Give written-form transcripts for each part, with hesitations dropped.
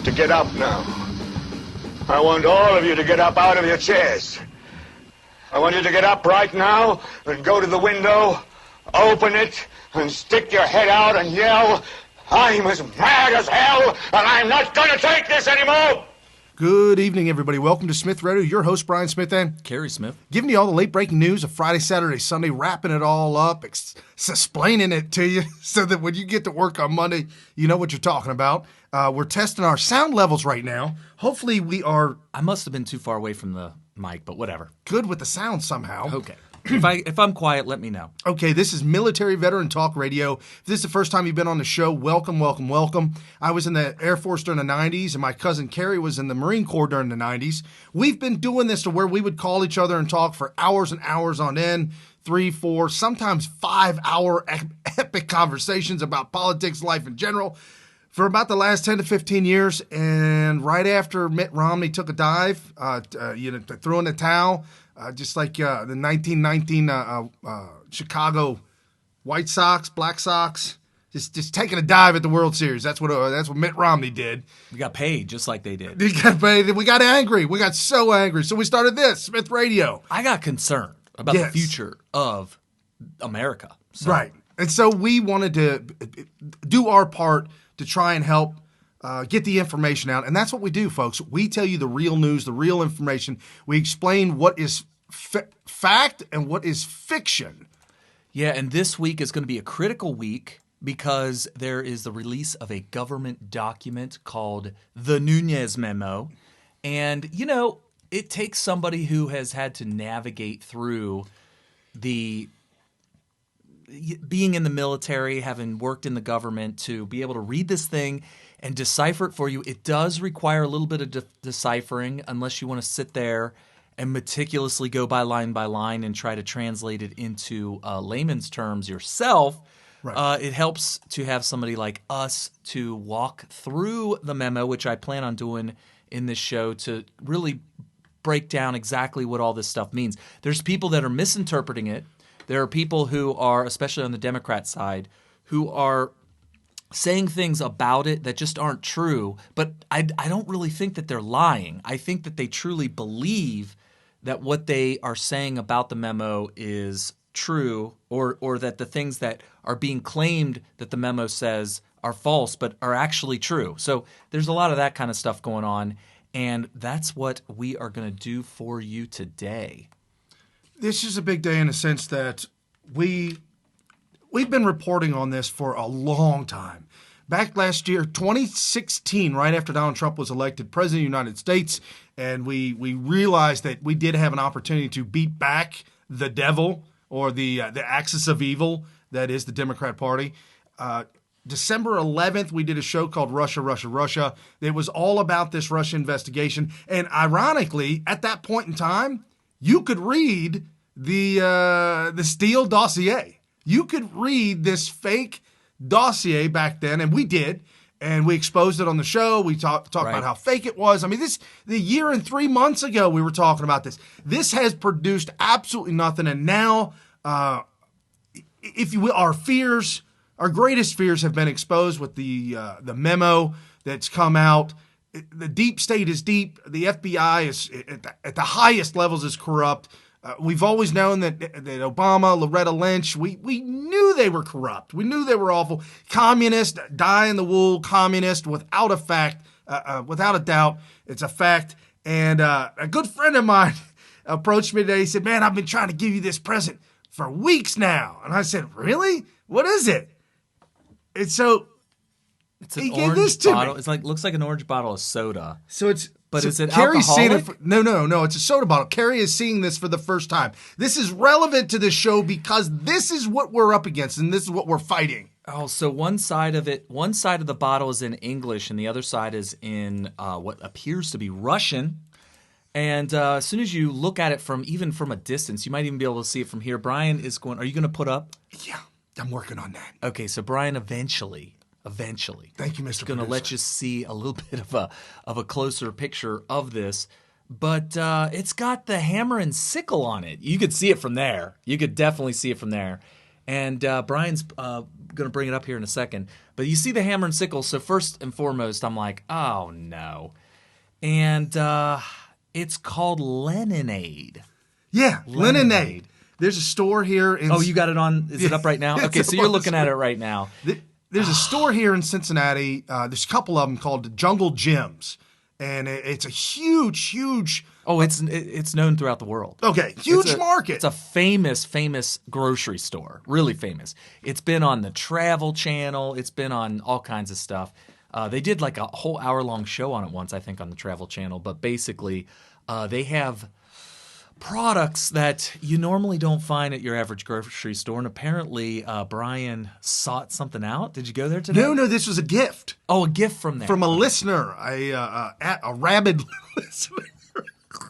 to get up now. I want all of you to get up out of your chairs. I want you to get up right now and go to the window, open it, and stick your head out and yell, "I'm as mad as hell, and I'm not going to take this anymore!" Good evening, everybody. Welcome to Smith Radio. Your host, Brian Smith and Carrie Smith. Giving you all the late-breaking news of Friday, Saturday, Sunday, wrapping it all up, explaining it to you so that when you get to work on Monday, you know what you're talking about. We're testing our sound levels right now. Hopefully we are... I must have been too far away from the mic, but whatever. Good with the sound somehow. Okay. If I'm quiet, let me know. Okay, this is Military Veteran Talk Radio. If this is the first time you've been on the show, welcome, welcome, welcome. I was in the Air Force during the 90s, and my cousin Carrie was in the Marine Corps during the 90s. We've been doing this to where we would call each other and talk for hours and hours on end, 3, 4, sometimes 5-hour epic conversations about politics, life in general, for about the last 10 to 15 years. And right after Mitt Romney took a dive, threw in the towel, just like the 1919 Chicago White Sox, Black Sox, just taking a dive at the World Series. That's what Mitt Romney did. We got paid just like they did. We got angry. We got so angry. So we started this, Smith Radio. I got concerned about the future of America. So. Right. And so we wanted to do our part to try and help get the information out. And that's what we do, folks. We tell you the real news, the real information. We explain what is fact and what is fiction. Yeah, and this week is going to be a critical week because there is the release of a government document called the Nunes Memo. And, it takes somebody who has had to navigate through being in the military, having worked in the government, to be able to read this thing and decipher it for you. It does require a little bit of deciphering unless you want to sit there and meticulously go by line and try to translate it into layman's terms yourself. Right. It helps to have somebody like us to walk through the memo, which I plan on doing in this show, to really break down exactly what all this stuff means. There's people that are misinterpreting it. There are people who are, especially on the Democrat side, who are saying things about it that just aren't true. But I don't really think that they're lying. I think that they truly believe that what they are saying about the memo is true, or that the things that are being claimed that the memo says are false but are actually true. So there's a lot of that kind of stuff going on, and that's what we are going to do for you today. This is a big day in the sense that we've been reporting on this for a long time. Back last year, 2016, right after Donald Trump was elected President of the United States, and we realized that we did have an opportunity to beat back the devil, or the axis of evil that is the Democrat Party. December 11th, we did a show called Russia, Russia, Russia. It was all about this Russia investigation. And ironically, at that point in time, you could read the Steele dossier. You could read this fake dossier back then, and we did, and we exposed it on the show. We talked about how fake it was. I mean, the year and 3 months ago we were talking about this. This has produced absolutely nothing, and now, if you will, our greatest fears have been exposed with the memo that's come out. The deep state is deep. The FBI is at the highest levels is corrupt. We've always known that Obama, Loretta Lynch, we knew they were corrupt. We knew they were awful. Communist, die-in-the-wool communist, without a doubt. It's a fact. And a good friend of mine approached me today. He said, "Man, I've been trying to give you this present for weeks now." And I said, "Really? What is it?" And so he gave this to me. It's looks like an orange bottle of soda. But is it Carrie's alcoholic? No, it's a soda bottle. Carrie is seeing this for the first time. This is relevant to this show because this is what we're up against, and this is what we're fighting. Oh, so one side of the bottle is in English, and the other side is in what appears to be Russian. And as soon as you look at it even from a distance, you might even be able to see it from here. Brian is going. Are you going to put up? Yeah, I'm working on that. Okay, so Brian eventually. Thank you, Mr. Going to let you see a little bit of a closer picture of this, but it's got the hammer and sickle on it. You could see it from there. You could definitely see it from there. And Brian's going to bring it up here in a second. But you see the hammer and sickle. So first and foremost, I'm like, oh, no. And it's called Leninade. Yeah, Leninade. There's a store here in... Oh, you got it on? Is it up right now? Okay, so you're looking at it right now. There's a store here in Cincinnati. There's a couple of them called Jungle Gyms. And it's a huge... Oh, it's known throughout the world. Okay, huge market. It's a famous grocery store. Really famous. It's been on the Travel Channel. It's been on all kinds of stuff. They did like a whole hour-long show on it once, I think, on the Travel Channel. But basically, they have products that you normally don't find at your average grocery store. And apparently, Brian sought something out. Did you go there today? No, this was a gift. Oh, a gift from there. From a listener, a rabid listener.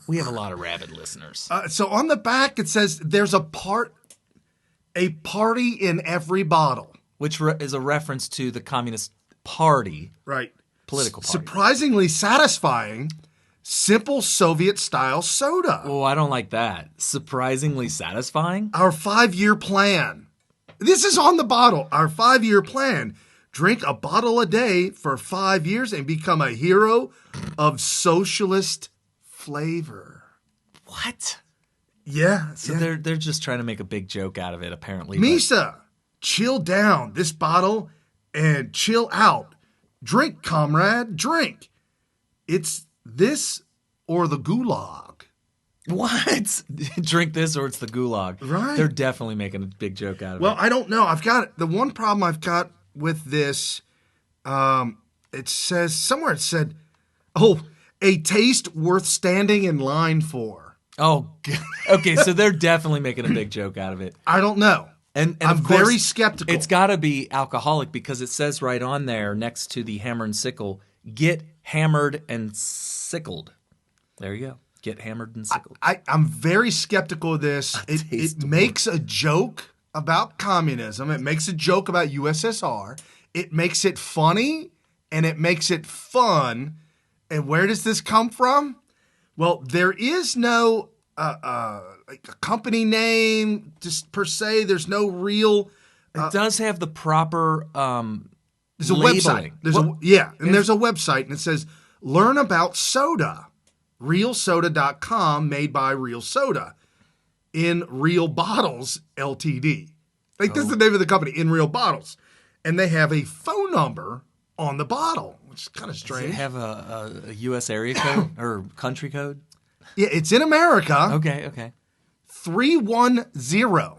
We have a lot of rabid listeners. So on the back, it says there's a party in every bottle. Which is a reference to the Communist Party. Right. Political party. Surprisingly satisfying, simple Soviet-style soda. Oh, I don't like that. Surprisingly satisfying? Our 5-year plan. This is on the bottle. Our 5-year plan. Drink a bottle a day for 5 years and become a hero of socialist flavor. What? Yeah. So they're just trying to make a big joke out of it, apparently. Misa, chill down this bottle and chill out. Drink, comrade, drink. It's this or the gulag. What? Drink this or it's the gulag. Right. They're definitely making a big joke out of it. Well, I don't know. The one problem I've got with this, it says, somewhere it said, a taste worth standing in line for. Oh, okay. So they're definitely making a big joke out of it. I don't know. And I'm of course, very skeptical. It's got to be alcoholic because it says right on there next to the hammer and sickle, get hammered and sickled. There you go. Get hammered and sickled. I'm very skeptical of this. It makes a joke about communism. It makes a joke about USSR. It makes it funny and it makes it fun. And where does this come from? Well, there is no like a company name just per se. There's no real. It does have the proper there's a labeling. website. There's a website and it says learn about soda. realsoda.com, made by Real Soda in Real Bottles Ltd. Like this is the name of the company, In Real Bottles. And they have a phone number on the bottle, which is kind of strange. Does it have a U.S. area code or country code? Yeah, it's in America. Okay. 310.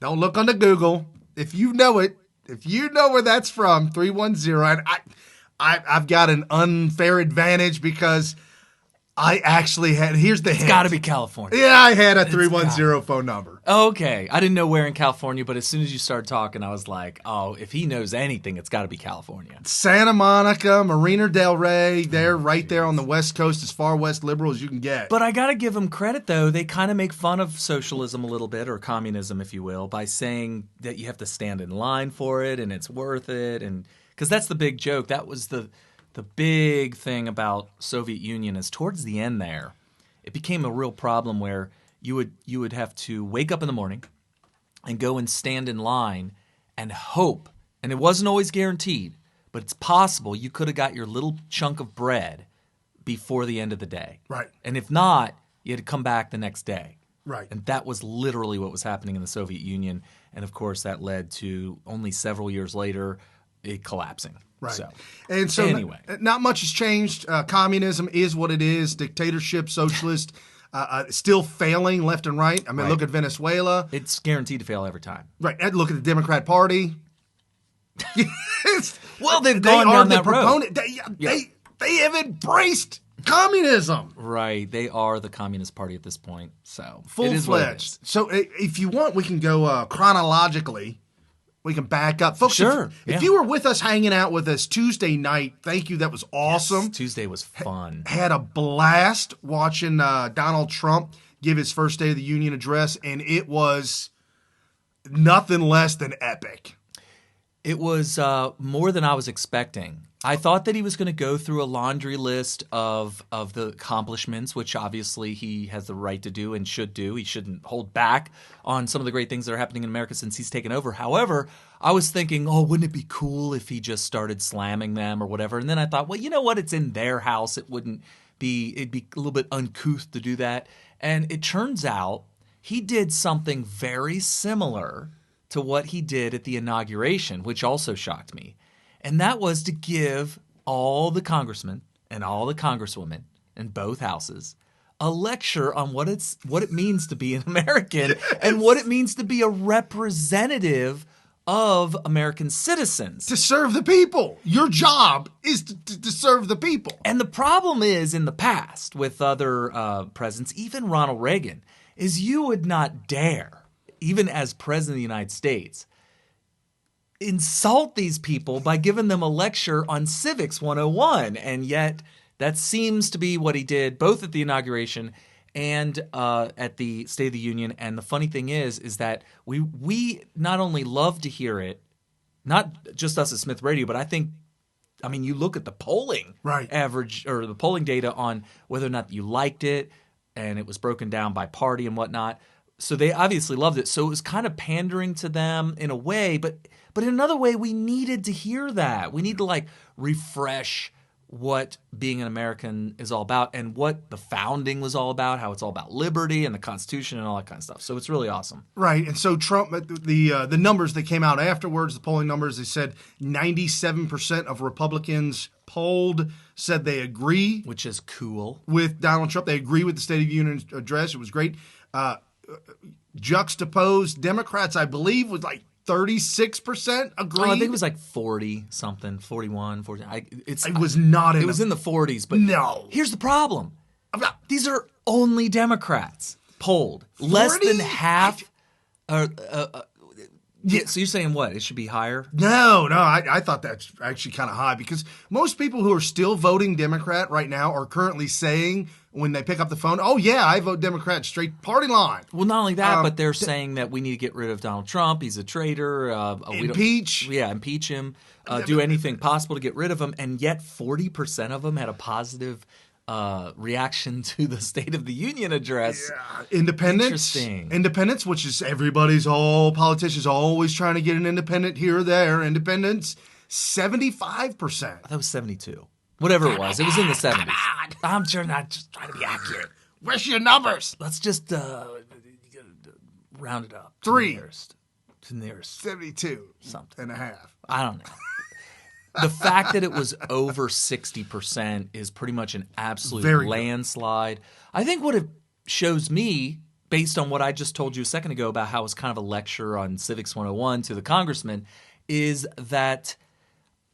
Don't look on the Google. If you know it, if you know where that's from, 310. And I've got an unfair advantage because I actually had, here's the hint. It's got to be California. Yeah, I had a 310 phone number. Okay. I didn't know where in California, but as soon as you started talking, I was like, oh, if he knows anything, it's got to be California. Santa Monica, Marina Del Rey, they're right there on the West Coast, as far west liberal as you can get. But I got to give them credit, though. They kind of make fun of socialism a little bit, or communism, if you will, by saying that you have to stand in line for it and it's worth it. And because that's the big joke. That was the big thing about Soviet Union is towards the end there, it became a real problem where you would have to wake up in the morning and go and stand in line and hope, and it wasn't always guaranteed, but it's possible you could have got your little chunk of bread before the end of the day. Right. And if not, you had to come back the next day. Right. And that was literally what was happening in the Soviet Union. And of course, that led to only several years later it collapsing. Right. So, and so anyway, not much has changed. Communism is what it is. Dictatorship, socialist, still failing left and right. I mean, look at Venezuela. It's guaranteed to fail every time. Right. And look at the Democrat Party. Well, they've gone down that road. They have embraced communism. Right. They are the Communist Party at this point. So full-fledged. So if you want, we can go chronologically. We can back up. Folks, sure. If you were with us, hanging out with us Tuesday night, thank you. That was awesome. Yes, Tuesday was fun. Had a blast watching Donald Trump give his first State of the Union address, and it was nothing less than epic. It was more than I was expecting. I thought that he was going to go through a laundry list of the accomplishments, which obviously he has the right to do and should do. He shouldn't hold back on some of the great things that are happening in America since he's taken over. However, I was thinking, wouldn't it be cool if he just started slamming them or whatever? And then I thought, well, you know what? It's in their house. It'd be a little bit uncouth to do that. And it turns out he did something very similar to what he did at the inauguration, which also shocked me. And that was to give all the congressmen and all the congresswomen in both houses a lecture on what it means to be an American and what it means to be a representative of American citizens. To serve the people. Your job is to serve the people. And the problem is, in the past, with other presidents, even Ronald Reagan, is you would not dare, even as president of the United States, insult these people by giving them a lecture on Civics 101. And yet that seems to be what he did both at the inauguration and at the State of the Union. And the funny thing is that we not only love to hear it, not just us at Smith Radio, but I mean, you look at the polling average or the polling data on whether or not you liked it, and it was broken down by party and whatnot. So they obviously loved it. So it was kind of pandering to them in a way, but in another way, we needed to hear that. We need to refresh what being an American is all about and what the founding was all about, how it's all about liberty and the Constitution and all that kind of stuff. So it's really awesome. Right. And so Trump, the numbers that came out afterwards, the polling numbers, they said 97% of Republicans polled said they agree. Which is cool. With Donald Trump. They agree with the State of the Union address. It was great. Juxtaposed Democrats, I believe, was 36% agreed. I think it was 40 something, 41, 40. It was not. It was in the 40s, but no. Here's the problem: these are only Democrats polled. 40? Less than half. Yeah. So you're saying what? It should be higher? No. I thought that's actually kind of high because most people who are still voting Democrat right now are currently saying when they pick up the phone, "Oh yeah, I vote Democrat, straight party line." Well, not only that, but they're saying that we need to get rid of Donald Trump. He's a traitor. Impeach. Impeach him. Do anything possible to get rid of him. And yet 40% of them had a positive reaction to the State of the Union address. Yeah. Independence, which is politicians always trying to get an independent here or there. Independence, 75%. That was 72. Whatever it was in the 70s. I'm sure not just trying to be accurate. Where's your numbers? Let's just round it up. 3. To nearest. 72. Something. And a half. I don't know. The fact that it was over 60% is pretty much an absolute landslide. I think what it shows me, based on what I just told you a second ago about how it's kind of a lecture on Civics 101 to the congressman, is that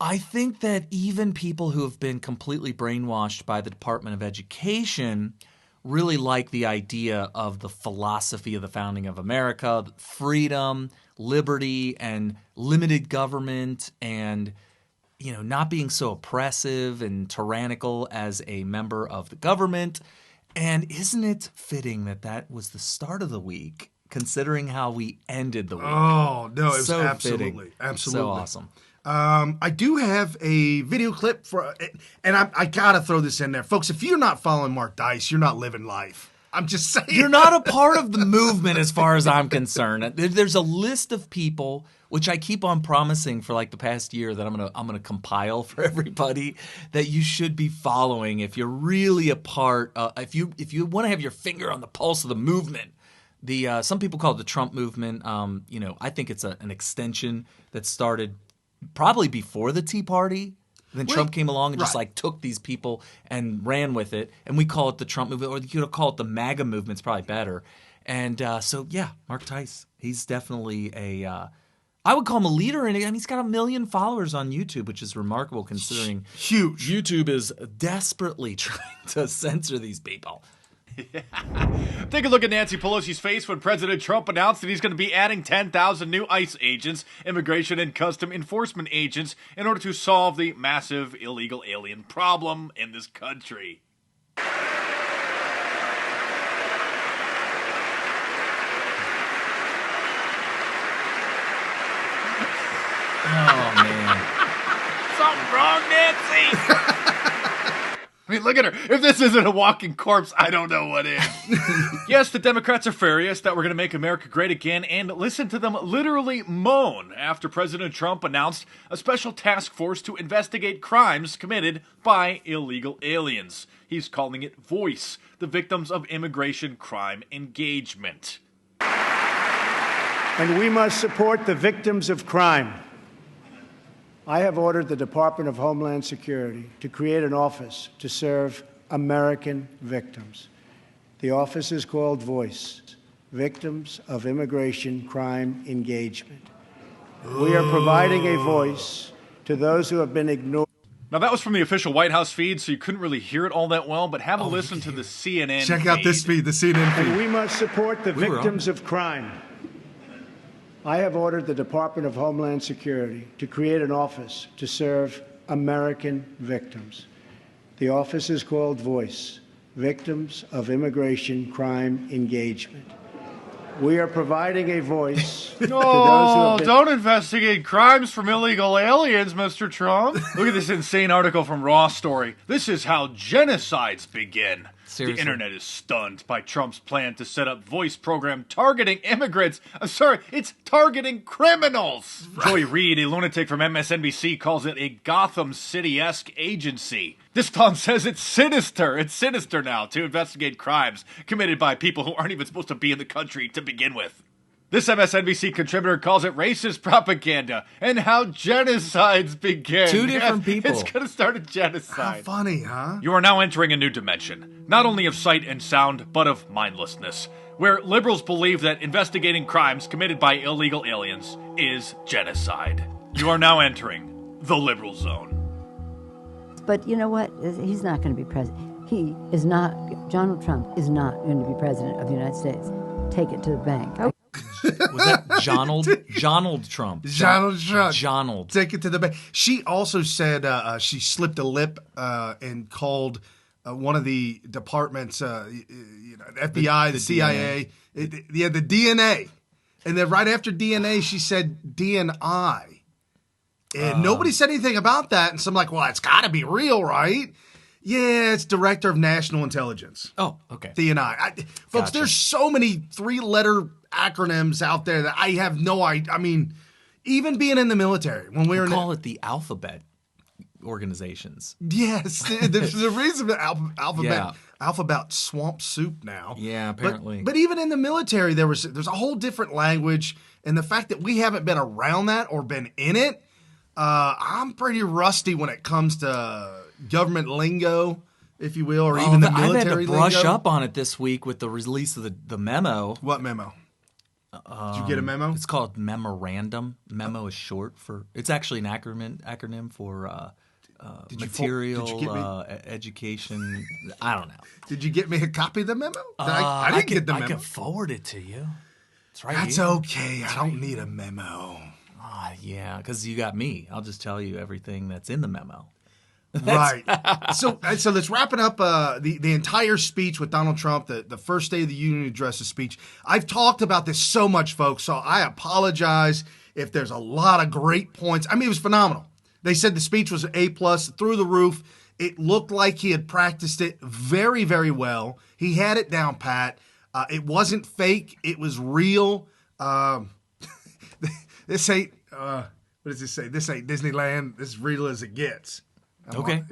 I think that even people who have been completely brainwashed by the Department of Education really like the idea of the philosophy of the founding of America, freedom, liberty, and limited government, and not being so oppressive and tyrannical as a member of the government. And isn't it fitting that was the start of the week, considering how we ended the week? Oh, no, it was so absolutely. Fitting. Absolutely. So awesome. I do have a video clip and I got to throw this in there. Folks, if you're not following Mark Dice, you're not living life. I'm just saying. You're not a part of the movement as far as I'm concerned. There's a list of people, which I keep on promising for the past year that I'm gonna compile for everybody that you should be following if you're really a part. If you want to have your finger on the pulse of the movement. Some people call it the Trump movement. I think it's an extension that started probably before the Tea Party. Then Trump came along and just took these people and ran with it. And we call it the Trump movement, or you could call it the MAGA movement. It's probably better. And Mark Tice, he's definitely I would call him a leader. And he's got 1 million followers on YouTube, which is remarkable considering huge. YouTube is desperately trying to censor these people. Take a look at Nancy Pelosi's face when President Trump announced that he's going to be adding 10,000 new ICE agents, immigration and custom enforcement agents, in order to solve the massive illegal alien problem in this country. Oh, man. Something wrong, Nancy. I mean, look at her. If this isn't a walking corpse, I don't know what is. Yes, the Democrats are furious that we're going to make America great again, and listen to them literally moan after President Trump announced a special task force to investigate crimes committed by illegal aliens. He's calling it VOICE, the Victims of Immigration Crime Engagement. And we must support the victims of crime. I have ordered the Department of Homeland Security to create an office to serve American victims. The office is called VOICE, Victims of Immigration Crime Engagement. We are providing a voice to those who have been ignored. Now, that was from the official White House feed, so you couldn't really hear it all that well, but have a listen to the CNN Check out this feed, the CNN feed. And we must support the victims of crime. I have ordered the Department of Homeland Security to create an office to serve American victims. The office is called VOICE, Victims of Immigration Crime Engagement. We are providing a voice to those who have been... Don't investigate crimes from illegal aliens, Mr. Trump. Look at this insane article from Raw Story. This is how genocides begin. Seriously? The internet is stunned by Trump's plan to set up voice program targeting immigrants. It's targeting criminals. Joy Reid, a lunatic from MSNBC, calls it a Gotham City-esque agency. This Tom says it's sinister. It's sinister now to investigate crimes committed by people who aren't even supposed to be in the country to begin with. This MSNBC contributor calls it racist propaganda and how genocides begin. Two different people. It's going to start a genocide. How funny, huh? You are now entering a new dimension, not only of sight and sound, but of mindlessness, where liberals believe that investigating crimes committed by illegal aliens is genocide. You are now entering the liberal zone. But you know what? He's not going to be president. Donald Trump is not going to be president of the United States. Take it to the bank. Was that Donald Trump? Donald Trump. Donald. Take it to the bank. She also said she slipped a lip and called one of the departments, the FBI, the CIA, the DNA. And then right after DNA, she said DNI. And nobody said anything about that. And so I'm like, well, it's got to be real, right? Yeah, it's Director of National Intelligence. Oh, okay. DNI. Folks, there's so many three-letter acronyms out there that I have no idea. I mean, even being in the military, when we were call it the alphabet organizations. Yes, there's a reason that alphabet. Yeah. Alphabet swamp soup now. Yeah, apparently. But even in the military, there's a whole different language, and the fact that we haven't been around that or been in it, I'm pretty rusty when it comes to government lingo, if you will, or even the military lingo. I've had to brush up on it this week with the release of the memo. What memo? Did you get a memo? It's called memorandum. Memo is short for. It's actually an acronym for material, education. I don't know. Did you get me a copy of the memo? I didn't get the memo. I can forward it to you. It's right That's here. okay. I don't need a memo. Yeah, because you got me. I'll just tell you everything that's in the memo. Right. So let's wrap it up. The entire speech with Donald Trump, the first State of the Union address speech. I've talked about this so much, folks, so I apologize if there's a lot of great points. I mean, it was phenomenal. They said the speech was A+, through the roof. It looked like he had practiced it very, very well. He had it down pat. It wasn't fake. It was real. This ain't, what does it say? This ain't Disneyland. This is real as it gets. Okay.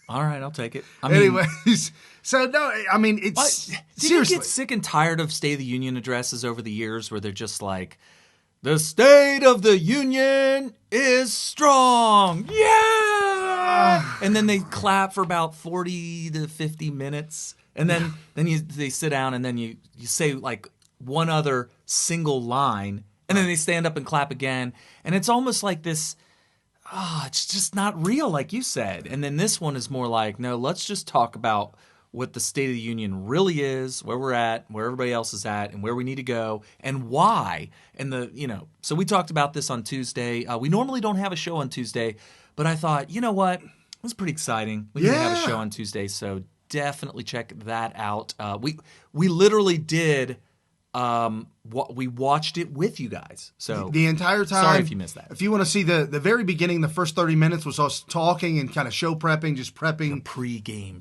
All right, I'll take it. Anyways, so no, I mean, it's Did seriously. you get sick and tired of State of the Union addresses over the years where they're just like, the State of the Union is strong. Yeah! And then they clap for about 40 to 50 minutes. And then they sit down and then you say like one other single line. And then they stand up and clap again. And it's almost like this, it's just not real, like you said. And then this one is more like, no, let's just talk about what the State of the Union really is, where we're at, where everybody else is at, and where we need to go, and why. And so we talked about this on Tuesday. We normally don't have a show on Tuesday, but I thought, you know what? It was pretty exciting. We didn't have a show on Tuesday, so definitely check that out. We literally did we watched it with you guys. So the entire time. Sorry if you missed that. If you want to see the very beginning, the first 30 minutes was us talking and kind of show prepping, just prepping. The pre-game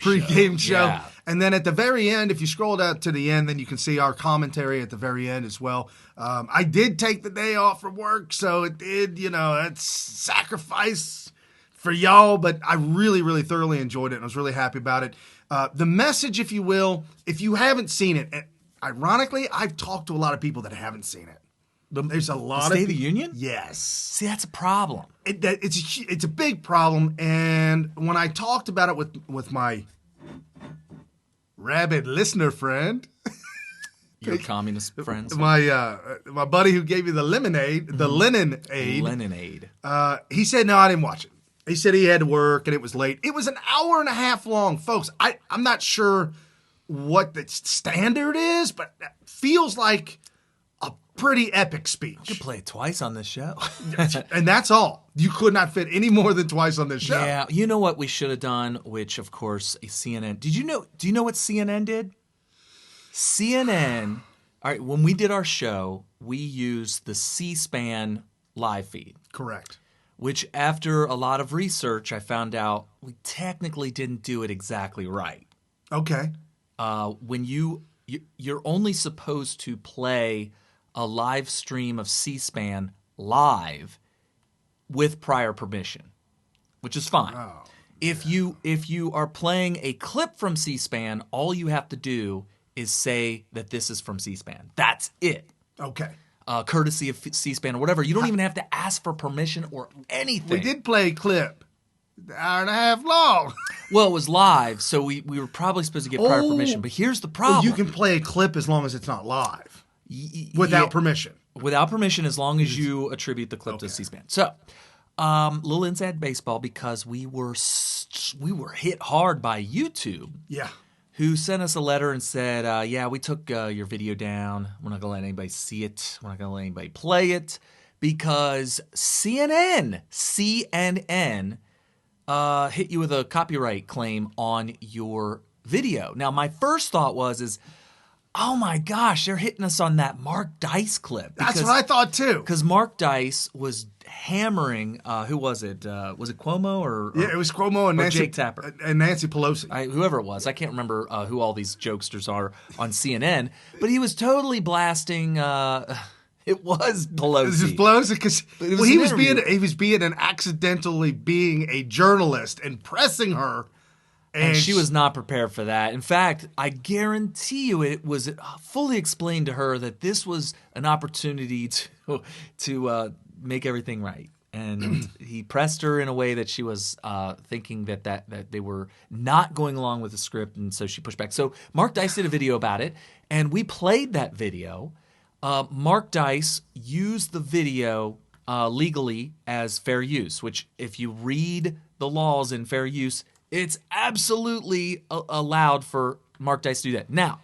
show. Yeah. And then at the very end, if you scroll down to the end, then you can see our commentary at the very end as well. I did take the day off from work, so it did, that's sacrifice for y'all, but I really, really thoroughly enjoyed it, and I was really happy about it. The message, if you will, if you haven't seen it, ironically, I've talked to a lot of people that haven't seen it. There's a lot of State of the Union? Yes. See, that's a problem. It's a big problem, and when I talked about it with my rabid listener friend, Your communist friends. my buddy who gave me the lemonade, the Lenin-aid. Lenin-aid. He said, no, I didn't watch it. He said he had to work and it was late. It was an hour and a half long. Folks, I'm not sure what the standard is, but that feels like a pretty epic speech. You could play it twice on this show. And that's all. You could not fit any more than twice on this show. Yeah, you know what we should have done, which, of course, is CNN. Do you know what CNN did? CNN, all right, when we did our show, we used the C-SPAN live feed. Correct. Which, after a lot of research, I found out we technically didn't do it exactly right. Okay. When you're only supposed to play a live stream of C-SPAN live with prior permission, which is fine. Oh, if you are playing a clip from C-SPAN, all you have to do is say that this is from C-SPAN. That's it. Okay. Courtesy of C-SPAN or whatever. You don't even have to ask for permission or anything. We did play a clip, an hour and a half long. Well, it was live, so we were probably supposed to get prior permission. But here's the problem. Well, you can play a clip as long as it's not live, without permission. Without permission, as long as you attribute the clip to C-SPAN. So, little inside baseball, because we were hit hard by YouTube. Yeah. Who sent us a letter and said, yeah, we took your video down. We're not going to let anybody see it. We're not going to let anybody play it because CNN hit you with a copyright claim on your video. Now, my first thought was, oh my gosh, they're hitting us on that Mark Dice clip. That's what I thought too. Because Mark Dice was hammering, who was it? Was it Cuomo or yeah, it was Cuomo and Nancy, Jake Tapper and Nancy Pelosi. Whoever it was, I can't remember who all these jokesters are on CNN, but he was totally blasting. It was Pelosi. This is Pelosi because he was being accidentally being a journalist and pressing her. And she was not prepared for that. In fact, I guarantee you it was fully explained to her that this was an opportunity to make everything right. And he pressed her in a way that she was thinking that they were not going along with the script, and so she pushed back. So Mark Dice did a video about it, and we played that video. Mark Dice used the video legally as fair use, which if you read the laws in fair use, it's absolutely allowed for Mark Dice to do that. Now,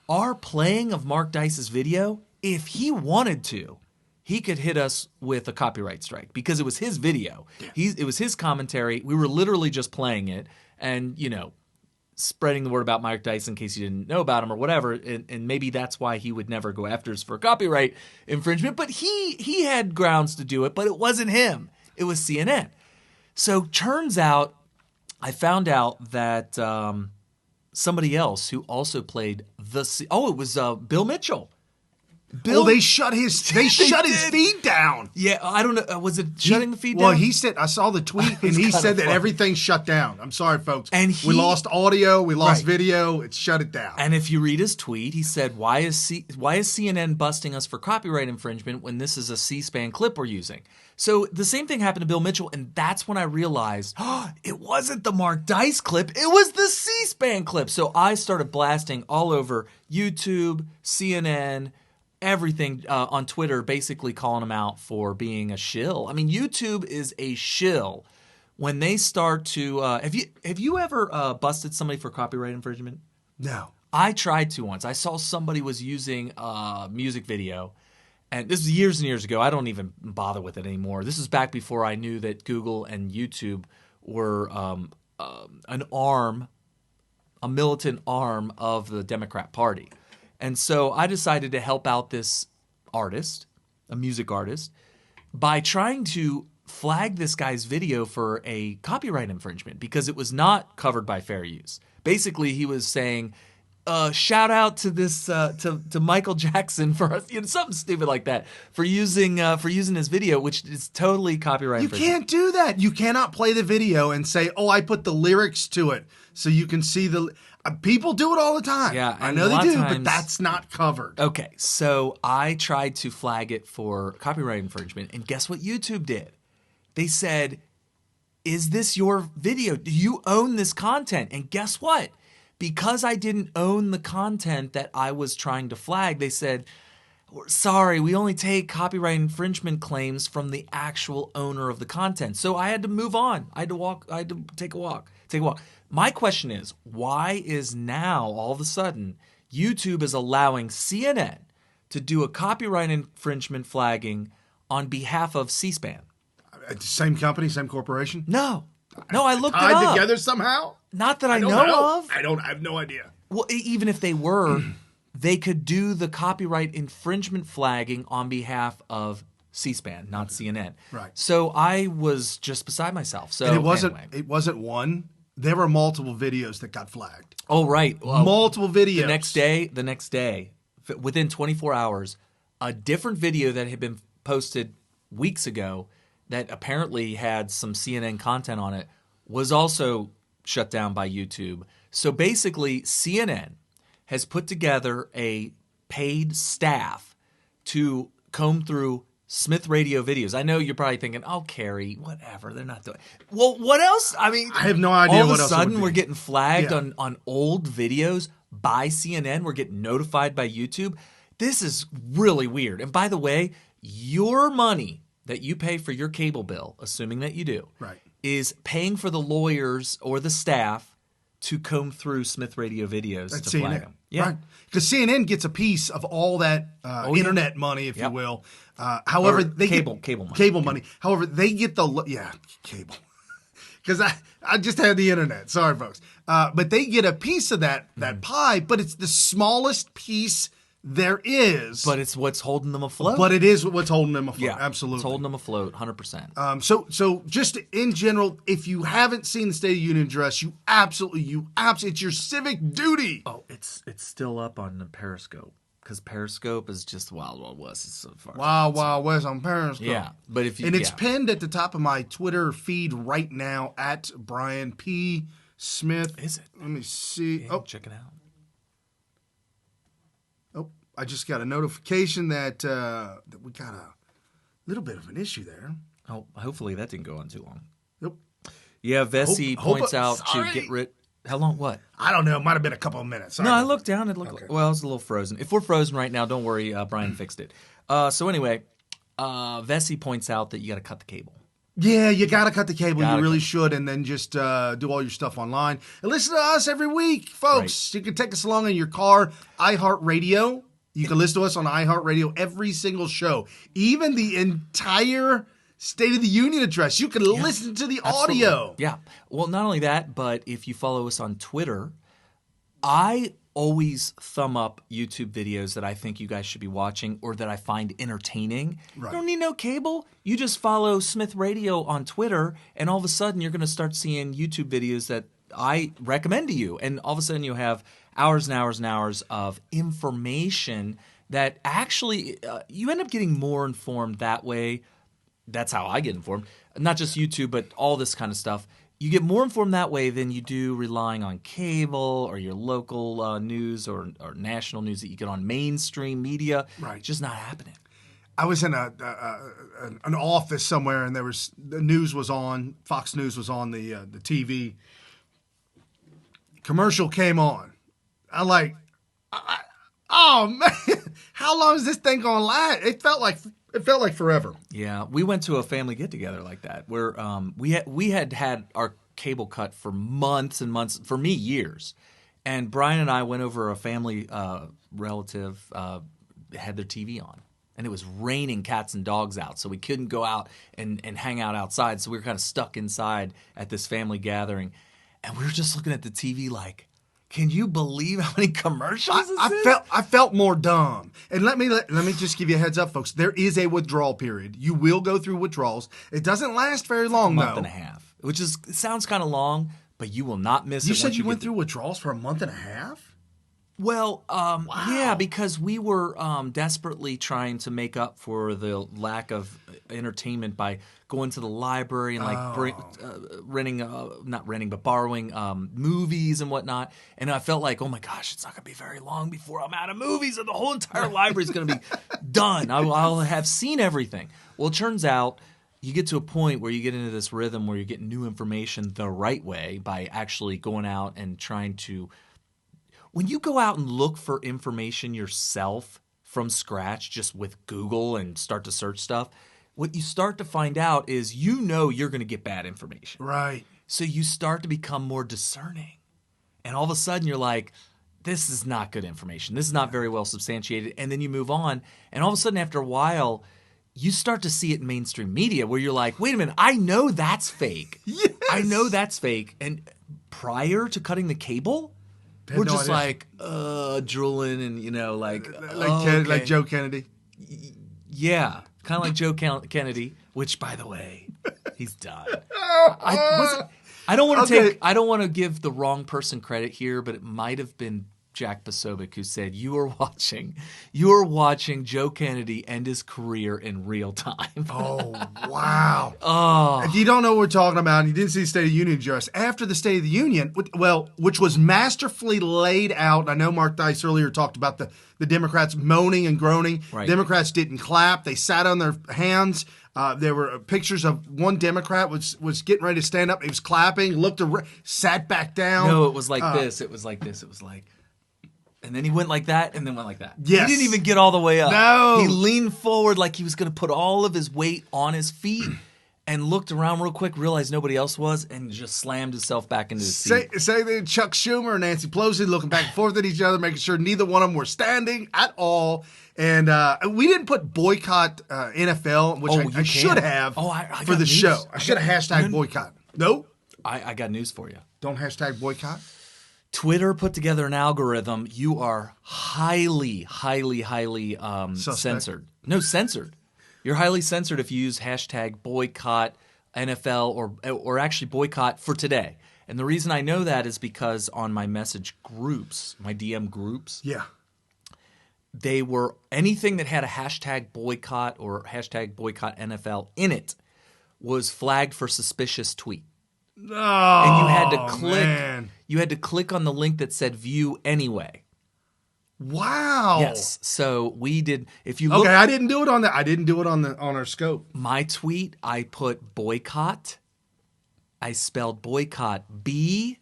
our playing of Mark Dice's video, if he wanted to, he could hit us with a copyright strike because it was his video. Yeah. It was his commentary. We were literally just playing it and, spreading the word about Mark Dice in case you didn't know about him or whatever. And maybe that's why he would never go after us for copyright infringement. But he had grounds to do it, but it wasn't him. It was CNN. So turns out, I found out that somebody else who also played it was Bill Mitchell. They shut his feed down. Yeah, I don't know. Was it shutting the feed down? Well, he said, I saw the tweet, and he said that everything's shut down. I'm sorry, folks. And we lost audio, we lost video, it shut it down. And if you read his tweet, he said, why is CNN busting us for copyright infringement when this is a C-SPAN clip we're using? So the same thing happened to Bill Mitchell, and that's when I realized, it wasn't the Mark Dice clip, it was the C-SPAN clip. So I started blasting all over YouTube, CNN, everything on Twitter, basically calling them out for being a shill. I mean, YouTube is a shill. When they start to have you ever busted somebody for copyright infringement? No. I tried to once. I saw somebody was using a music video, and this was years and years ago. I don't even bother with it anymore. This is back before I knew that Google and YouTube were a militant arm of the Democrat Party. And so I decided to help out this artist, a music artist, by trying to flag this guy's video for a copyright infringement because it was not covered by fair use. Basically, he was saying, shout out to this to Michael Jackson for something stupid like that for using his video, which is totally copyright infringement. You can't do that. You cannot play the video and say, "Oh, I put the lyrics to it so you can see the." People do it all the time. Yeah, I know they do, but that's not covered. Okay, so I tried to flag it for copyright infringement, and guess what YouTube did? They said, "Is this your video? Do you own this content?" And guess what? Because I didn't own the content that I was trying to flag, they said, sorry, we only take copyright infringement claims from the actual owner of the content. So I had to move on. I had to take a walk. My question is, why is now all of a sudden YouTube is allowing CNN to do a copyright infringement flagging on behalf of C-SPAN? Same company, same corporation? No, I looked it up. Tied together somehow? Not that I know of. I have no idea. Well, even if they were, they could do the copyright infringement flagging on behalf of C-SPAN, not CNN. Right. So I was just beside myself. So And anyway. it wasn't one. There were multiple videos that got flagged. Oh, right. Well, multiple videos. The next day, within 24 hours, a different video that had been posted weeks ago that apparently had some CNN content on it was also shut down by YouTube. So basically, CNN has put together a paid staff to comb through Smith Radio videos. I know you're probably thinking, oh, Carrie, whatever. They're not doing. Well, what else? I mean, I have no idea all what of a else it sudden would be. we're getting flagged Yeah. on old videos by CNN. We're getting notified by YouTube. This is really weird. And by the way, your money that you pay for your cable bill, assuming that you do, Right. is paying for the lawyers or the staff to comb through Smith Radio videos That's to flag CNN. them. Yeah. Right. Because CNN gets a piece of all that yeah. internet money, if Yep. you will. However, Or they cable get money. Cable money. However, they get cable. Because I just had the internet. Sorry, folks. But they get a piece of that pie, but it's the smallest piece there is. But it's what's holding them afloat. But it is what's holding them afloat. yeah, Absolutely. It's holding them afloat, 100%. So just in general, if you haven't seen the State of the Union address, you absolutely, it's your civic duty. Oh, it's still up on the Periscope because Periscope is just Wild West. It's so far. Wild West on Periscope. Yeah, but if you and it's pinned at the top of my Twitter feed right now at Brian P. Smith. Is it? Let me see. Oh, check it out. I just got a notification that we got a little bit of an issue there. Oh, hopefully that didn't go on too long. Nope. Yeah, Vesey points out sorry. to get rid. How long? What? I don't know. It might have been a couple of minutes. Sorry No, I about looked down. It looked Okay. well. It's a little frozen. If we're frozen right now, don't worry. Brian fixed it. So anyway, Vesey points out that you got to cut the cable. Yeah, you got to cut the cable. Gotta You really cut. should. And then just do all your stuff online. And listen to us every week, folks. You can take us along in your car. iHeartRadio. You can listen to us on iHeartRadio every single show. Even the entire State of the Union address. You can listen to the Absolutely. audio. Yeah. Well, not only that, but if you follow us on Twitter, I always thumb up YouTube videos that I think you guys should be watching or that I find entertaining. Right. You don't need no cable. You just follow Smith Radio on Twitter, and all of a sudden you're going to start seeing YouTube videos that I recommend to you. And all of a sudden you have hours and hours and hours of information that actually you end up getting more informed that way. That's how I get informed. Not just YouTube, but all this kind of stuff. You get more informed that way than you do relying on cable or your local news or national news that you get on mainstream media. Right. It's just not happening. I was in an office somewhere, and the news was on. Fox News was on the TV. Commercial came on. Oh man, how long is this thing gonna last? It felt like forever. Yeah, we went to a family get together like that where we had our cable cut for months and months, for me years, and Brian and I went over a family relative had their TV on, and it was raining cats and dogs out, so we couldn't go out and hang out outside, so we were kind of stuck inside at this family gathering, and we were just looking at the TV like, Can you believe how many commercials this is? I felt more dumb. And let me just give you a heads up, folks. There is a withdrawal period. You will go through withdrawals. It doesn't last very long, a month and a half, which it sounds kind of long, but you will not miss it. You said you went through withdrawals for a month and a half? Well, yeah, because we were desperately trying to make up for the lack of entertainment by going to the library and borrowing movies and whatnot. And I felt like, oh my gosh, it's not going to be very long before I'm out of movies and the whole entire library is going to be done. I'll have seen everything. Well, it turns out you get to a point where you get into this rhythm where you're getting new information the right way by actually going out and trying to. When you go out and look for information yourself from scratch, just with Google and start to search stuff, what you start to find out is you're going to get bad information. Right. So you start to become more discerning. And all of a sudden you're like, this is not good information. This is not very well substantiated. And then you move on. And all of a sudden after a while, you start to see it in mainstream media where you're like, wait a minute, I know that's fake. Yes. I know that's fake. And prior to cutting the cable, we're just like drooling and like like Joe Kennedy. Yeah, kind of like Joe Kennedy, which by the way, he's done. I don't want to give the wrong person credit here, but it might have been Jack Posobiec who said you are watching Joe Kennedy end his career in real time. Oh, wow. Oh. If you don't know what we're talking about and you didn't see the State of the Union address, after the State of the Union, which was masterfully laid out, I know Mark Dice earlier talked about the Democrats moaning and groaning. Right. Democrats didn't clap. They sat on their hands. There were pictures of one Democrat was getting ready to stand up. He was clapping, sat back down. No, it was like this. It was like this. It was like... And then he went like that and then went like that. Yes. He didn't even get all the way up. No. He leaned forward like he was going to put all of his weight on his feet and looked around real quick, realized nobody else was, and just slammed himself back into his seat. Say that Chuck Schumer and Nancy Pelosi looking back and forth at each other, making sure neither one of them were standing at all. And we didn't put boycott NFL, which I should have for the show. I should have hashtag boycott. No? I got news for you. Don't hashtag boycott? Twitter put together an algorithm. You are highly, highly, highly censored. No, censored. You're highly censored if you use hashtag boycott NFL or actually boycott for today. And the reason I know that is because on my message groups, my DM groups, they were anything that had a hashtag boycott or hashtag boycott NFL in it was flagged for suspicious tweet. Oh, and you had to click. Man. You had to click on the link that said "View Anyway." Wow. Yes. So we did. If you look, I didn't do it on that. I didn't do it on our scope. My tweet, I put boycott. I spelled boycott B0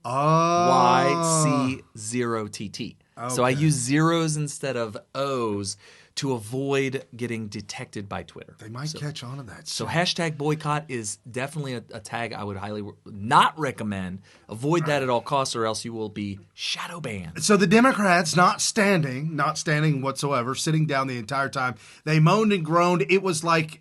YC0TT. Okay. So I use zeros instead of O's to avoid getting detected by Twitter. They might catch on to that. So hashtag boycott is definitely a tag I would highly not recommend. Avoid that at all costs or else you will be shadow banned. So the Democrats not standing whatsoever, sitting down the entire time. They moaned and groaned. It was like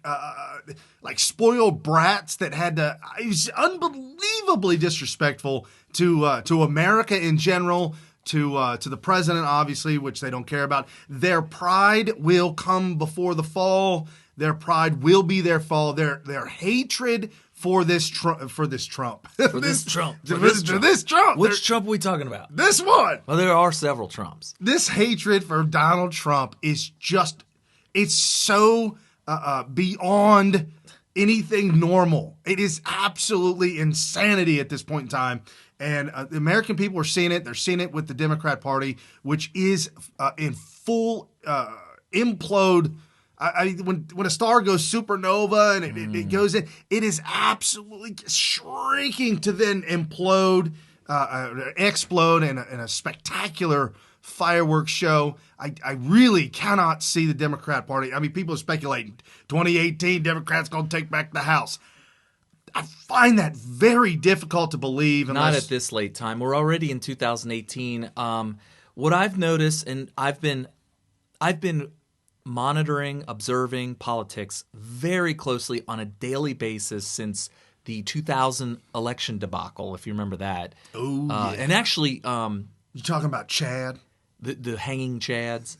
spoiled brats that had to. It was unbelievably disrespectful to America in general. To the president, obviously, which they don't care about. Their pride will come before the fall. Their pride will be their fall. Their hatred for this Trump. Which Trump are we talking about? This one. Well, there are several Trumps. This hatred for Donald Trump is it's so beyond anything normal. It is absolutely insanity at this point in time. And the American people are seeing it. They're seeing it with the Democrat Party, which is in full implode. When a star goes supernova and it goes in, it is absolutely shrieking to then implode, explode in a spectacular fireworks show. I really cannot see the Democrat Party. I mean, people are speculating 2018 Democrats going to take back the House. I find that very difficult to believe. Not at this late time. We're already in 2018. What I've noticed, and I've been monitoring, observing politics very closely on a daily basis since the 2000 election debacle, if you remember that. Oh, yeah. And actually, You talking about Chad? the hanging Chads.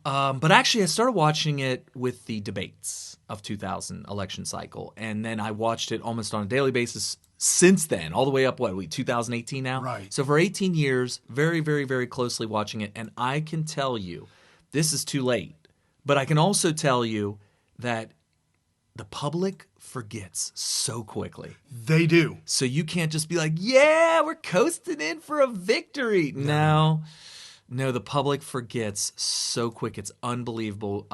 But actually, I started watching it with the debates of 2000 election cycle, and then I watched it almost on a daily basis since then, all the way up, 2018 now? Right. So for 18 years, very, very, very closely watching it, and I can tell you, this is too late, but I can also tell you that the public forgets so quickly. They do. So you can't just be like, yeah, we're coasting in for a victory. No, the public forgets so quick. It's unbelievable.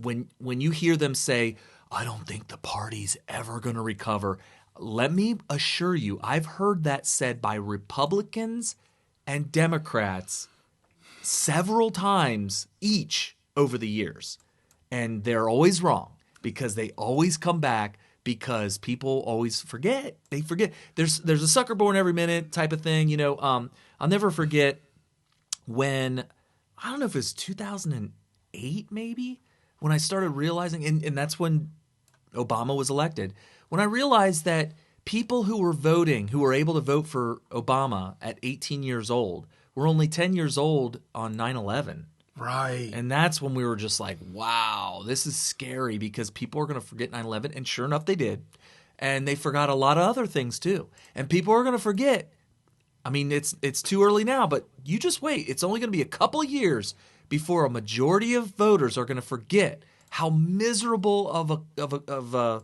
When you hear them say, I don't think the party's ever going to recover, let me assure you, I've heard that said by Republicans and Democrats several times each over the years. And they're always wrong because they always come back because people always forget. They forget. There's a sucker born every minute type of thing. I'll never forget when, I don't know if it was 2008 maybe, when I started realizing, and that's when Obama was elected, when I realized that people who were voting, who were able to vote for Obama at 18 years old, were only 10 years old on 9/11. Right. And that's when we were just like, wow, this is scary because people are going to forget 9/11. And sure enough, they did. And they forgot a lot of other things too. And people are going to forget. I mean, it's too early now, but you just wait. It's only going to be a couple of years before a majority of voters are going to forget how miserable of a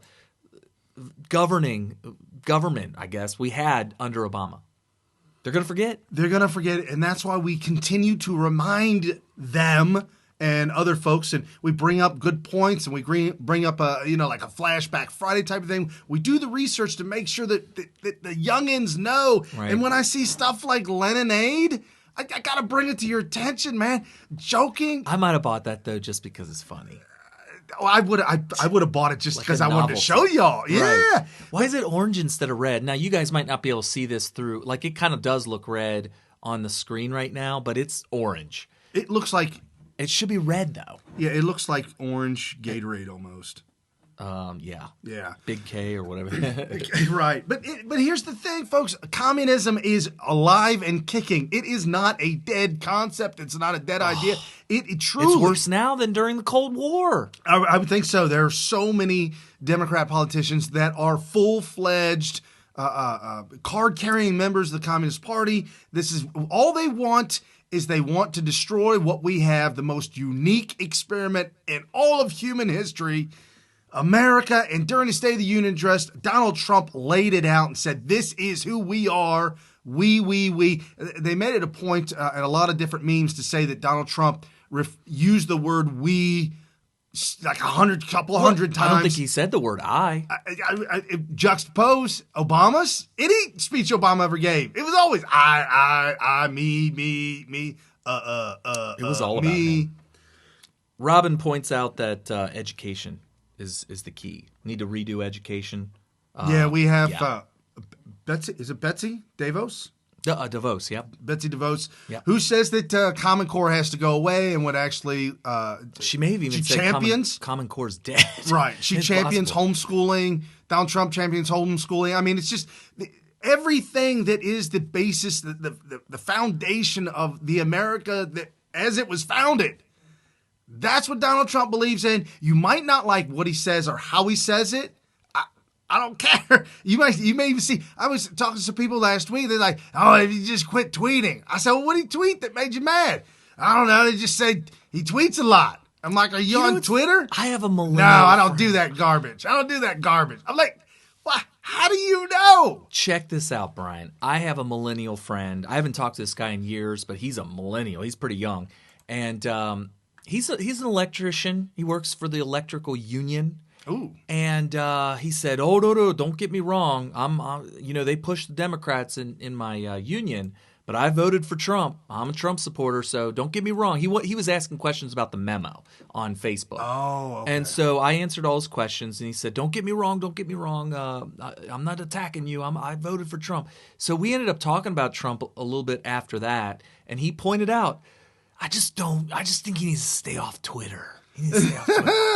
government, I guess, we had under Obama. They're going to forget. They're going to forget it, and that's why we continue to remind them and other folks, and we bring up good points, and we bring up like a flashback Friday type of thing. We do the research to make sure that the youngins know. Right. And when I see stuff like Leninade, I got to bring it to your attention, man. Joking. I might have bought that, though, just because it's funny. I would have bought it just Like because a I wanted to novel. show y'all. Yeah. Right. Why is it orange instead of red? Now, you guys might not be able to see this through. Like, it kind of does look red on the screen right now, but it's orange. It looks like, It should be red, though. yeah, it looks like orange Gatorade almost. Yeah. Yeah. Big K or whatever. Right. But here's the thing, folks. Communism is alive and kicking. It is not a dead concept. It's not a dead idea. It truly... It's worse now than during the Cold War. I would think so. There are so many Democrat politicians that are full-fledged card-carrying members of the Communist Party. This is all they want is they want to destroy what we have, the most unique experiment in all of human history, America. And during the State of the Union address, Donald Trump laid it out and said, this is who we are. We. They made it a point in a lot of different memes to say that Donald Trump used the word we like couple hundred times. I don't think he said the word I. Juxtapose Obama's any speech Obama ever gave. It was always I, me. It was all about me. him. Robin points out that education is the key. Need to redo education. Yeah, we have yeah. Betsy. Is it Betsy DeVos? DeVos, yep. Betsy DeVos, Yep. who says that Common Core has to go away and would actually She may have even said champions Common Core's dead. Right. She It's champions possible. homeschooling. Donald Trump champions homeschooling. I mean, it's just everything that is the basis, the foundation of the America that as it was founded. That's what Donald Trump believes in. You might not like what he says or how he says it. I don't care. You may even see. I was talking to some people last week. They're like, "Oh, if you just quit tweeting." I said, "Well, what did he tweet that made you mad?" I don't know. They just said he tweets a lot. I'm like, "Are you on Twitter?" I have a millennial. No, I don't friend. do that garbage. I don't do that garbage. I'm like, "What? How do you know?" Check this out, Brian. I have a millennial friend. I haven't talked to this guy in years, but he's a millennial. He's pretty young, and he's an electrician. He works for the electrical union. Ooh. And he said, "Oh no, don't get me wrong. They pushed the Democrats in my union, but I voted for Trump. I'm a Trump supporter, so don't get me wrong." He was asking questions about the memo on Facebook. Oh, okay. And so I answered all his questions, and he said, "Don't get me wrong. I'm not attacking you. I voted for Trump." So we ended up talking about Trump a little bit after that, and he pointed out, I just think he needs to stay off Twitter.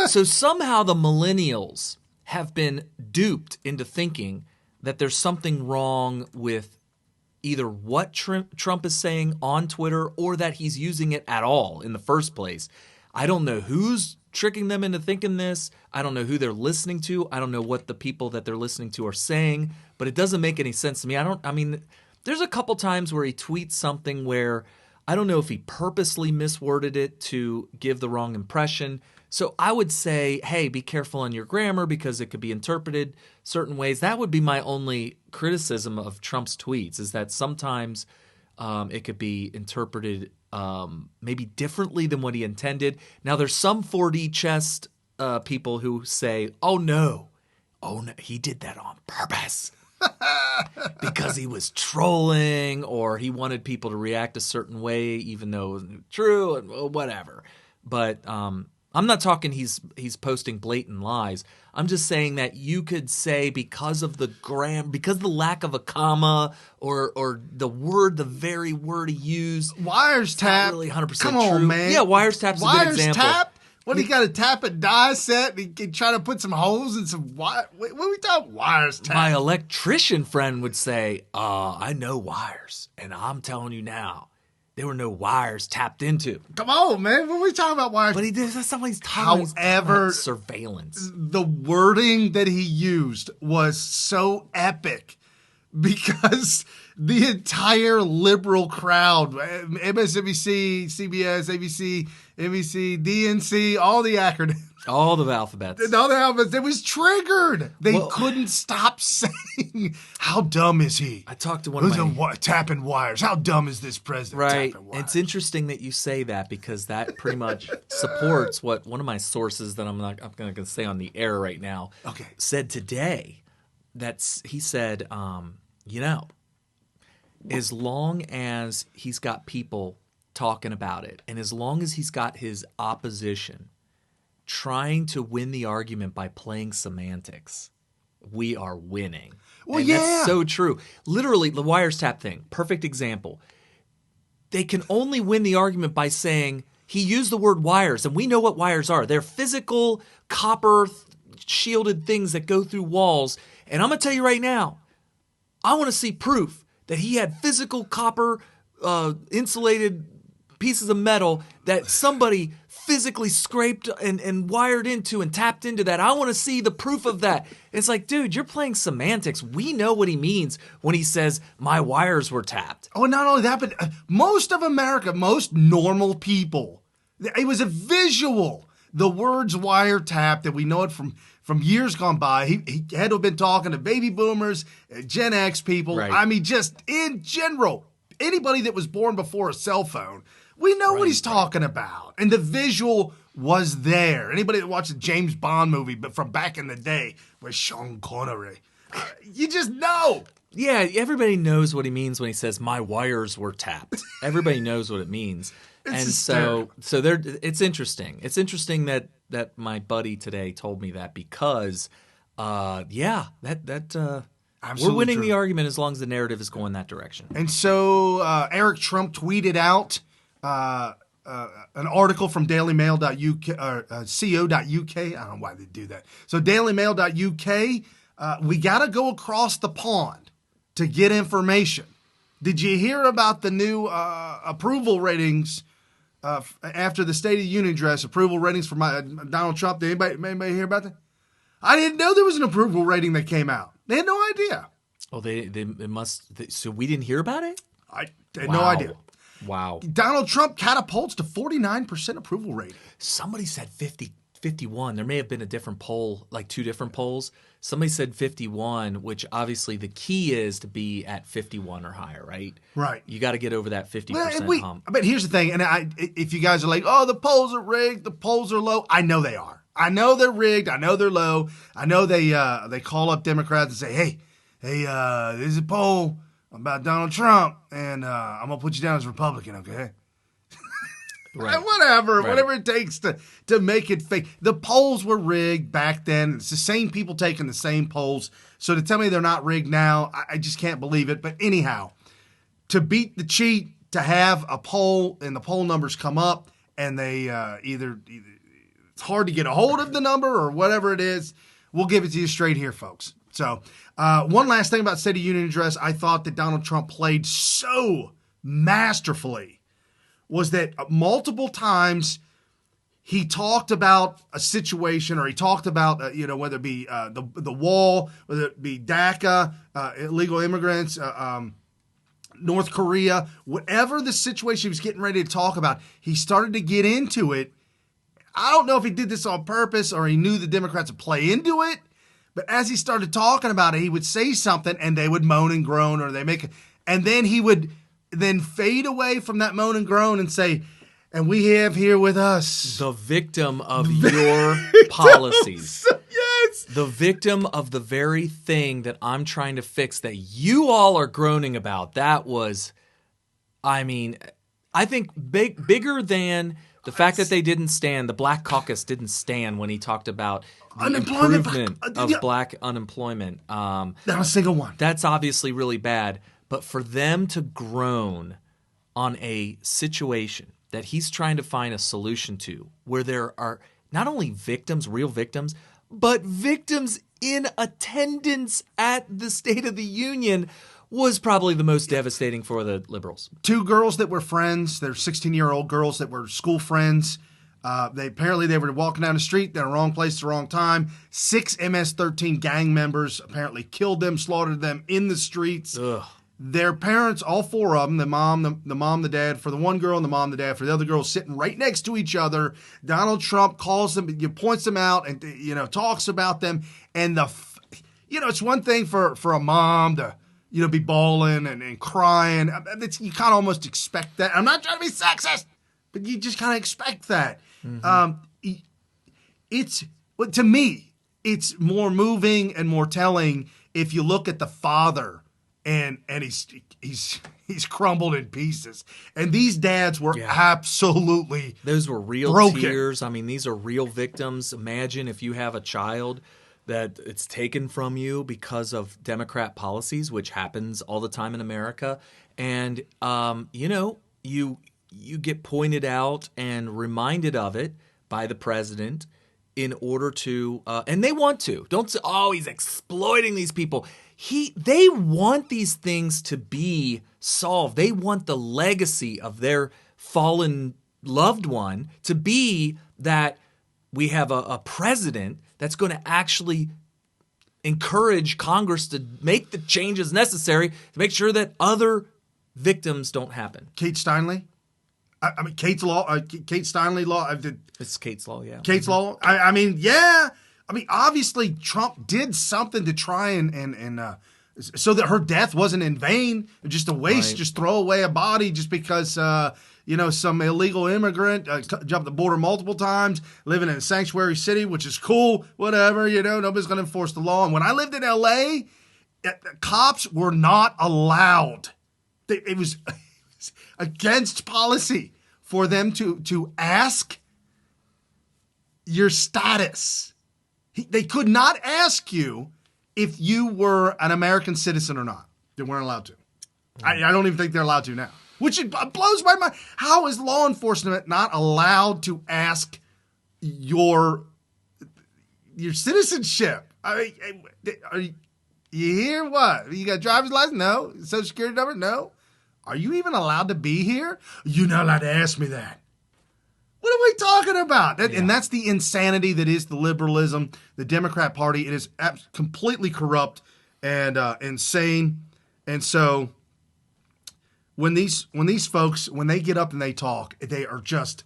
So somehow the millennials have been duped into thinking that there's something wrong with either what Trump is saying on Twitter or that he's using it at all in the first place. I don't know who's tricking them into thinking this. I don't know who they're listening to. I don't know what the people that they're listening to are saying, but it doesn't make any sense to me. There's a couple times where he tweets something where I don't know if he purposely misworded it to give the wrong impression. So I would say, hey, be careful on your grammar because it could be interpreted certain ways. That would be my only criticism of Trump's tweets, is that sometimes it could be interpreted maybe differently than what he intended. Now, there's some 4D chess people who say, oh no, he did that on purpose. Because he was trolling or he wanted people to react a certain way even though it wasn't true and whatever. But I'm not talking he's posting blatant lies. I'm just saying that you could say because of the lack of a comma or the very word he used. Wirestap. Not really 100% Come true. on, man. Yeah, wiretap's a good example. Wirestap? What, he got to tap a die set and he try to put some holes in some wire? What are we talking wires tap? My electrician friend would say, I know wires, and I'm telling you now, there were no wires tapped into. Come on, man. What are we talking about wires? But that's not what he's talking about. However, surveillance. The wording that he used was so epic because the entire liberal crowd, MSNBC, CBS, ABC, NBC, DNC, all the acronyms. All the alphabets. All the alphabets. It was triggered. They couldn't stop saying, how dumb is he? I talked to one of my... tapping wires. How dumb is this president right. tapping wires? It's interesting that you say that because that pretty much supports what one of my sources that I'm going to say on the air right now said today. He said, as long as he's got people talking about it and as long as he's got his opposition trying to win the argument by playing semantics, we are winning. Well, yeah. That's so true. Literally, the wiretap thing, perfect example. They can only win the argument by saying he used the word wires, and we know what wires are. They're physical, copper, shielded things that go through walls. And I'm going to tell you right now, I want to see proof that he had physical copper insulated pieces of metal that somebody physically scraped and wired into and tapped into that. I want to see the proof of that. It's like, dude, you're playing semantics. We know what he means when he says my wires were tapped. Oh, not only that, but most of America, most normal people, it was a visual. The words wiretapped, and we know it from years gone by. He had to have been talking to baby boomers, Gen X people. Right. I mean, just in general, anybody that was born before a cell phone, we know what he's talking about. And the visual was there. Anybody that watched a James Bond movie but from back in the day with Sean Connery, you just know. Yeah, everybody knows what he means when he says my wires were tapped. Everybody knows what it means. So it's interesting. It's interesting that my buddy today told me that because we're winning true. the argument as long as the narrative is going that direction. And so Eric Trump tweeted out an article from dailymail.uk or co.uk. I don't know why they do that. So dailymail.uk, we got to go across the pond to get information. Did you hear about the new approval ratings after the State of the Union address? Approval ratings for Donald Trump. Did anybody hear about that? I didn't know there was an approval rating that came out. They had no idea. Oh, they must. So we didn't hear about it? I had no idea. Wow. Donald Trump catapults to 49% approval rating. Somebody said 51. There may have been a different poll, like two different polls. Somebody said 51, which obviously the key is to be at 51 or higher, right? Right. You got to get over that 50% hump. But here's the thing, and if you guys are like, oh, the polls are rigged, the polls are low, I know they are. I know they're rigged. I know they're low. I know they call up Democrats and say, hey, there's a poll about Donald Trump, and I'm going to put you down as Republican, okay? Right. Whatever it takes to make it fake. The polls were rigged back then. It's the same people taking the same polls. So to tell me they're not rigged now, I just can't believe it. But anyhow, to beat the cheat, to have a poll and the poll numbers come up and they either it's hard to get a hold of the number or whatever it is, We'll give it to you straight here, folks. So, one last thing about State of the Union address I thought that Donald Trump played so masterfully was that multiple times he talked about a situation, or he talked about, whether it be the wall, whether it be DACA, illegal immigrants, North Korea, whatever the situation he was getting ready to talk about, he started to get into it. I don't know if he did this on purpose or he knew the Democrats would play into it, but as he started talking about it, he would say something and they would moan and groan, or and then he would then fade away from that moan and groan and say, and we have here with us the victim of your policies. Yes. The victim of the very thing that I'm trying to fix that you all are groaning about. That was, I think bigger than the fact that they didn't stand, the Black Caucus didn't stand when he talked about the improvement of black unemployment. Not a single one. That's obviously really bad. But for them to groan on a situation that he's trying to find a solution to, where there are not only victims, real victims, but victims in attendance at the State of the Union, was probably the most devastating for the liberals. Two girls that were friends, they're 16-year-old girls that were school friends. They were walking down the street, they're in the wrong place at the wrong time. 6 MS-13 gang members apparently killed them, slaughtered them in the streets. Ugh. Their parents, all 4 of them, the mom, the dad for the one girl, and the mom, the dad for the other girl, sitting right next to each other. Donald Trump calls them, points them out, and talks about them. And it's one thing for a mom to be bawling and crying. You kind of almost expect that. I'm not trying to be sexist, but you just kind of expect that. Mm-hmm. To me, it's more moving and more telling if you look at the father. And he's crumbled in pieces. And these dads were absolutely those were real broken. Tears. I mean, these are real victims. Imagine if you have a child that it's taken from you because of Democrat policies, which happens all the time in America. And you get pointed out and reminded of it by the president in order to and they want to. Don't say, oh, he's exploiting these people. They want these things to be solved. They want the legacy of their fallen loved one to be that we have a president that's going to actually encourage Congress to make the changes necessary to make sure that other victims don't happen. Kate Steinle? Kate's law. Kate Steinle law. It's Kate's law, yeah. Kate's law. Obviously Trump did something to try and so that her death wasn't in vain, just a waste, right. Just throw away a body just because some illegal immigrant jumped the border multiple times, living in a sanctuary city, which is cool, whatever. Nobody's going to enforce the law. And when I lived in L.A., cops were not allowed. It was against policy for them to ask your status. They could not ask you if you were an American citizen or not. They weren't allowed to. I don't even think they're allowed to now, which blows my mind. How is law enforcement not allowed to ask your citizenship? You here? What? You got a driver's license? No. Social security number? No. Are you even allowed to be here? You're not allowed to ask me that. What are we talking about? And that's the insanity that is the liberalism, the Democrat Party. It is completely corrupt and insane. And so when these folks, when they get up and they talk, they are just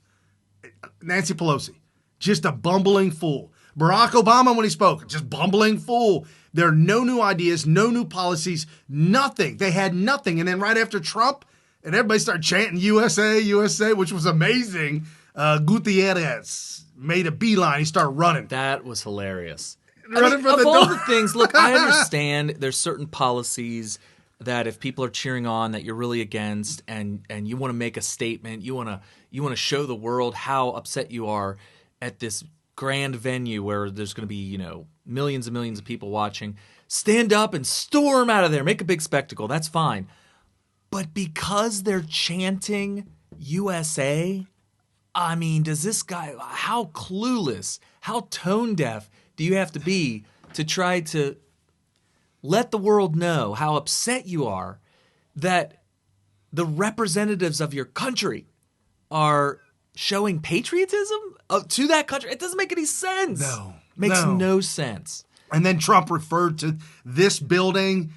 Nancy Pelosi, just a bumbling fool. Barack Obama, when he spoke, just bumbling fool. There are no new ideas, no new policies, nothing. They had nothing. And then right after Trump, and everybody started chanting USA, USA, which was amazing. Gutierrez made a beeline. He started running. That was hilarious. Running for the door. All the things, look, I understand there's certain policies that if people are cheering on that you're really against, and you want to make a statement, you want to show the world how upset you are at this grand venue where there's going to be, millions and millions of people watching. Stand up and storm out of there. Make a big spectacle. That's fine. But because they're chanting USA, does this guy, how clueless, how tone deaf do you have to be to try to let the world know how upset you are that the representatives of your country are showing patriotism to that country. It doesn't make any sense. Makes no sense. And then Trump referred to this building.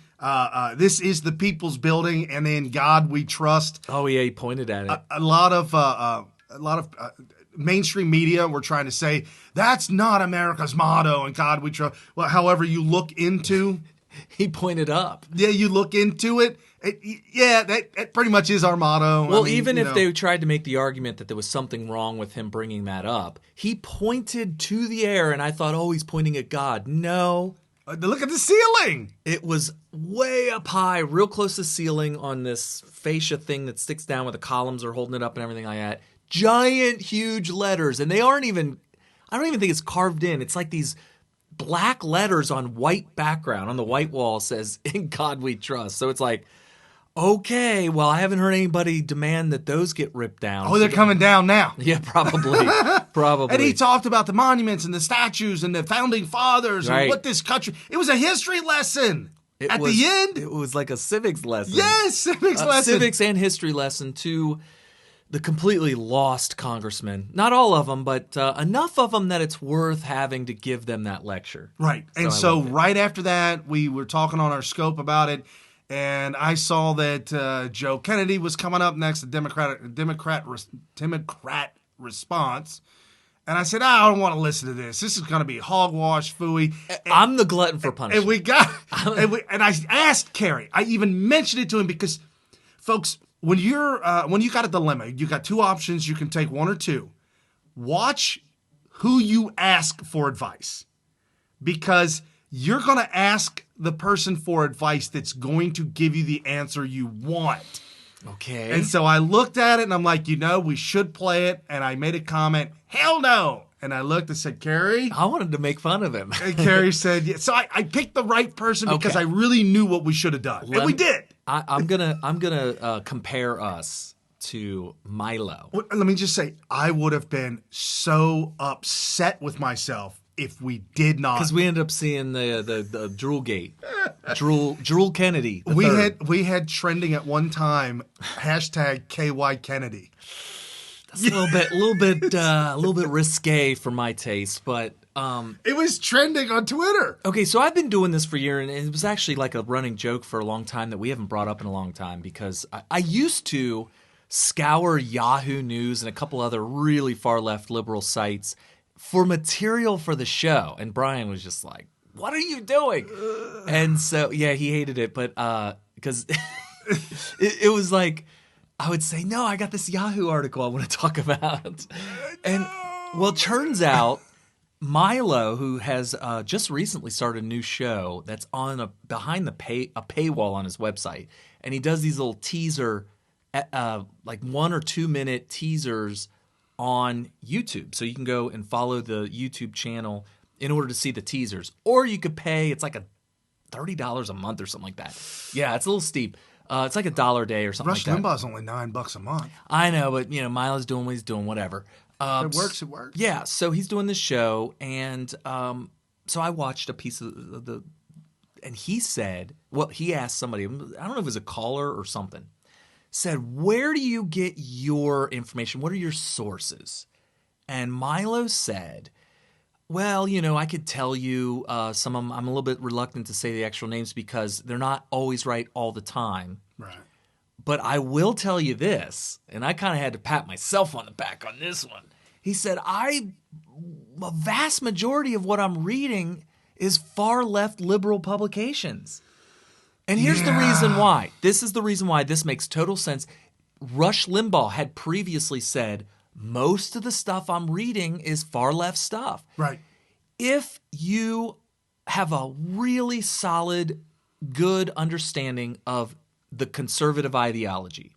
This is the people's building, and in God we trust. Oh yeah, he pointed at it. A lot of mainstream media were trying to say that's not America's motto, and God we trust. Well, however you look into, he pointed up. Yeah, you look into it. That pretty much is our motto. Well, even if they tried to make the argument that there was something wrong with him bringing that up, he pointed to the air, and I thought, oh, he's pointing at God. No. Look at the ceiling. It was way up high, real close to the ceiling on this fascia thing that sticks down where the columns are holding it up and everything like that. Giant, huge letters, and they aren't even, I don't even think it's carved in. It's like these black letters on white background. On the white wall says, "In God We Trust." So it's like, okay, well, I haven't heard anybody demand that those get ripped down. Oh, they're coming down now. Yeah, probably. Probably. And he talked about the monuments and the statues and the founding fathers and what this country... It was a history lesson. The end. It was like a civics lesson. Yes, civics lesson. Civics and history lesson to the completely lost congressmen. Not all of them, but enough of them that it's worth having to give them that lecture. Right. And so right after that, we were talking on our scope about it. And I saw that Joe Kennedy was coming up next, the Democrat response. And I said, I don't want to listen to this. This is going to be hogwash, phooey. I'm the glutton for punishment. And I asked Kerry. I even mentioned it to him because, folks, when you got a dilemma, you got two options. You can take one or two. Watch who you ask for advice, because you're going to ask the person for advice that's going to give you the answer you want. Okay. And so I looked at it and I'm like, we should play it. And I made a comment, hell no. And I looked and said, Kerry. I wanted to make fun of him. And Kerry said, yeah. So I picked the right person because I really knew what we should have done. And we did. I'm gonna compare us to Milo. Well, let me just say, I would have been so upset with myself if we did not, because we ended up seeing the Drool Gate, Drool Kennedy. We had trending at one time hashtag KY Kennedy. That's a little bit risque for my taste, but it was trending on Twitter. Okay, so I've been doing this for years, and it was actually like a running joke for a long time that we haven't brought up in a long time, because I used to scour Yahoo News and a couple other really far left liberal sites for material for the show, and Brian was just like, "What are you doing?" And so, yeah, he hated it, but because it was like, I would say, "No, I got this Yahoo article I want to talk about," and well, turns out Milo, who has just recently started a new show that's on behind a paywall on his website, and he does these little teaser, like 1 or 2 minute teasers on YouTube. So you can go and follow the YouTube channel in order to see the teasers. Or you could pay, it's like $30 a month or something like that. Yeah, it's a little steep. It's like $1 a day or something like that. Rush Limbaugh's only $9 a month. I know, but Milo's doing what he's doing, whatever. It works. Yeah, so he's doing this show, and so I watched a piece of and he said, well, he asked somebody, I don't know if it was a caller or something, said, where do you get your information? What are your sources? And Milo said, well, I could tell you some of them. I'm a little bit reluctant to say the actual names because they're not always right all the time. Right. But I will tell you this, and I kind of had to pat myself on the back on this one. He said, a vast majority of what I'm reading is far left liberal publications. And here's the reason why. This is the reason why this makes total sense. Rush Limbaugh had previously said, most of the stuff I'm reading is far left stuff. Right. If you have a really solid, good understanding of the conservative ideology,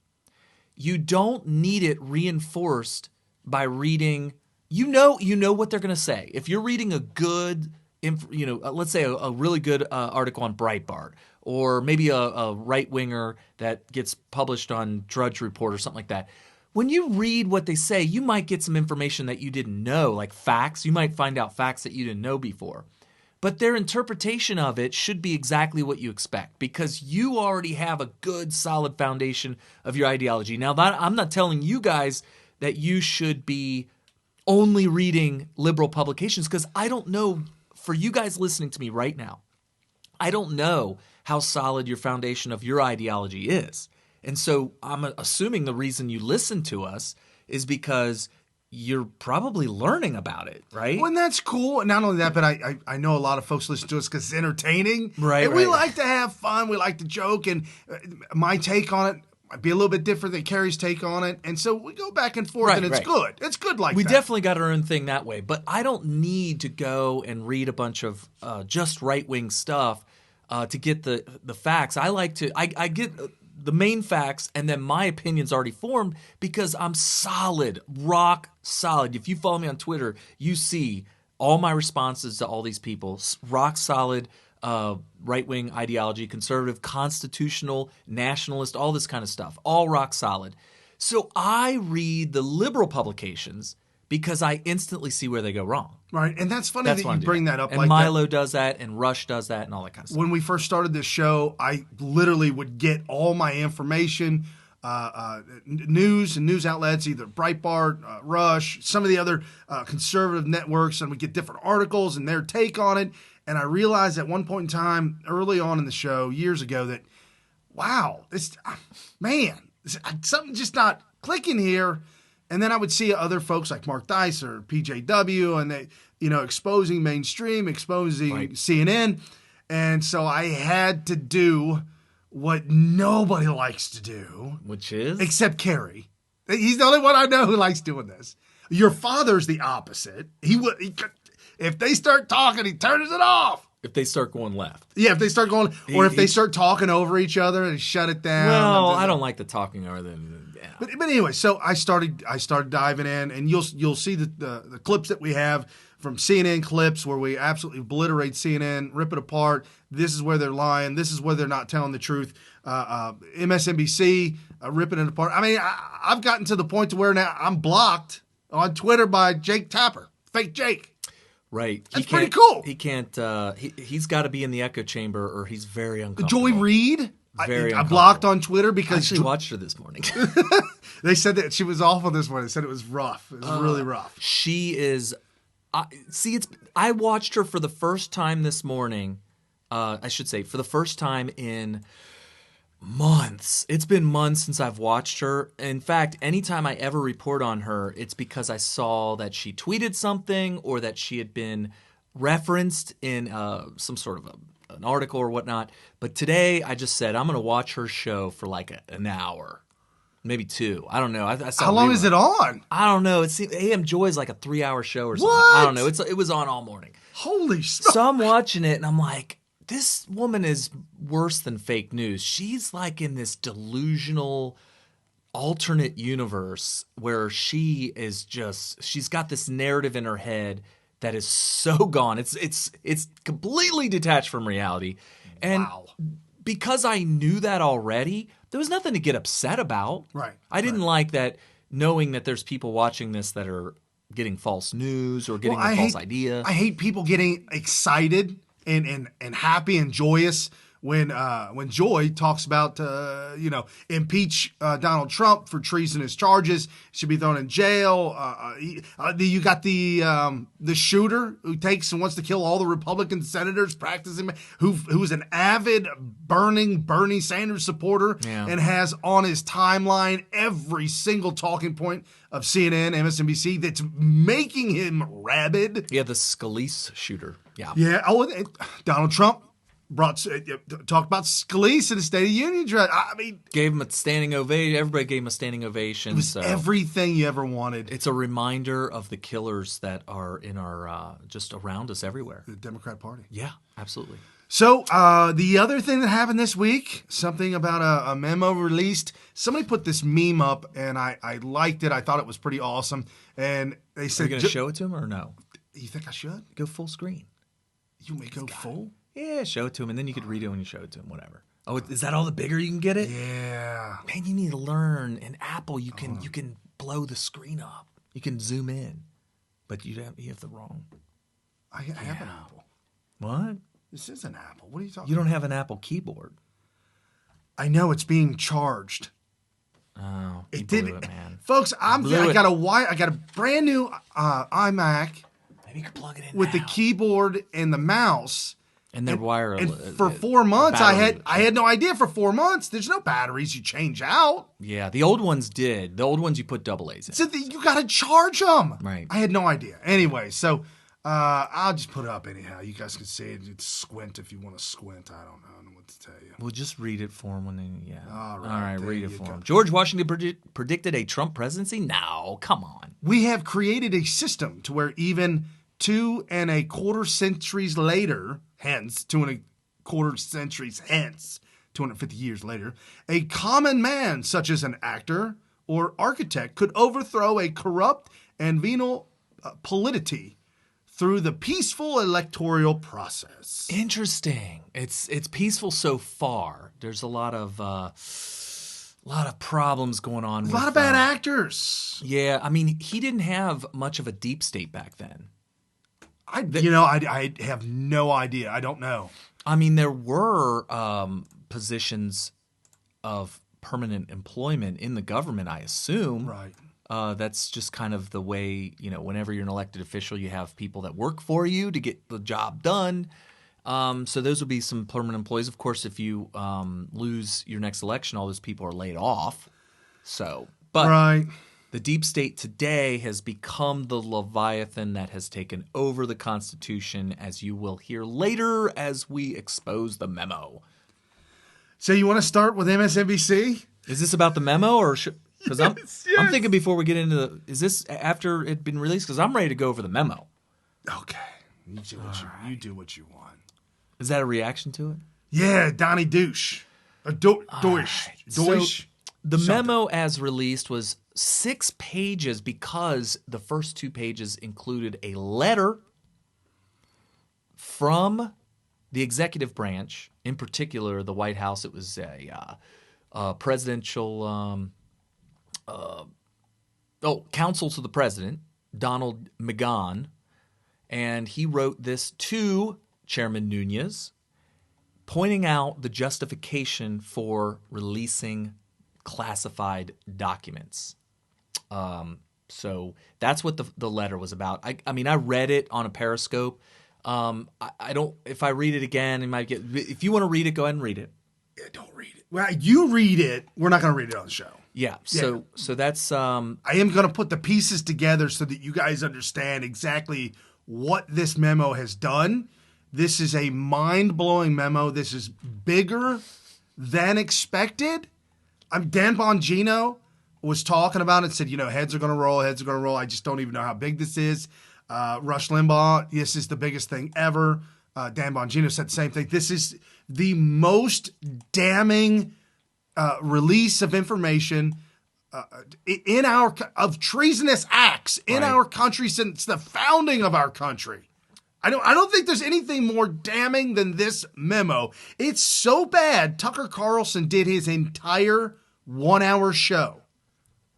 you don't need it reinforced by reading. You know what they're going to say. If you're reading a good, let's say a really good article on Breitbart, or maybe a right-winger that gets published on Drudge Report or something like that, when you read what they say, you might get some information that you didn't know, like facts. You might find out facts that you didn't know before. but their interpretation of it should be exactly what you expect because you already have a good, solid foundation of your ideology. Now, I'm not telling you guys that you should be only reading liberal publications because I don't know, for you guys listening to me right now, I don't know how solid your foundation of your ideology is. And so I'm assuming the reason you listen to us is because you're probably learning about it, right? Well, and that's cool. Not only that, but I know a lot of folks listen to us because it's entertaining. Right, and we like to have fun. We like to joke. And my take on it might be a little bit different than Carrie's take on it. And so we go back and forth, and it's good. It's good like that. We definitely got our own thing that way. But I don't need to go and read a bunch of just right-wing stuff to get the facts. I like to – I get – the main facts, and then my opinion's already formed because I'm solid, rock solid. If you follow me on Twitter, you see all my responses to all these people, rock solid, right-wing ideology, conservative, constitutional, nationalist, all this kind of stuff, all rock solid. So I read the liberal publications because I instantly see where they go wrong. Right, and that's funny that you bring that up. And Milo does that, and Rush does that, and all that kind of stuff. When we first started this show, I literally would get all my information, news and news outlets, either Breitbart, Rush, some of the other conservative networks, and we get different articles and their take on it. And I realized at one point in time, early on in the show, years ago, that, wow, something just not clicking here. And then I would see other folks like Mark Dice or PJW, and they, exposing mainstream, exposing CNN. And so I had to do what nobody likes to do. Which is? Except Carrie. He's the only one I know who likes doing this. Your father's the opposite. If they start talking, he turns it off. If they start going left. Yeah, if they start going, if they start talking over each other and shut it down. Well, I don't like the talking over them. Yeah. But anyway, so I started diving in, and you'll see the clips that we have from CNN clips where we absolutely obliterate CNN, rip it apart. This is where they're lying. This is where they're not telling the truth. MSNBC, ripping it apart. I mean, I've gotten to the point to where now I'm blocked on Twitter by Jake Tapper, fake Jake. Right. That's pretty cool. He can't, he's got to be in the echo chamber or he's very uncomfortable. Joy Reid, I blocked on Twitter because... I actually watched her this morning. They said that she was awful this morning. They said it was rough. It was really rough. She is... I watched her for the first time this morning. I should say, for the first time in months. It's been months since I've watched her. In fact, anytime I ever report on her, it's because I saw that she tweeted something or that she had been referenced in some sort of an article or whatnot. But today, I just said, I'm going to watch her show for like an hour. Maybe 2. I don't know. How long is it on? I don't know. AM Joy is like a 3-hour show or something. What? I don't know. It was on all morning. Holy smokes. So I'm watching it and I'm like, this woman is worse than fake news. She's like in this delusional alternate universe where she's got this narrative in her head that is so gone. It's completely detached from reality. And because I knew that already, there was nothing to get upset about. Right. I didn't like that, knowing that there's people watching this that are getting false news or getting a false idea. I hate people getting excited and happy and joyous when Joy talks about impeach Donald Trump for treasonous charges, should be thrown in jail. You got the shooter who takes and wants to kill all the Republican senators practicing, who's an avid burning Bernie Sanders supporter and has on his timeline every single talking point of CNN, MSNBC that's making him rabid. Yeah, the Scalise shooter. Yeah. Yeah. Oh, and Donald Trump talked about Scalise in the State of the Union address. I mean, gave him a standing ovation. Everybody gave him a standing ovation. It was everything you ever wanted. It's a reminder of the killers that are in our just around us everywhere. The Democrat Party. Yeah, absolutely. So the other thing that happened this week, something about a memo released. Somebody put this meme up, and I liked it. I thought it was pretty awesome. And they said, "Are you going to show it to him or no?" You think I should go full screen? You may go full. Yeah, show it to him, and then you could read it when you show it to him, whatever. Oh, is that all the bigger you can get it? Yeah. Man, you need to learn. In Apple, you can blow the screen up. You can zoom in, but you have the wrong. I have an Apple. What? This is an Apple. What are you talking You don't about? have an Apple keyboard. I know it's being charged. Oh, you It blew didn't, it, man. folks. I Blew it. got a brand new iMac Maybe you could plug it in with the now. keyboard and the mouse. And they're wireless. And for 4 months, I battery- had no idea. For 4 months, there's no batteries you change out. Yeah, the old ones did. The old ones you put double A's in. So you got to charge them. Right. I had no idea. Anyway, so I'll just put it up anyhow. You guys can see it. It's squint if you want to squint. I don't know what to tell you. We'll just read it for him when they, yeah. All right, All right, there read it you for go. him. George Washington predicted a Trump presidency? No, come on. We have created a system to where even 2 1/4 centuries later, hence 2 1/4 centuries hence, 250 years later, a common man such as an actor or architect could overthrow a corrupt and venal polity through the peaceful electoral process. Interesting. It's peaceful so far. There's a lot of problems going on. A lot of bad actors. Yeah, I mean, he didn't have much of a deep state back then. I have no idea. I don't know. I mean, there were positions of permanent employment in the government, I assume. Right. That's just kind of the way, whenever you're an elected official, you have people that work for you to get the job done. So those would be some permanent employees. Of course, if you lose your next election, all those people are laid off. But Right. the deep state today has become the Leviathan that has taken over the Constitution, as you will hear later as we expose the memo. So you want to start with MSNBC? Is this about the memo, or because I'm Yes. thinking before we get into is this after it been released? Because I'm ready to go over the memo. Okay. You do what you want. Is that a reaction to it? Yeah, Donny Deutsch. Deutsch. So the memo as released was 6 pages because the first 2 pages included a letter from the executive branch, in particular the White House. It was a presidential counsel to the president, Donald McGahn, and he wrote this to Chairman Nunes, pointing out the justification for releasing classified documents. So that's what the letter was about. I mean, I read it on a Periscope. I don't. If I read it again, it might get. If you want to read it, go ahead and read it. Yeah, don't read it. Well, you read it. We're not going to read it on the show. Yeah. So that's. I am going to put the pieces together so that you guys understand exactly what this memo has done. This is a mind-blowing memo. This is bigger than expected. Dan Bongino was talking about it and said, heads are going to roll, heads are going to roll. I just don't even know how big this is. Rush Limbaugh, this is the biggest thing ever. Dan Bongino said the same thing. This is the most damning release of information of treasonous acts in our country since the founding of our country. I don't think there's anything more damning than this memo. It's so bad. Tucker Carlson did his entire 1-hour show.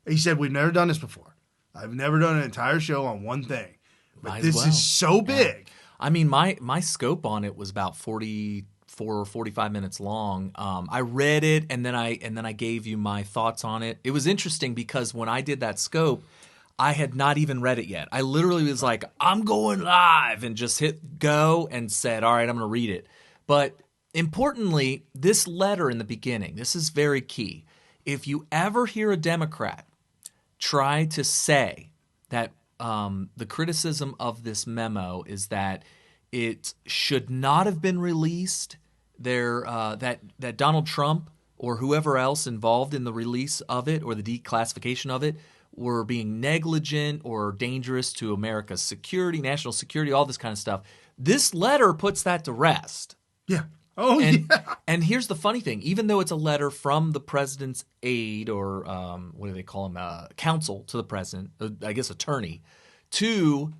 He said, "We've never done this before. I've never done an entire show on one thing, but this is so big." I mean, my scope on it was about 44 or 45 minutes long. I read it and then I gave you my thoughts on it. It was interesting because when I did that scope, I had not even read it yet. I literally was like, I'm going live, and just hit go and said, all right, I'm going to read it. But importantly, this letter in the beginning, this is very key. If you ever hear a Democrat try to say that the criticism of this memo is that it should not have been released, that Donald Trump or whoever else involved in the release of it or the declassification of it were being negligent or dangerous to America's security, national security, all this kind of stuff. This letter puts that to rest. Yeah. Oh, and, yeah. And here's the funny thing. Even though it's a letter from the president's aide or what do they call him? Counsel to the president, I guess attorney, to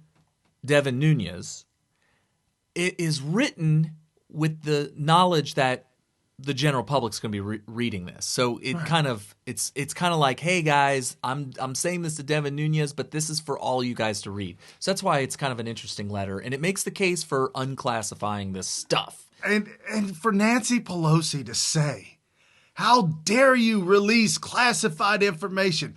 Devin Nunes, it is written with the knowledge that the general public's going to be reading this. So it kind of it's kind of like, hey guys, I'm saying this to Devin Nunes, but this is for all you guys to read. So that's why it's kind of an interesting letter, and it makes the case for unclassifying this stuff. And for Nancy Pelosi to say, how dare you release classified information?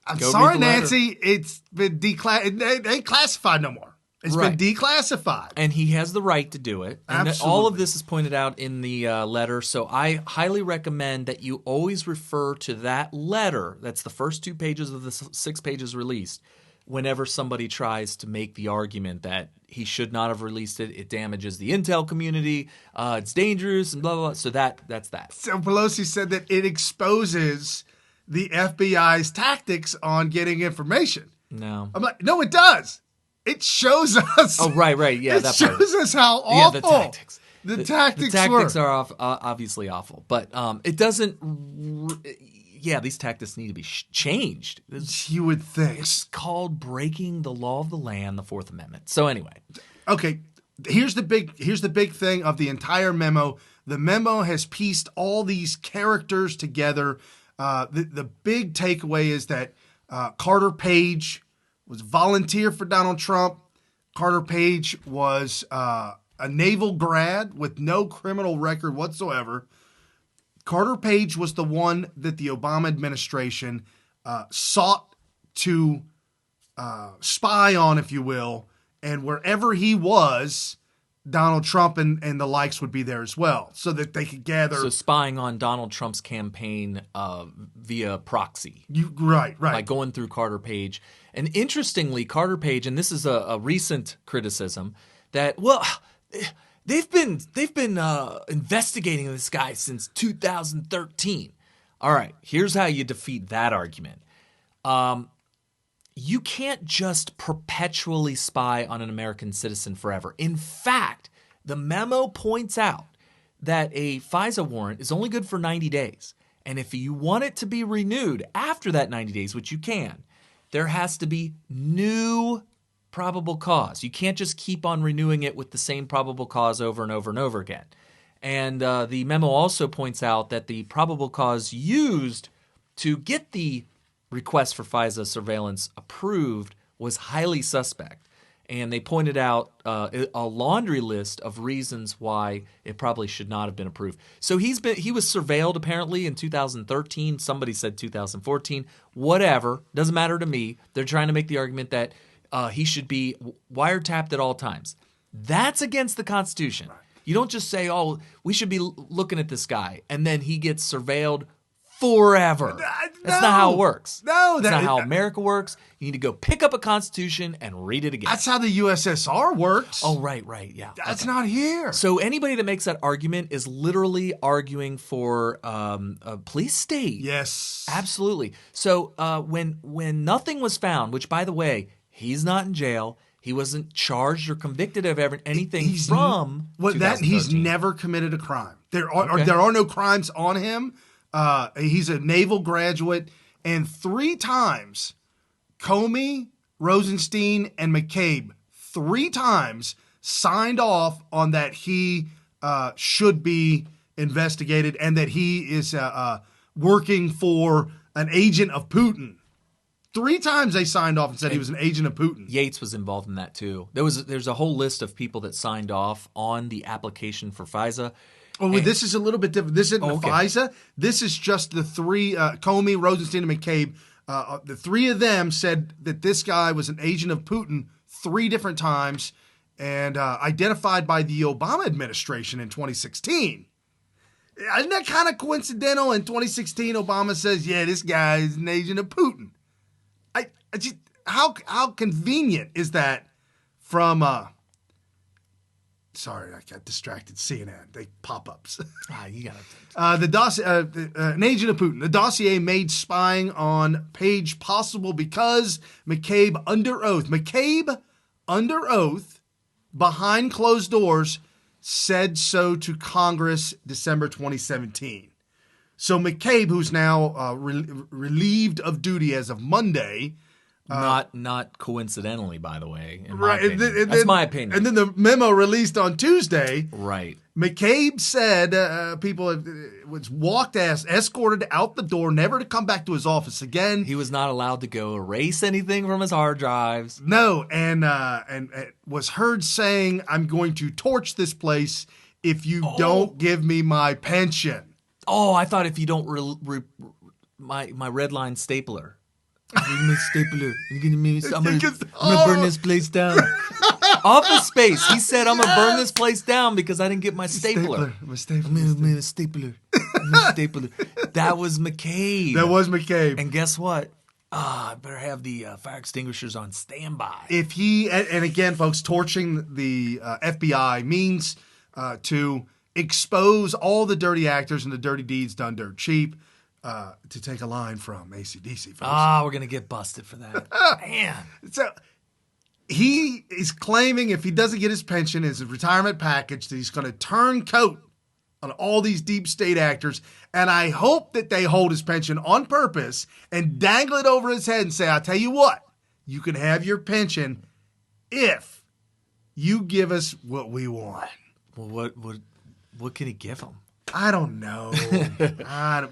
I'm sorry, Nancy, it's been it ain't classified no more. It's been declassified. And he has the right to do it. And all of this is pointed out in the letter. So I highly recommend that you always refer to that letter. That's the first 2 pages of the 6 pages released. Whenever somebody tries to make the argument that he should not have released it, it damages the intel community, it's dangerous, and blah, blah, blah. So that's that. So Pelosi said that it exposes the FBI's tactics on getting information. No. I'm like, no, it does. It shows us. Oh, right. Yeah, it shows us how awful the tactics. The tactics are obviously awful. But it doesn't. These tactics need to be changed. You would think. It's called breaking the law of the land, the Fourth Amendment. So anyway. Okay, here's the big thing of the entire memo. The memo has pieced all these characters together. The big takeaway is that Carter Page was a volunteer for Donald Trump. Carter Page was a naval grad with no criminal record whatsoever. Carter Page was the one that the Obama administration sought to spy on, if you will, and wherever he was, Donald Trump and the likes would be there as well, so that they could gather. So spying on Donald Trump's campaign via proxy. Right. By going through Carter Page. And interestingly, Carter Page, and this is a recent criticism, that, they've been investigating this guy since 2013. All right, here's how you defeat that argument. You can't just perpetually spy on an American citizen forever. In fact, the memo points out that a FISA warrant is only good for 90 days. And if you want it to be renewed after that 90 days, which you can, there has to be new probable cause. You can't just keep on renewing it with the same probable cause over and over and over again. And the memo also points out that the probable cause used to get the request for FISA surveillance approved was highly suspect. And they pointed out a laundry list of reasons why it probably should not have been approved. So he was surveilled apparently in 2013. Somebody said 2014. Whatever. Doesn't matter to me. They're trying to make the argument that he should be wiretapped at all times. That's against the Constitution. Right. You don't just say, we should be looking at this guy, and then he gets surveilled forever. That's not how it works. No. That's not how America works. You need to go pick up a Constitution and read it again. That's how the USSR worked. Oh, right, yeah. That's not here. So anybody that makes that argument is literally arguing for a police state. Yes. Absolutely. So when nothing was found, which, by the way, he's not in jail. He wasn't charged or convicted of anything from 2013. He's never committed a crime. There are no crimes on him. He's a naval graduate, and 3 times Comey, Rosenstein, and McCabe 3 times signed off on that he should be investigated and that he is working for an agent of Putin. 3 times they signed off and said he was an agent of Putin. Yates was involved in that too. There's a whole list of people that signed off on the application for FISA. This is a little bit different. This isn't the FISA. This is just the 3, Comey, Rosenstein, and McCabe. The 3 of them said that this guy was an agent of Putin 3 different times and identified by the Obama administration in 2016. Isn't that kind of coincidental? In 2016, Obama says, this guy is an agent of Putin. How convenient is that from... Sorry, I got distracted. CNN, they pop-ups. You got it. An agent of Putin. The dossier made spying on Page possible because McCabe under oath, behind closed doors, said so to Congress December 2017. So McCabe, who's now relieved of duty as of Monday, Not coincidentally, by the way. In my Right. opinion. That's my opinion. And then the memo released on Tuesday. Right. McCabe said people was escorted out the door, never to come back to his office again. He was not allowed to go erase anything from his hard drives. No, and was heard saying, "I'm going to torch this place if you don't give me my pension." Oh, I thought if you don't my red line stapler. My stapler. I'm gonna burn this place down. Office Space. He said, "I'm gonna burn this place down because I didn't get my stapler." My stapler. I'm a stapler. I'm a stapler. That was McCabe. That was McCabe. And guess what? I better have the fire extinguishers on standby. If he and again, folks, torching the FBI means to expose all the dirty actors and the dirty deeds done dirt cheap. To take a line from AC/DC, folks. We're going to get busted for that. Man. So he is claiming if he doesn't get his pension, his retirement package, that he's going to turn coat on all these deep state actors. And I hope that they hold his pension on purpose and dangle it over his head and say, "I'll tell you what, you can have your pension if you give us what we want." Well, what can he give them? I don't know.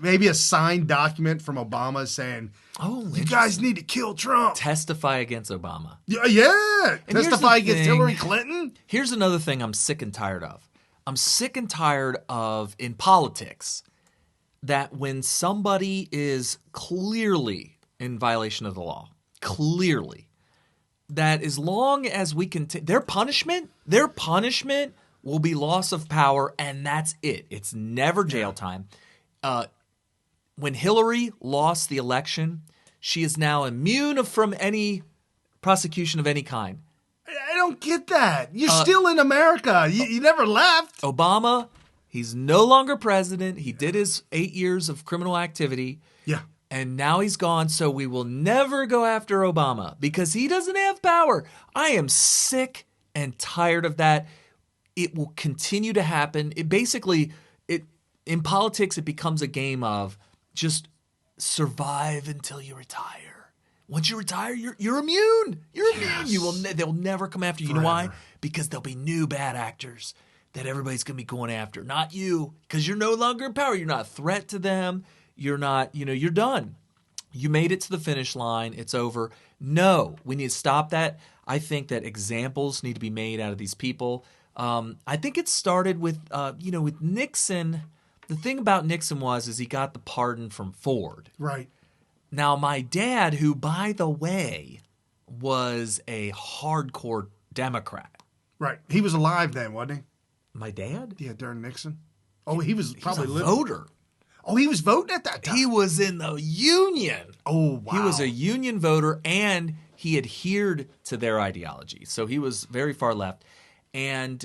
Maybe a signed document from Obama saying, "You guys need to kill Trump." Testify against Obama. Yeah. And testify against Hillary Clinton. Here's another thing I'm sick and tired of. I'm sick and tired of, in politics, that when somebody is clearly in violation of the law, clearly, that as long as we can their punishment will be loss of power, and that's it. It's never jail time. When Hillary lost the election, she is now immune from any prosecution of any kind. I don't get that. You're still in America. You never left. Obama, he's no longer president. He did his 8 years of criminal activity. Yeah. And now he's gone, so we will never go after Obama because he doesn't have power. I am sick and tired of that. It will continue to happen. In politics, it becomes a game of just survive until you retire. Once you retire, you're immune. You're immune. They'll never come after you. Forever. You know why? Because there'll be new bad actors that everybody's going to be going after. Not you, because you're no longer in power. You're not a threat to them. You're not, you're done. You made it to the finish line. It's over. No, we need to stop that. I think that examples need to be made out of these people. I think it started with, with Nixon. The thing about Nixon is he got the pardon from Ford. Right. Now, my dad, who, by the way, was a hardcore Democrat. Right. He was alive then, wasn't he? My dad? Yeah, during Nixon. Oh, he was probably a voter. Oh, he was voting at that time. He was in the Union. Oh, wow. He was a Union voter, and he adhered to their ideology. So he was very far left. And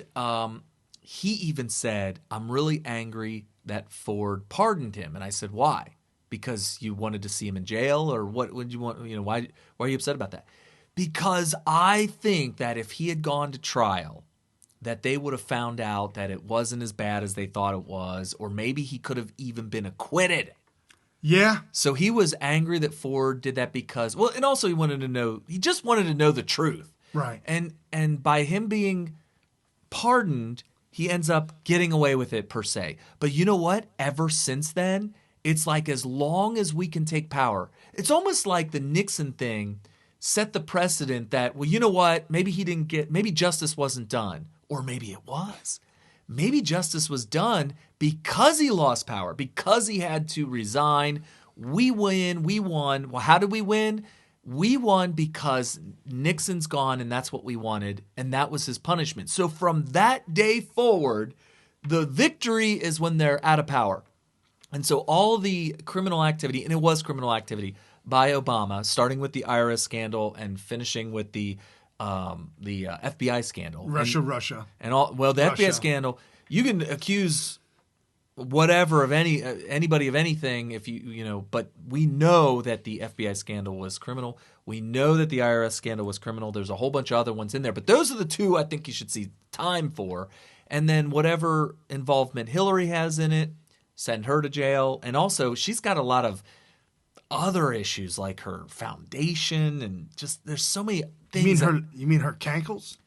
he even said, "I'm really angry that Ford pardoned him." And I said, "Why? Because you wanted to see him in jail, or what would you want? Why are you upset about that?" Because I think that if he had gone to trial, that they would have found out that it wasn't as bad as they thought it was, or maybe he could have even been acquitted. Yeah. So he was angry that Ford did that because, and also he just wanted to know the truth. Right. And by him being pardoned, he ends up getting away with it per se. But you know what? Ever since then, it's like as long as we can take power, it's almost like the Nixon thing set the precedent that, well, you know what? Maybe justice wasn't done, or maybe it was. Maybe justice was done because he lost power, because he had to resign. We won. Well, how did we win? We won because Nixon's gone, and that's what we wanted, and that was his punishment. So from that day forward, the victory is when they're out of power. And so all the criminal activity, and it was criminal activity by Obama, starting with the IRS scandal and finishing with the FBI scandal. Russia. And all, well, the FBI scandal, you can accuse whatever of anybody of anything if but we know that the FBI scandal was criminal. We know that the IRS scandal was criminal. There's a whole bunch of other ones in there, but those are the two I think you should see time for. And then whatever involvement Hillary has in it, send her to jail. And also, she's got a lot of other issues like her foundation and just there's so many things. You mean her cankles?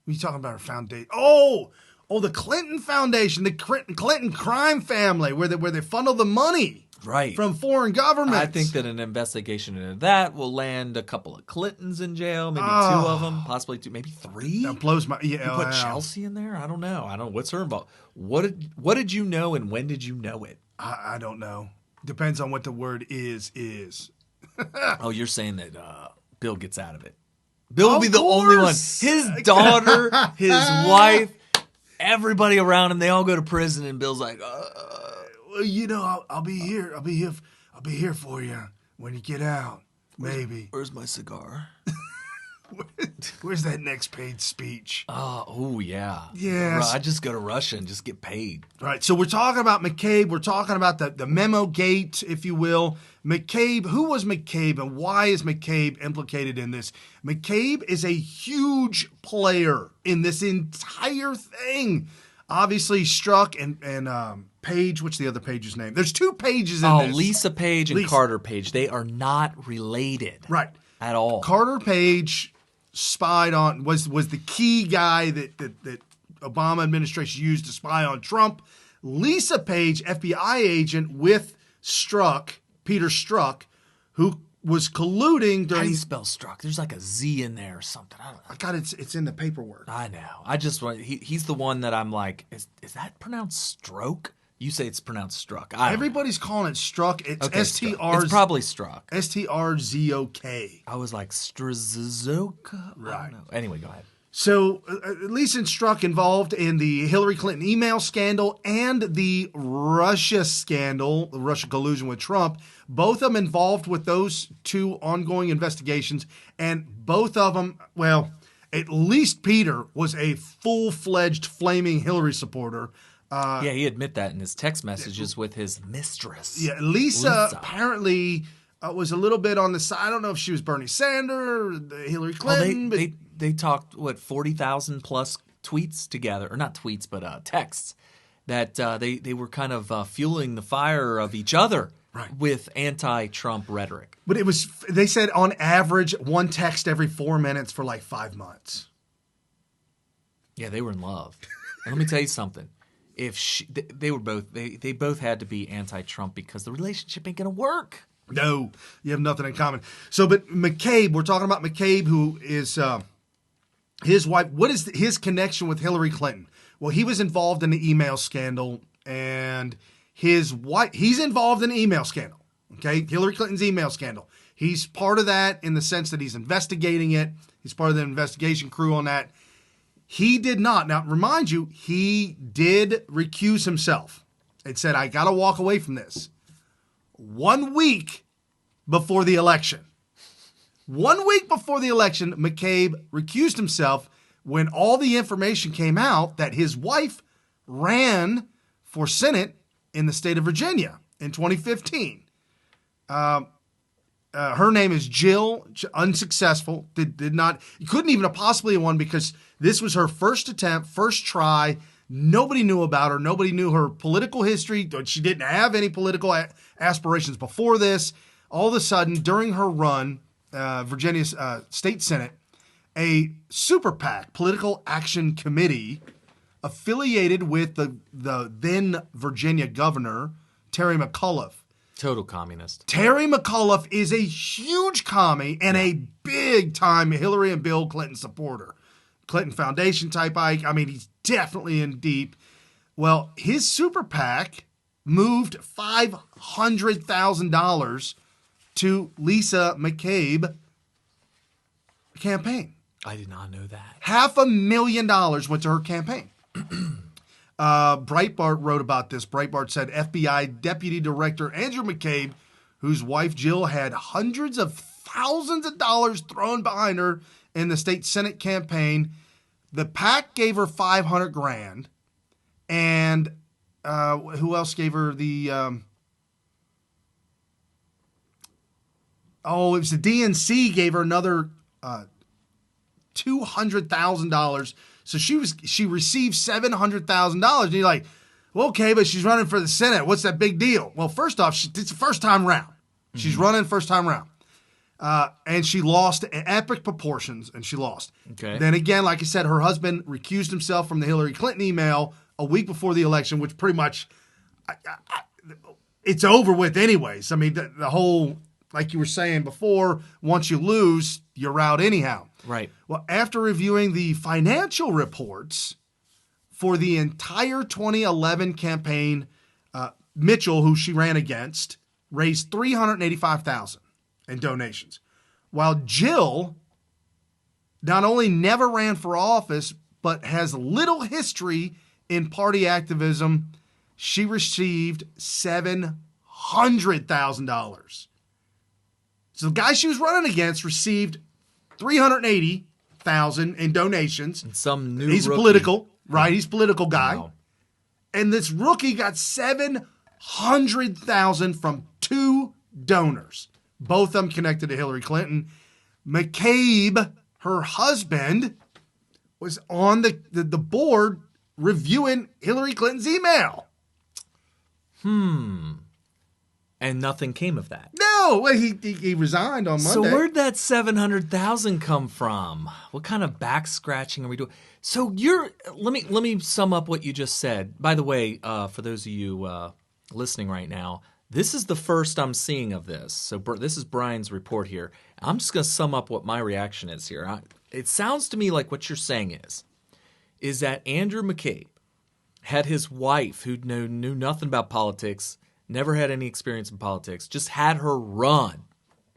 What are you talking about, her foundation? Oh, the Clinton Foundation, the Clinton crime family, where they funnel the money from foreign governments. I think that an investigation into that will land a couple of Clintons in jail, maybe 2 of them, possibly 2, maybe 3. That blows my. You put Chelsea in there? I don't know. What's her involved? What did you know and when did you know it? I don't know. Depends on what the word is. Oh, you're saying that Bill gets out of it. Bill will be the only one. His daughter, his wife, everybody around him, they all go to prison, and Bill's like, well, I'll be here. I'll be here for you when you get out. Maybe. Where's my cigar? Where's that next paid speech? Oh, yeah. Yes. I just go to Russia and just get paid. Right. So we're talking about McCabe. We're talking about the Memo gate, if you will. McCabe, who was McCabe and why is McCabe implicated in this? McCabe is a huge player in this entire thing. Obviously, Strzok and Page, what's the other Page's name? There's 2 Pages in this. Lisa Page and Carter Page. They are not related. Right. At all. Carter Page spied on, was the key guy that Obama administration used to spy on Trump. Lisa Page, FBI agent with Peter Strzok, who was colluding during. How do you spell Strzok? There's like a Z in there or something. I don't know. I got it's in the paperwork. I know. I just want. He's the one that I'm like. Is that pronounced stroke? You say it's pronounced Strzok. Everybody's calling it Strzok. It's okay, STR. It's probably Strzok. STRZOK. I was like Strzok. Right. Anyway, go ahead. So, Lisa and Strzok involved in the Hillary Clinton email scandal and the Russia scandal, the Russia collusion with Trump. Both of them involved with those 2 ongoing investigations. And both of them, well, at least Peter was a full-fledged flaming Hillary supporter. Yeah, he admit that in his text messages with his mistress. Yeah, Lisa. Apparently was a little bit on the side. I don't know if she was Bernie Sanders or Hillary Clinton. They talked, 40,000 plus tweets together, or not tweets, but texts that they were kind of fueling the fire of each other with anti-Trump rhetoric. But they said on average 1 text every 4 minutes for like 5 months. Yeah, they were in love. And let me tell you something. They both had to be anti-Trump because the relationship ain't gonna work. No, you have nothing in common. So, but McCabe, we're talking about McCabe, who is his wife. What is his connection with Hillary Clinton? Well, he was involved in the email scandal, and his wife. He's involved in the email scandal. Okay, Hillary Clinton's email scandal. He's part of that in the sense that he's investigating it. He's part of the investigation crew on that. He did not. Now, remind you, he did recuse himself and said, I got to walk away from this. 1 week before the election. 1 week before the election, McCabe recused himself when all the information came out that his wife ran for Senate in the state of Virginia in 2015. Her name is Jill, unsuccessful, did not, couldn't even have possibly won because this was her first attempt, first try. Nobody knew about her. Nobody knew her political history. She didn't have any political aspirations before this. All of a sudden, during her run, Virginia's state Senate, a super PAC, Political Action Committee, affiliated with the then Virginia governor, Terry McAuliffe. Total communist. Terry McAuliffe is a huge commie and a big-time Hillary and Bill Clinton supporter. Clinton Foundation type Ike. I mean, he's definitely in deep. Well, his super PAC moved $500,000 to Lisa McCabe campaign. I did not know that. $500,000 went to her campaign. Breitbart wrote about this. Breitbart said FBI Deputy Director Andrew McCabe, whose wife Jill had hundreds of thousands of dollars thrown behind her in the state Senate campaign. The PAC gave her $500,000, and who else gave her the? It was the DNC gave her another $200,000. So she received $700,000, and you're like, well, okay, but she's running for the Senate. What's that big deal? Well, first off, it's the first time round. She's running first time around. And she lost epic proportions, and she lost. Okay. Then again, like I said, her husband recused himself from the Hillary Clinton email a week before the election, which pretty much, it's over with anyways. I mean, the whole, like you were saying before, once you lose, you're out anyhow. Right. Well, after reviewing the financial reports for the entire 2011 campaign, Mitchell, who she ran against, raised $385,000 in donations, while Jill not only never ran for office but has little history in party activism. She received $700,000. So the guy she was running against received $380,000 in donations. And some new He's rookie. political, right? He's a political guy. Wow. And this rookie got $700,000 from two donors, both of them connected to Hillary Clinton. McCabe, her husband, was on the board reviewing Hillary Clinton's email. And nothing came of that. No, well, he resigned on Monday. So where'd that $700,000 come from? What kind of back scratching are we doing? So let me sum up what you just said. By the way, for those of you listening right now, this is the first I'm seeing of this. So this is Brian's report here. I'm just going to sum up what my reaction is here. It sounds to me like what you're saying is that Andrew McCabe had his wife, who knew nothing about politics, never had any experience in politics, just had her run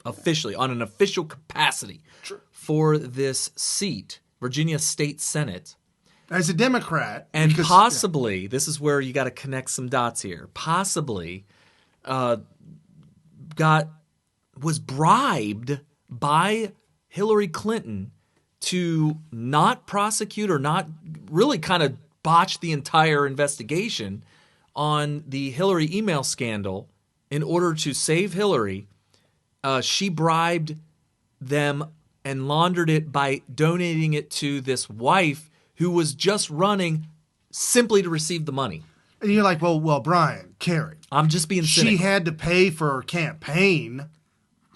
officially on an official capacity for this seat, Virginia State Senate. As a Democrat. And possibly, this is where you got to connect some dots here, possibly was bribed by Hillary Clinton to not prosecute or not really kind of botch the entire investigation on the Hillary email scandal in order to save Hillary. She bribed them and laundered it by donating it to this wife who was just running simply to receive the money. And you're like, well, Brian, Carrie. I'm just being cynical. She had to pay for her campaign.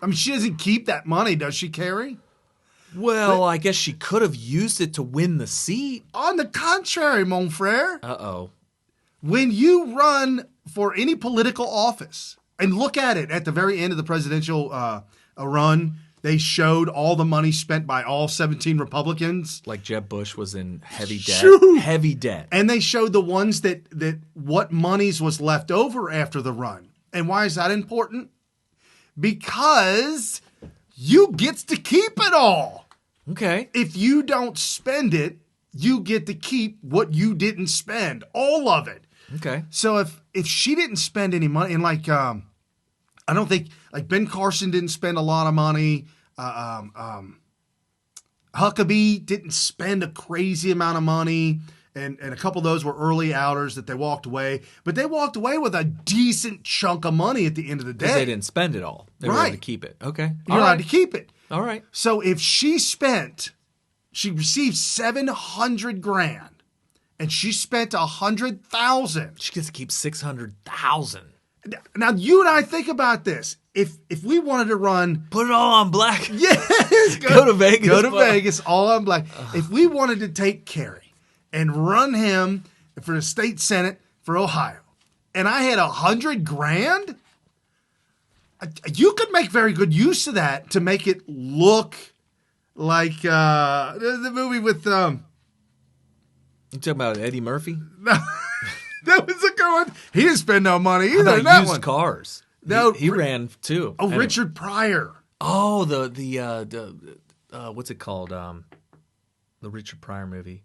I mean, she doesn't keep that money, does she, Carrie? Well, I guess she could have used it to win the seat. On the contrary, mon frere. Uh-oh. When you run for any political office, and look at it at the very end of the presidential run, they showed all the money spent by all 17 Republicans. Like Jeb Bush was in heavy debt. Shoot. Heavy debt. And they showed the ones that what monies was left over after the run. And why is that important? Because you gets to keep it all. Okay. If you don't spend it, you get to keep what you didn't spend, all of it. Okay. So if she didn't spend any money, and like I don't think like Ben Carson didn't spend a lot of money. Huckabee didn't spend a crazy amount of money, and a couple of those were early outers that they walked away. But they walked away with a decent chunk of money at the end of the day. Because they didn't spend it all. They were able to keep it. Okay. You're allowed to keep it. All right. So if she received $700,000, and she spent $100,000. She gets to keep $600,000. Now you and I think about this. If we wanted to run, put it all on black. Yes, go to Vegas. Go to Vegas, all on black. If we wanted to take Kerry and run him for the state senate for Ohio, and I had $100,000, you could make very good use of that to make it look like the movie with. You talking about Eddie Murphy? That was a good one. He didn't spend no money either. How about in that used one. cars? No, he ran too. Oh, Anyway. Richard Pryor. Oh, the what's it called? The Richard Pryor movie,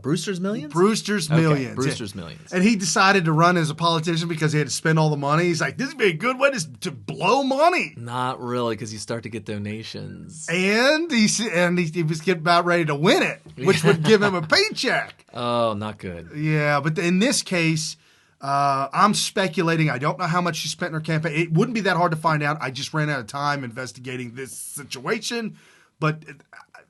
Brewster's Millions. Brewster's Okay, Millions. Brewster's Millions. And he decided to run as a politician because he had to spend all the money. He's like, this would be a good way to blow money. Not really, because you start to get donations. And he was getting about ready to win it, which would give him a paycheck. Oh, not good. Yeah, but in this case, I'm speculating. I don't know how much she spent in her campaign. It wouldn't be that hard to find out. I just ran out of time investigating this situation. But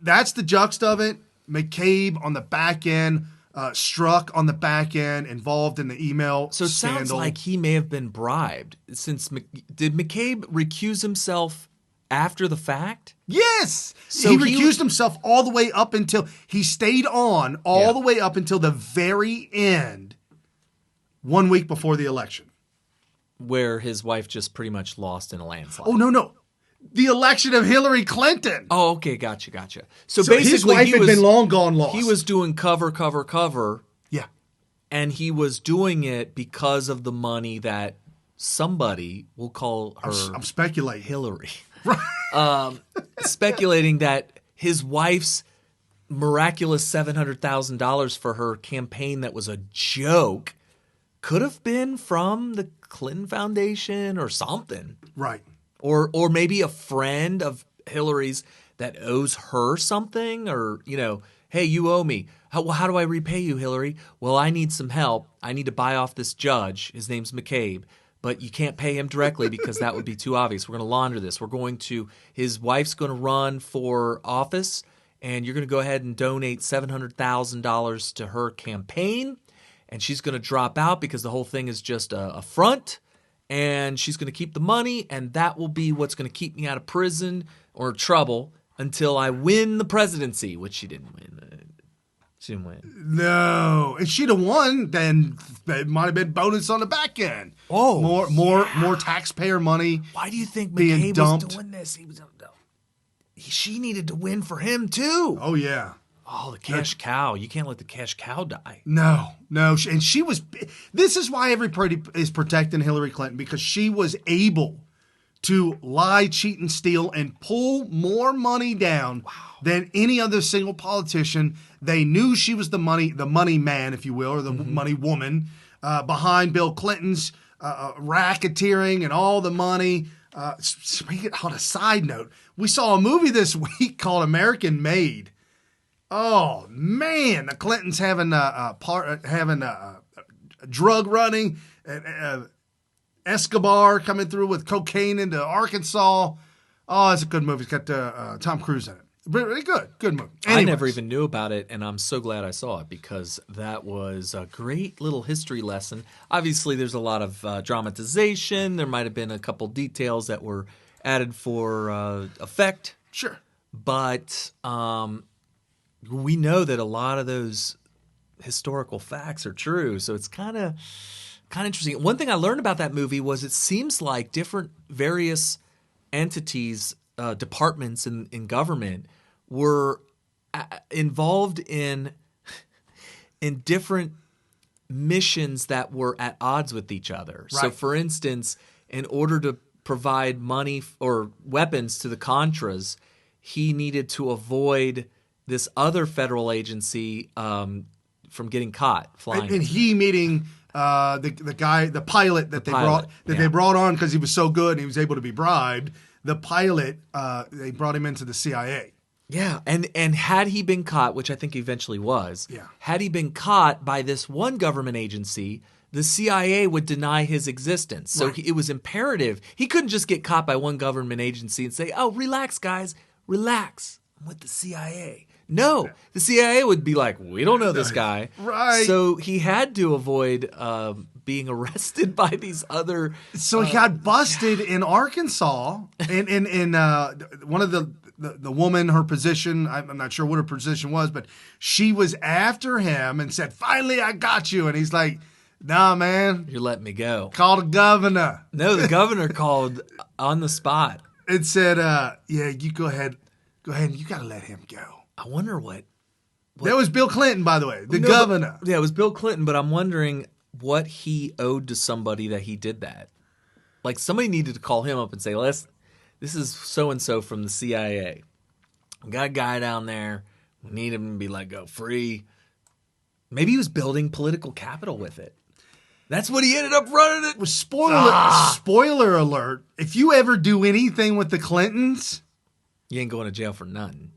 that's the juxt of it. McCabe on the back end struck on the back end, involved in the email So it scandal. sounds like he may have been bribed. Did McCabe recuse himself after the fact? Yes. So he he recused himself all the way up until he stayed on all the way up until the very end, 1 week before the election. Where his wife just pretty much lost in a landslide. Oh, no. The election of Hillary Clinton. Oh, okay, gotcha. So his basically, wife had been long gone lost. He was doing cover, Yeah. and he was doing it because of the money that somebody, we'll call her I'm speculating. Hillary, speculating that his wife's miraculous $700,000 for her campaign that was a joke could have been from the Clinton Foundation or something. Right. Or maybe a friend of Hillary's that owes her something, or, hey, you owe me. How do I repay you, Hillary? Well, I need some help. I need to buy off this judge. His name's McCabe. But you can't pay him directly because that would be too obvious. We're going to launder this. His wife's going to run for office, and you're going to go ahead and donate $700,000 to her campaign, and she's going to drop out because the whole thing is just a front. And she's going to keep the money, and that will be what's going to keep me out of prison or trouble until I win the presidency, which she didn't win. She didn't win. No. If she'd have won, then it might have been bonus on the back end. Oh, more taxpayer money. Why do you think being McCabe dumped. was doing this? She needed to win for him, too. Oh, yeah. Oh, the cash cow. You can't let the cash cow die. No. And she was – this is why everybody is protecting Hillary Clinton, because she was able to lie, cheat, and steal and pull more money down than any other single politician. They knew she was the money man, if you will, or the money woman behind Bill Clinton's racketeering and all the money. On a side note, we saw a movie this week called American Made. Oh man, the Clintons having a drug running, Escobar coming through with cocaine into Arkansas. Oh, it's a good movie. It's got Tom Cruise in it. Really good movie. Anyways. I never even knew about it, and I'm so glad I saw it because that was a great little history lesson. Obviously, there's a lot of dramatization. There might have been a couple details that were added for effect. Sure, but we know that a lot of those historical facts are true, so it's kind of interesting. One thing I learned about that movie was it seems like various entities, departments in government were involved in different missions that were at odds with each other. Right. So, for instance, in order to provide money or weapons to the Contras, he needed to avoid this other federal agency from getting caught flying. And he meeting the guy, the pilot that they brought on because he was so good and he was able to be bribed. The pilot, they brought him into the CIA. Yeah, and had he been caught, which I think he eventually was, had he been caught by this one government agency, the CIA would deny his existence. So it was imperative. He couldn't just get caught by one government agency and say, oh, relax, guys, relax. I'm with the CIA. No, the CIA would be like, we don't know this guy. Right. So he had to avoid being arrested by these other... So he got busted in Arkansas, and one of the woman, her position, I'm not sure what her position was, but she was after him and said, finally, I got you. And he's like, nah, man. You're letting me go. Call the governor. No, the governor called on the spot. It said, yeah, you go ahead, you got to let him go. I wonder what... That was Bill Clinton, by the way, governor. Yeah, it was Bill Clinton, but I'm wondering what he owed to somebody that he did that. Like, somebody needed to call him up and say, this is so-and-so from the CIA. We got a guy down there. We need him to be let go free. Maybe he was building political capital with it. That's what he ended up running it. Spoiler alert, if you ever do anything with the Clintons... You ain't going to jail for nothing.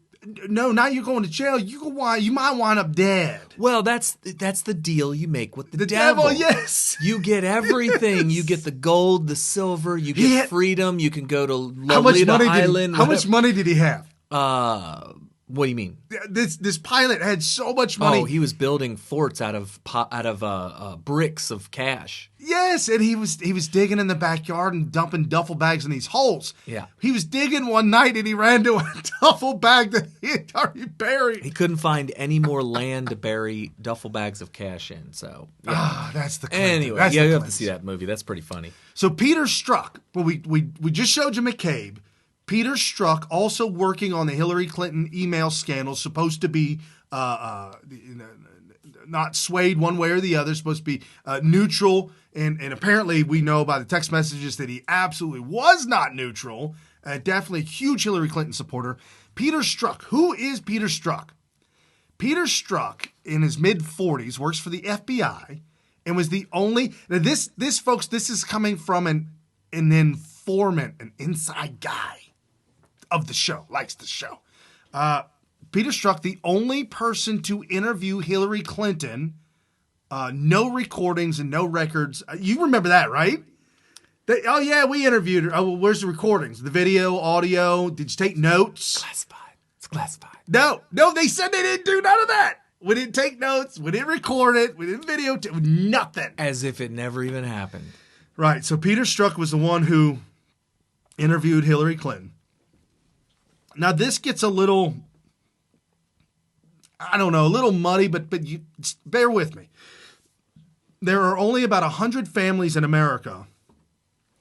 No, not you going to jail. You might wind up dead. Well, that's the deal you make with the devil. Yes, you get everything. Yes. You get the gold, the silver. You get freedom. You can go to Lolita Island. How much money did he have? What do you mean? This pilot had so much money. Oh, he was building forts out of bricks of cash. Yes, and he was digging in the backyard and dumping duffel bags in these holes. Yeah. He was digging one night and he ran to a duffel bag that he had already buried. He couldn't find any more land to bury duffel bags of cash in. So that's the Clinton. Anyway, That's you the have to Clintons. see that movie. That's pretty funny. So Peter Strzok, well, we just showed you McCabe. Peter Strzok also working on the Hillary Clinton email scandal, supposed to be not swayed one way or the other, supposed to be neutral. And apparently we know by the text messages that he absolutely was not neutral. Definitely a huge Hillary Clinton supporter. Peter Strzok. Who is Peter Strzok? Peter Strzok, in his mid-40s, works for the FBI and was the only... Now this folks, this is coming from an informant, an inside guy of the show, likes the show. Peter Strzok, the only person to interview Hillary Clinton, no recordings and no records. You remember that, right? Oh, yeah, we interviewed her. Oh, well, where's the recordings? The video, audio? Did you take notes? Classified. It's classified. No, they said they didn't do none of that. We didn't take notes. We didn't record it. We didn't videotape. Nothing. As if it never even happened. Right, so Peter Strzok was the one who interviewed Hillary Clinton. Now, this gets a little, I don't know, a little muddy, but you bear with me. There are only about 100 families in America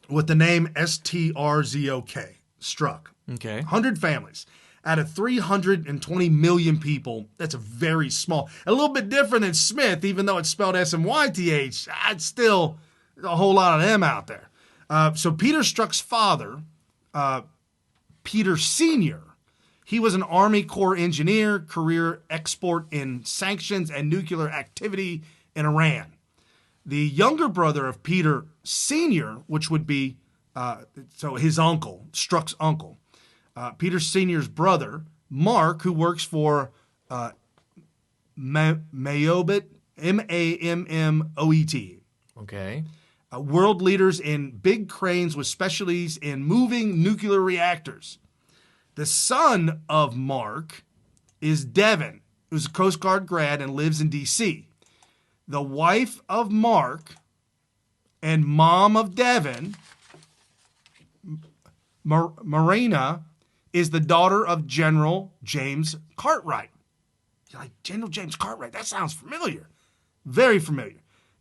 with the name Strzok, Strzok. Okay. 100 families. Out of 320 million people, that's a very small, a little bit different than Smith, even though it's spelled S-M-Y-T-H. It's still a whole lot of them out there. So Peter Strzok's father, Peter Sr., he was an Army Corps engineer, career expert in sanctions and nuclear activity in Iran. The younger brother of Peter Sr., which would be so his uncle, Strzok's uncle, Peter Sr.'s brother, Mark, who works for Mayomet, M-A-M-M-O-E-T. Okay. World leaders in big cranes with specialties in moving nuclear reactors. The son of Mark is Devin, who's a Coast Guard grad and lives in D.C. The wife of Mark and mom of Devin, Marina, is the daughter of General James Cartwright. You're like, General James Cartwright? That sounds familiar. Very familiar.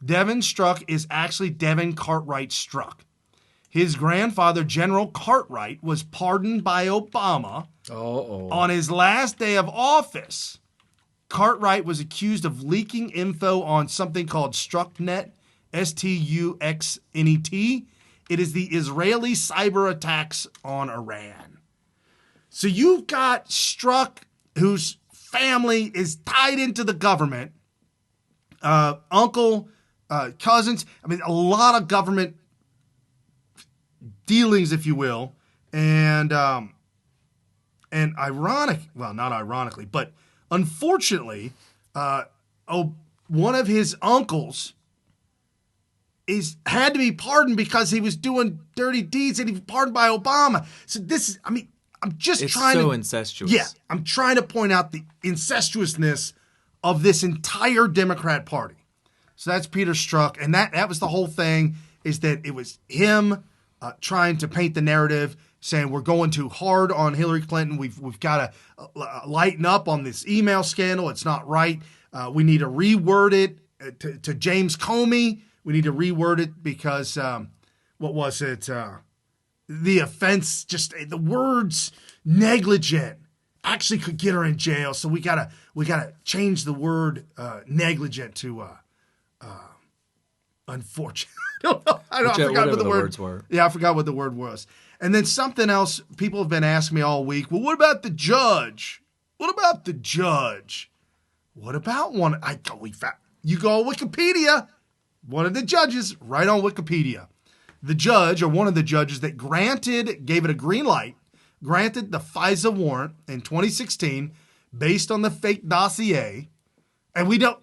Devin Strzok is actually Devin Cartwright Strzok. His grandfather, General Cartwright, was pardoned by Obama on his last day of office. Cartwright was accused of leaking info on something called Stuxnet, S-T-U-X-N-E-T. It is the Israeli cyber attacks on Iran. So you've got Strzok, whose family is tied into the government, uncle, cousins. I mean, a lot of government dealings, if you will, and ironic, well, not ironically, but unfortunately, one of his uncles had to be pardoned because he was doing dirty deeds, and he was pardoned by Obama. So this is, I mean, I'm just trying to... It's so incestuous. Yeah, I'm trying to point out the incestuousness of this entire Democrat Party. So that's Peter Strzok, and that was the whole thing, is that it was him trying to paint the narrative, saying we're going too hard on Hillary Clinton. We've got to lighten up on this email scandal. It's not right. We need to reword it to Jame Comey. We need to reword it because what was it? The offense, just the words negligent, actually could get her in jail. So we gotta change the word negligent to unfortunate. I forgot what the words were. Yeah, I forgot what the word was. And then something else people have been asking me all week. Well, what about the judge? What about the judge? What about one? You go on Wikipedia. One of the judges, right on Wikipedia. The judge, or one of the judges that gave it a green light, granted the FISA warrant in 2016 based on the fake dossier. And we don't,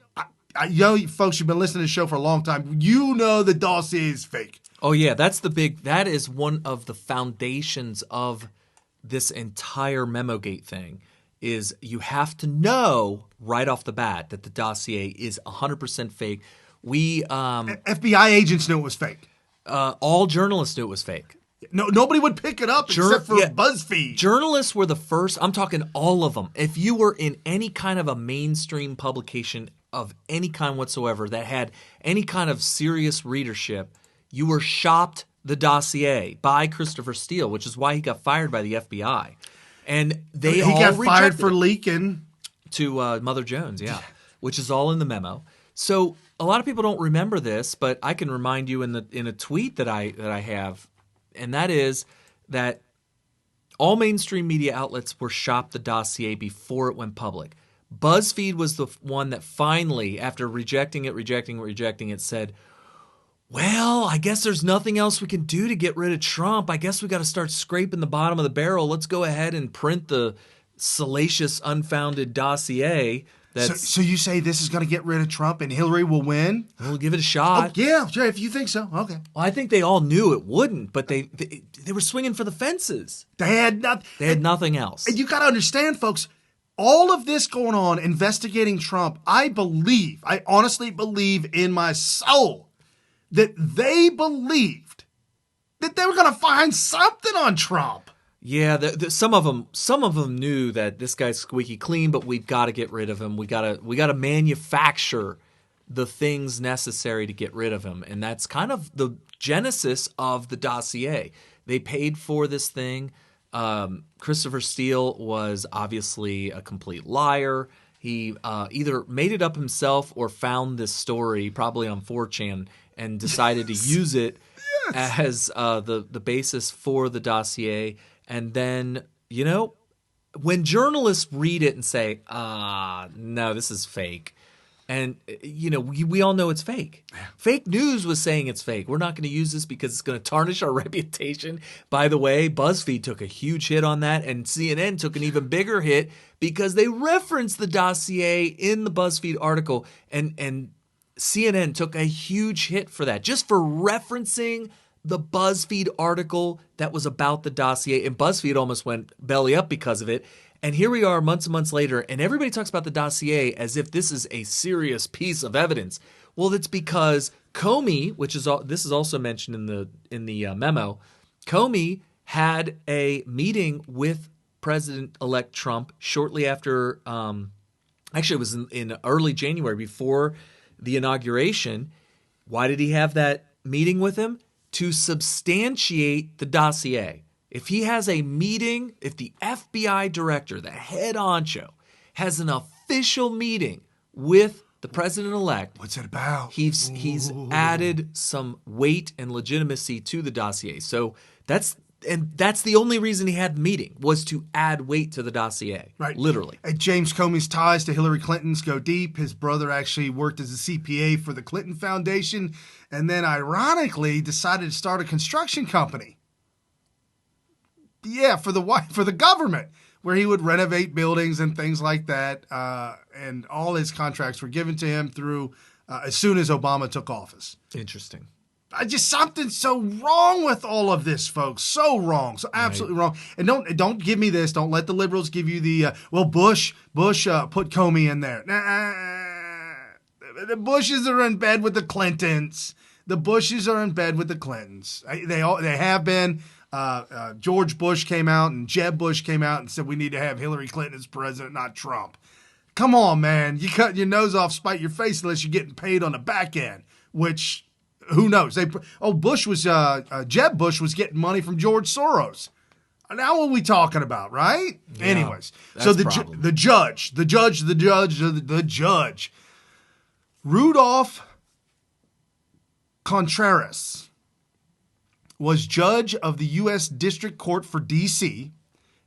you know, folks, you've been listening to the show for a long time. You know the dossier is fake. Oh, yeah. That is one of the foundations of this entire Memogate thing, is you have to know right off the bat that the dossier is 100% fake. We FBI agents knew it was fake. all journalists knew it was fake. No, nobody would pick it up except for BuzzFeed. Journalists were the first. I'm talking all of them. If you were in any kind of a mainstream publication of any kind whatsoever that had any kind of serious readership, you were shopped the dossier by Christopher Steele, which is why he got fired by the FBI. And he got fired for leaking to Mother Jones, which is all in the memo. So a lot of people don't remember this, but I can remind you in a tweet that I have, and that is that all mainstream media outlets were shopped the dossier before it went public. BuzzFeed was the one that finally, after rejecting it, said, well, I guess there's nothing else we can do to get rid of Trump. I guess we got to start scraping the bottom of the barrel. Let's go ahead and print the salacious, unfounded dossier. So you say this is going to get rid of Trump and Hillary will win? We'll give it a shot. Oh, yeah, sure, if you think so. Okay. Well, I think they all knew it wouldn't, but they were swinging for the fences. They had nothing else. And you got to understand, folks, all of this going on, investigating Trump, I honestly believe in my soul that they believed that they were going to find something on Trump. Yeah, some of them knew that this guy's squeaky clean, but we've got to get rid of him. We got to manufacture the things necessary to get rid of him, and that's kind of the genesis of the dossier. They paid for this thing. Christopher Steele was obviously a complete liar. He either made it up himself or found this story, probably on 4chan, and decided to use it as the basis for the dossier. And then, when journalists read it and say, no, this is fake. And, we all know it's fake. Fake news was saying it's fake. We're not going to use this because it's going to tarnish our reputation. By the way, BuzzFeed took a huge hit on that, and CNN took an even bigger hit because they referenced the dossier in the BuzzFeed article, and CNN took a huge hit for that, just for referencing the BuzzFeed article that was about the dossier, and BuzzFeed almost went belly up because of it. And here we are months and months later, and everybody talks about the dossier as if this is a serious piece of evidence. Well, it's because Comey, this is also mentioned in the memo, Comey had a meeting with President-elect Trump shortly after, actually it was in early January before the inauguration. Why did he have that meeting with him? To substantiate the dossier. If he has a meeting, if the FBI director, the head honcho, has an official meeting with the president-elect, what's it about? He's added some weight and legitimacy to the dossier. So that's the only reason he had the meeting, was to add weight to the dossier. Right. Literally. James Comey's ties to Hillary Clinton's go deep. His brother actually worked as a CPA for the Clinton Foundation, and then ironically decided to start a construction company. Yeah, for the government, where he would renovate buildings and things like that. And all his contracts were given to him through as soon as Obama took office. Interesting. Just something so wrong with all of this, folks. So wrong. So absolutely wrong. And don't give me this. Don't let the liberals give you the Bush put Comey in there. The Bushes are in bed with the Clintons. The Bushes are in bed with the Clintons. They have been. George Bush came out and Jeb Bush came out and said we need to have Hillary Clinton as president, not Trump. Come on, man. You cut your nose off, spite your face unless you're getting paid on the back end, which who knows? Jeb Bush was getting money from George Soros. Now what are we talking about, right? Yeah, anyways, so the judge, Rudolph Contreras, was judge of the U.S. District Court for D.C.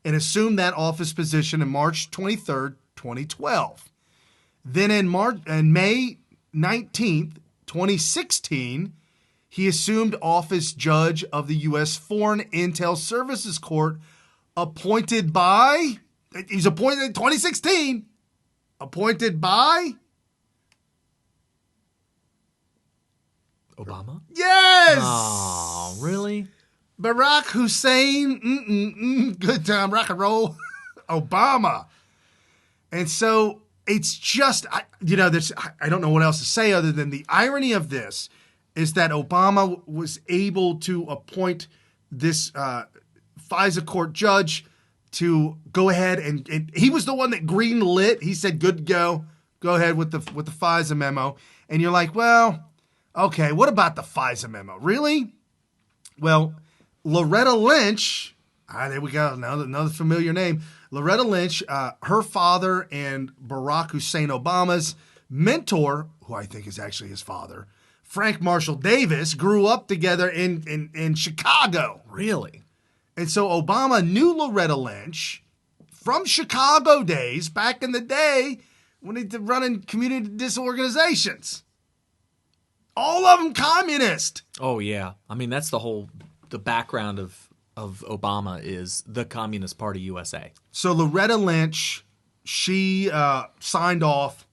and assumed that office position on March 23rd, 2012. Then in May 19th, 2016, he assumed office judge of the U.S. Foreign Intel Services Court, appointed in 2016, appointed by Obama? Yes! Oh, really? Barack Hussein, good time, rock and roll, Obama. And so it's just, I don't know what else to say other than the irony of this is that Obama was able to appoint this FISA court judge to go ahead and he was the one that green lit. He said, good to go ahead with the FISA memo. And you're like, well, okay, what about the FISA memo? Really? Well, Loretta Lynch, there we go, another familiar name. Loretta Lynch, her father and Barack Hussein Obama's mentor, who I think is actually his father, Frank Marshall Davis, grew up together in Chicago. Really? And so Obama knew Loretta Lynch from Chicago days, back in the day when he was running community disorganizations. All of them communist. Oh, yeah. I mean, that's the background of Obama is the Communist Party USA. So Loretta Lynch, she signed off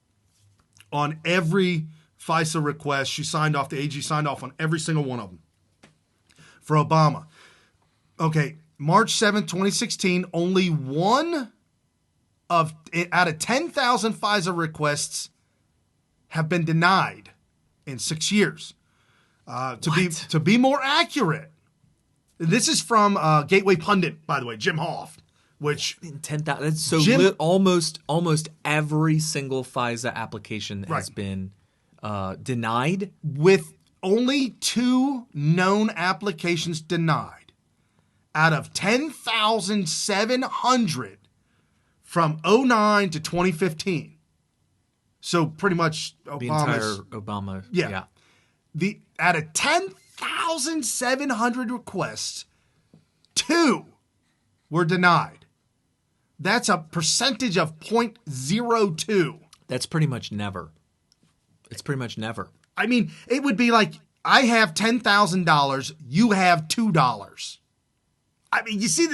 on every FISA request. She signed off, the AG signed off on every single one of them for Obama. Okay, March 7th, 2016, only one out of 10,000 FISA requests have been denied in 6 years. To be more accurate, this is from Gateway Pundit, by the way, Jim Hoff, which 10,000. So almost every single FISA application has been denied, with only 2 known applications denied out of 10,700 from 2009 to 2015. So pretty much the entire Obama. Yeah. Out of 10,700 requests, 2 were denied. That's a percentage of 0.02. That's pretty much never. It's pretty much never. I mean, it would be like, I have $10,000, you have $2. I mean, you see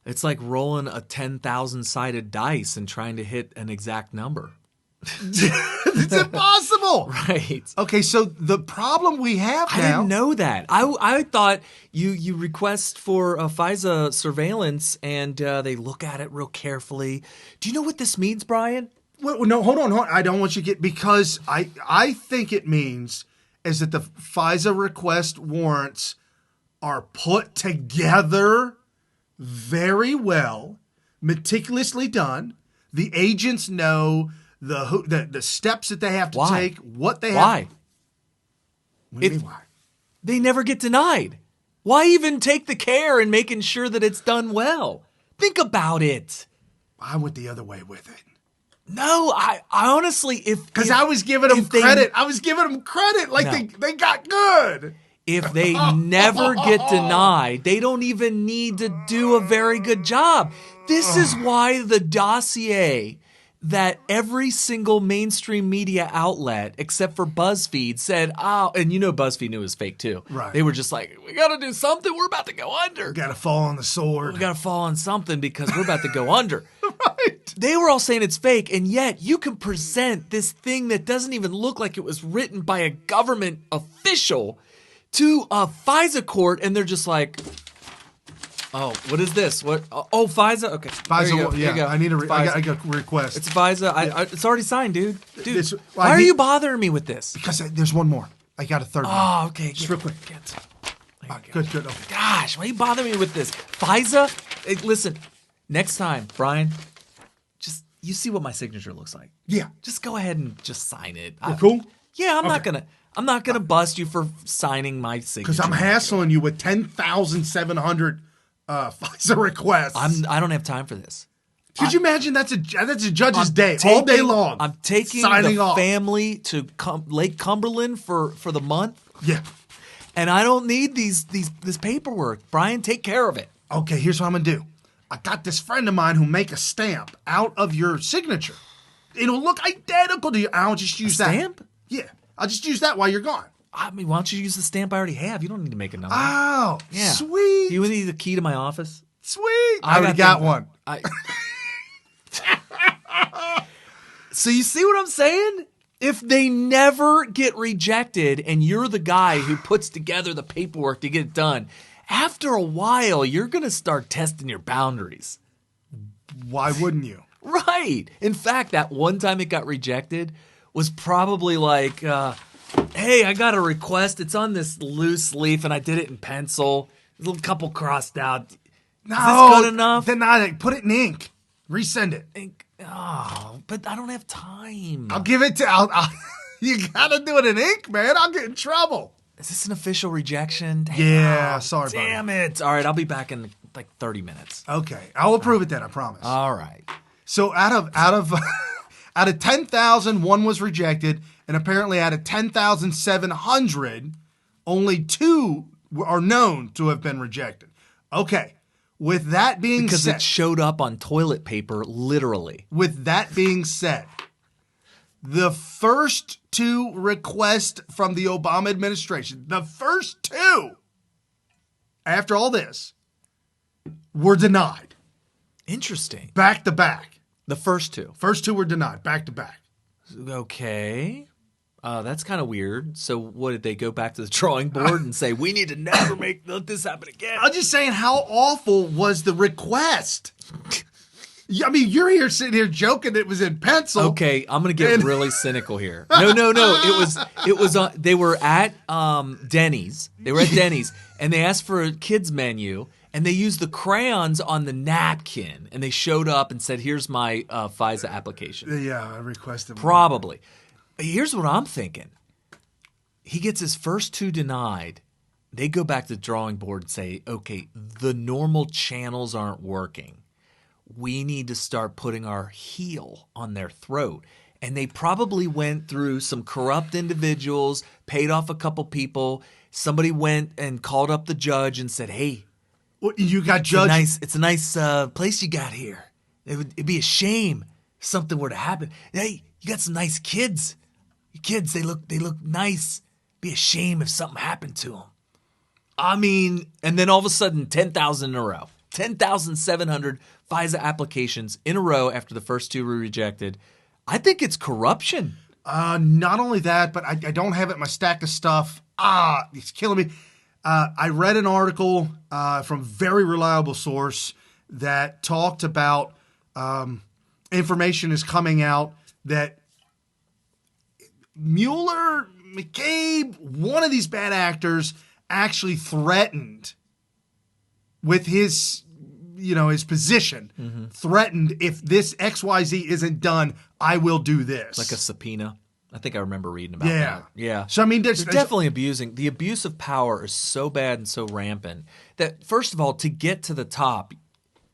It's like rolling a 10,000-sided dice and trying to hit an exact number. It's impossible. Right. Okay, so the problem we have now... I didn't know that. I thought you request for a FISA surveillance and they look at it real carefully. Do you know what this means, Brian? Well, no, hold on. I don't want you to get... Because I think it means is that the FISA request warrants are put together very well, meticulously done. The agents know the steps that they have to take, what they have. Why? What do you mean why? They never get denied. Why even take the care in making sure that it's done well? Think about it. I went the other way with it. No, I honestly, because I was giving them credit. I was giving them credit like they got good. If they never get denied, they don't even need to do a very good job. This is why the dossier that every single mainstream media outlet, except for BuzzFeed, said, and BuzzFeed knew it was fake too. Right. They were just like, we got to do something. We're about to go under. We got to fall on the sword. We got to fall on something because we're about to go under. Right. They were all saying it's fake, and yet you can present this thing that doesn't even look like it was written by a government official to a FISA court, and they're just like, oh, what is this? What? Oh, FISA? Okay. FISA, There you go. I need I got a request. It's FISA. It's already signed, dude. Why are you bothering me with this? Because there's one more. I got a third one. Oh, okay. Just real quick. Good. Okay. Gosh, why are you bothering me with this? FISA? Hey, listen, next time, Brian, just you see what my signature looks like. Yeah. Just go ahead and just sign it. You're cool? Yeah, I'm not gonna bust you for signing my signature. Because I'm hassling you with 10,700 FISA requests. I don't have time for this. Could you imagine that's a judge's day, all day long? I'm taking signing the off. family to Lake Cumberland for the month. Yeah. And I don't need this paperwork. Brian, take care of it. Okay, here's what I'm gonna do. I got this friend of mine who make a stamp out of your signature. It'll look identical to you. I'll just use that stamp. Yeah, I'll just use that while you're gone. I mean, why don't you use the stamp I already have? You don't need to make another. Oh, yeah. Sweet. Do you need the key to my office? Sweet. I already got one. So you see what I'm saying? If they never get rejected and you're the guy who puts together the paperwork to get it done, after a while, you're going to start testing your boundaries. Why wouldn't you? Right. Right. In fact, that one time it got rejected was probably like, hey, I got a request. It's on this loose leaf, and I did it in pencil. A little couple crossed out. No, Is this good enough? Then not. Put it in ink. Resend it. Oh, but I don't have time. I'll give it to. You gotta do it in ink, man. I'll get in trouble. Is this an official rejection? Damn. Yeah, sorry, buddy. Damn it. All right, I'll be back in like 30 minutes. Okay, I'll approve it then. I promise. All right. So out of out of 10,000, one was rejected, and apparently out of 10,700, only 2 are known to have been rejected. Okay, with that being because said, it showed up on toilet paper, literally. With that being said, the first 2 requests from the Obama administration, the first 2, after all this, were denied. Interesting. Back to back. The first 2. First 2 were denied, back to back. Okay. That's kind of weird. So what, did they go back to the drawing board and say, we need to never let this happen again? I'm just saying, how awful was the request? I mean, you're here sitting here joking it was in pencil. Okay, I'm going to get really cynical here. No. It was they were at Denny's. They were at Denny's, and they asked for a kids menu, and they used the crayons on the napkin, and they showed up and said, here's my FISA application. Yeah, I requested. Probably. Here's what I'm thinking. He gets his first 2 denied. They go back to the drawing board and say, okay, the normal channels aren't working. We need to start putting our heel on their throat. And they probably went through some corrupt individuals, paid off a couple people. Somebody went and called up the judge and said, hey, well, you got judged. It's a nice place you got here. It'd be a shame if something were to happen. Hey, you got some nice kids. Your kids, they look nice. Be a shame if something happened to them. I mean, and then all of a sudden, 10,000 in a row. 10,700 FISA applications in a row after the first 2 were rejected. I think it's corruption. Not only that, but I don't have it in my stack of stuff. It's killing me. I read an article from a very reliable source that talked about information is coming out that Mueller, McCabe, one of these bad actors actually threatened with his position, threatened, if this XYZ isn't done, I will do this. Like a subpoena. I think I remember reading about that. Yeah. So, I mean, they're definitely abusing. The abuse of power is so bad and so rampant that, first of all, to get to the top,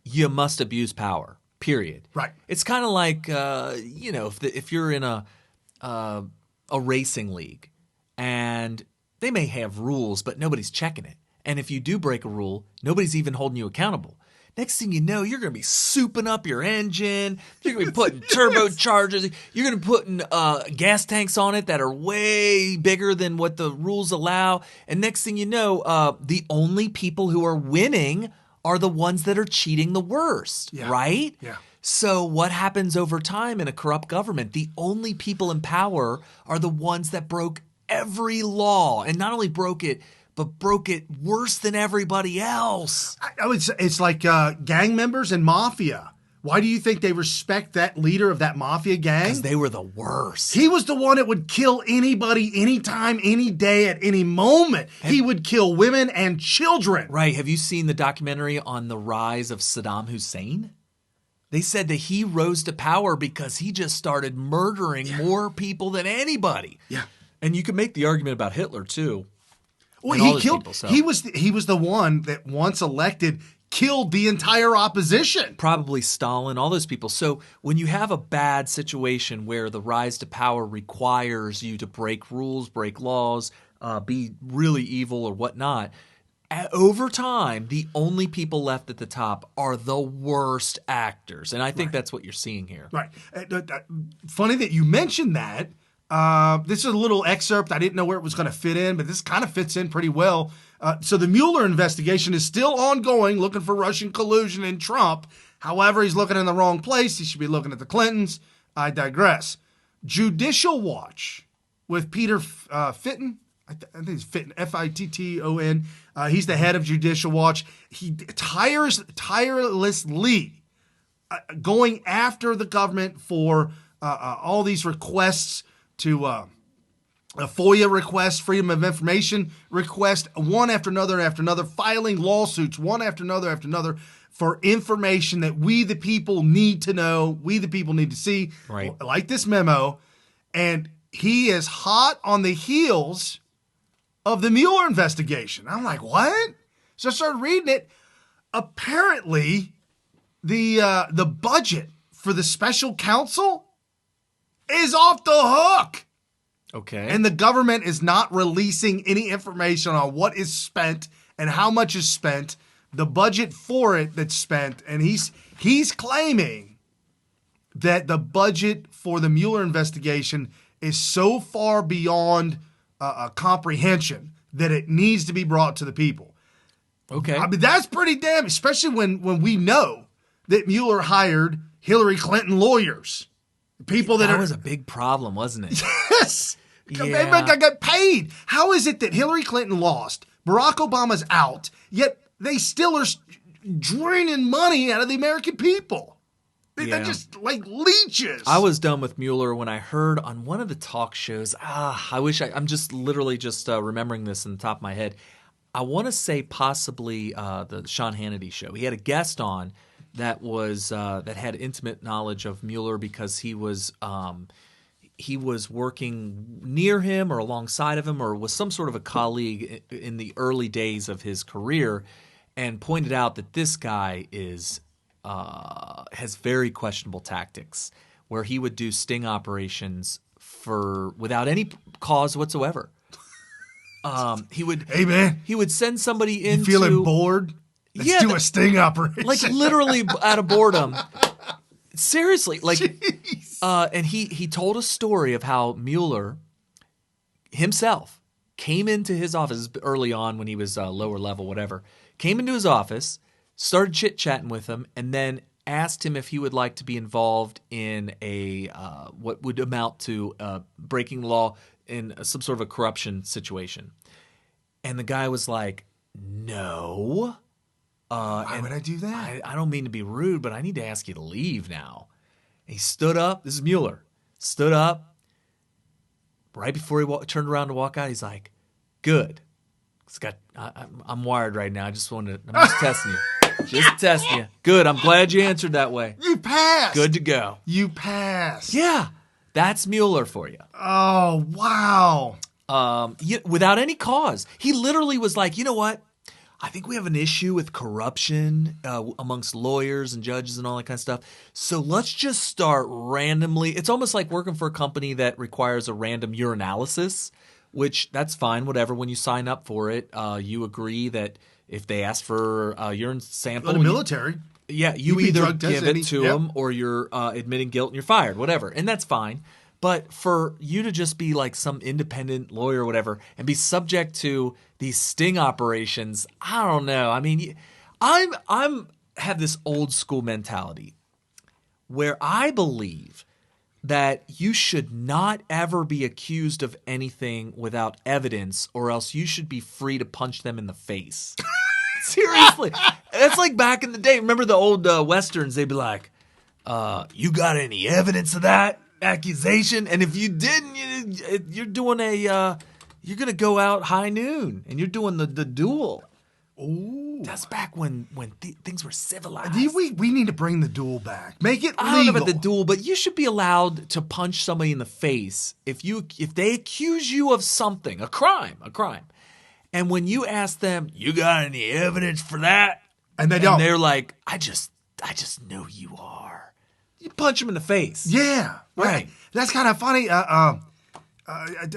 you must abuse power, period. Right. It's kind of like, if you're in a racing league and they may have rules, but nobody's checking it. And if you do break a rule, nobody's even holding you accountable. Next thing you know, you're going to be souping up your engine. You're going to be putting turbochargers. You're going to be putting gas tanks on it that are way bigger than what the rules allow. And next thing you know, the only people who are winning are the ones that are cheating the worst, right? Yeah. So what happens over time in a corrupt government? The only people in power are the ones that broke every law, and not only broke it, but broke it worse than everybody else. I would say it's like gang members and mafia. Why do you think they respect that leader of that mafia gang? Because they were the worst. He was the one that would kill anybody, anytime, any day, at any moment. He would kill women and children. Right. Have you seen the documentary on the rise of Saddam Hussein? They said that he rose to power because he just started murdering more people than anybody. Yeah. And you can make the argument about Hitler, too. Well, he killed. People, so. He was the one that, once elected, killed the entire opposition. Probably Stalin, all those people. So when you have a bad situation where the rise to power requires you to break rules, break laws, be really evil or whatnot, over time, the only people left at the top are the worst actors. And I think that's what you're seeing here. Right. Funny that you mentioned that. This is a little excerpt. I didn't know where it was going to fit in, but this kind of fits in pretty well. So the Mueller investigation is still ongoing, looking for Russian collusion in Trump. However, he's looking in the wrong place. He should be looking at the Clintons. I digress. Judicial Watch with Peter Fitton. I think it's Fitton, Fitton. He's the head of Judicial Watch. He tirelessly going after the government for all these requests to a FOIA request, Freedom of Information request, one after another, filing lawsuits one after another for information that we the people need to know, we the people need to see, right? Like this memo. And he is hot on the heels of the Mueller investigation. I'm like, what? So I started reading it. Apparently, the budget for the special counsel is off the hook. Okay. And the government is not releasing any information on what is spent and how much is spent, the budget for it that's spent. And he's claiming that the budget for the Mueller investigation is so far beyond comprehension that it needs to be brought to the people. Okay. I mean, that's pretty damn, especially when we know that Mueller hired Hillary Clinton lawyers. People that was a big problem, wasn't it? Yes. Yeah. They got paid. How is it that Hillary Clinton lost? Barack Obama's out, yet they still are draining money out of the American people. They're just like leeches. I was done with Mueller when I heard on one of the talk shows. I'm just literally remembering this in the top of my head. I want to say possibly the Sean Hannity show. He had a guest on that that had intimate knowledge of Mueller because he was working near him or alongside of him or was some sort of a colleague in the early days of his career, and pointed out that this guy has very questionable tactics, where he would do sting operations without any cause whatsoever. He would he would send somebody in. You feeling bored? Let's do a sting operation. Like literally out of boredom. Seriously, like, and he told a story of how Mueller himself came into his office early on when he was lower level, whatever. Came into his office, started chit chatting with him, and then asked him if he would like to be involved in a what would amount to breaking the law in some sort of a corruption situation. And the guy was like, "No." Why would I do that? I don't mean to be rude, but I need to ask you to leave now. And he stood up. This is Mueller. Stood up. Right before he turned around to walk out, he's like, "Good. I'm wired right now. I'm just testing you. Just testing you. Good. I'm glad you answered that way. You passed. Good to go. You passed. Yeah. That's Mueller for you. Oh, wow. Without any cause. He literally was like, you know what? I think we have an issue with corruption amongst lawyers and judges and all that kind of stuff. So let's just start randomly. It's almost like working for a company that requires a random urinalysis, which that's fine, whatever. When you sign up for it, you agree that if they ask for a urine sample. In the military. You either give it to them or you're admitting guilt and you're fired, whatever. And that's fine. But for you to just be like some independent lawyer or whatever and be subject to these sting operations, I don't know. I mean, I'm have this old school mentality where I believe that you should not ever be accused of anything without evidence, or else you should be free to punch them in the face. Seriously. That's like back in the day. Remember the old Westerns? They'd be like, you got any evidence of that accusation? And if you didn't, you're doing you're going to go out high noon and you're doing the duel. Ooh. That's back when things were civilized. We need to bring the duel back. Make it legal. I don't know about the duel, but you should be allowed to punch somebody in the face if they accuse you of something, a crime. And when you ask them, you got any evidence for that? And they don't. And they're like, I just know you are. You punch them in the face. Yeah. Right. That's kind of funny.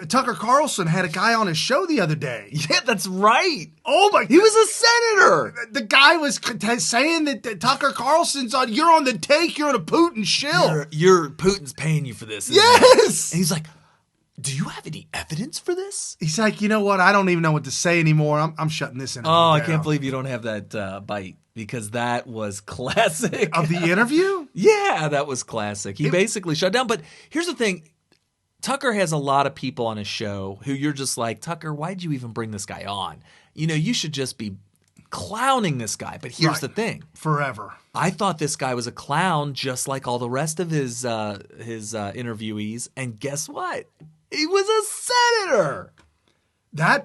Tucker Carlson had a guy on his show the other day. Yeah, that's right. Oh my! He was a senator. The guy was saying that Tucker Carlson's on. You're on the take. You're on a Putin shill. You're Putin's paying you for this. Yes. And he's like, do you have any evidence for this? He's like, you know what? I don't even know what to say anymore. I'm shutting this in. Oh, I can't believe you don't have that bite, because that was classic. Of the interview? Yeah, that was classic. He basically shut down. But here's the thing. Tucker has a lot of people on his show who you're just like, Tucker, why'd you even bring this guy on? You know, you should just be clowning this guy. But here's the thing. Forever. I thought this guy was a clown just like all the rest of his interviewees. And guess what? He was a senator. That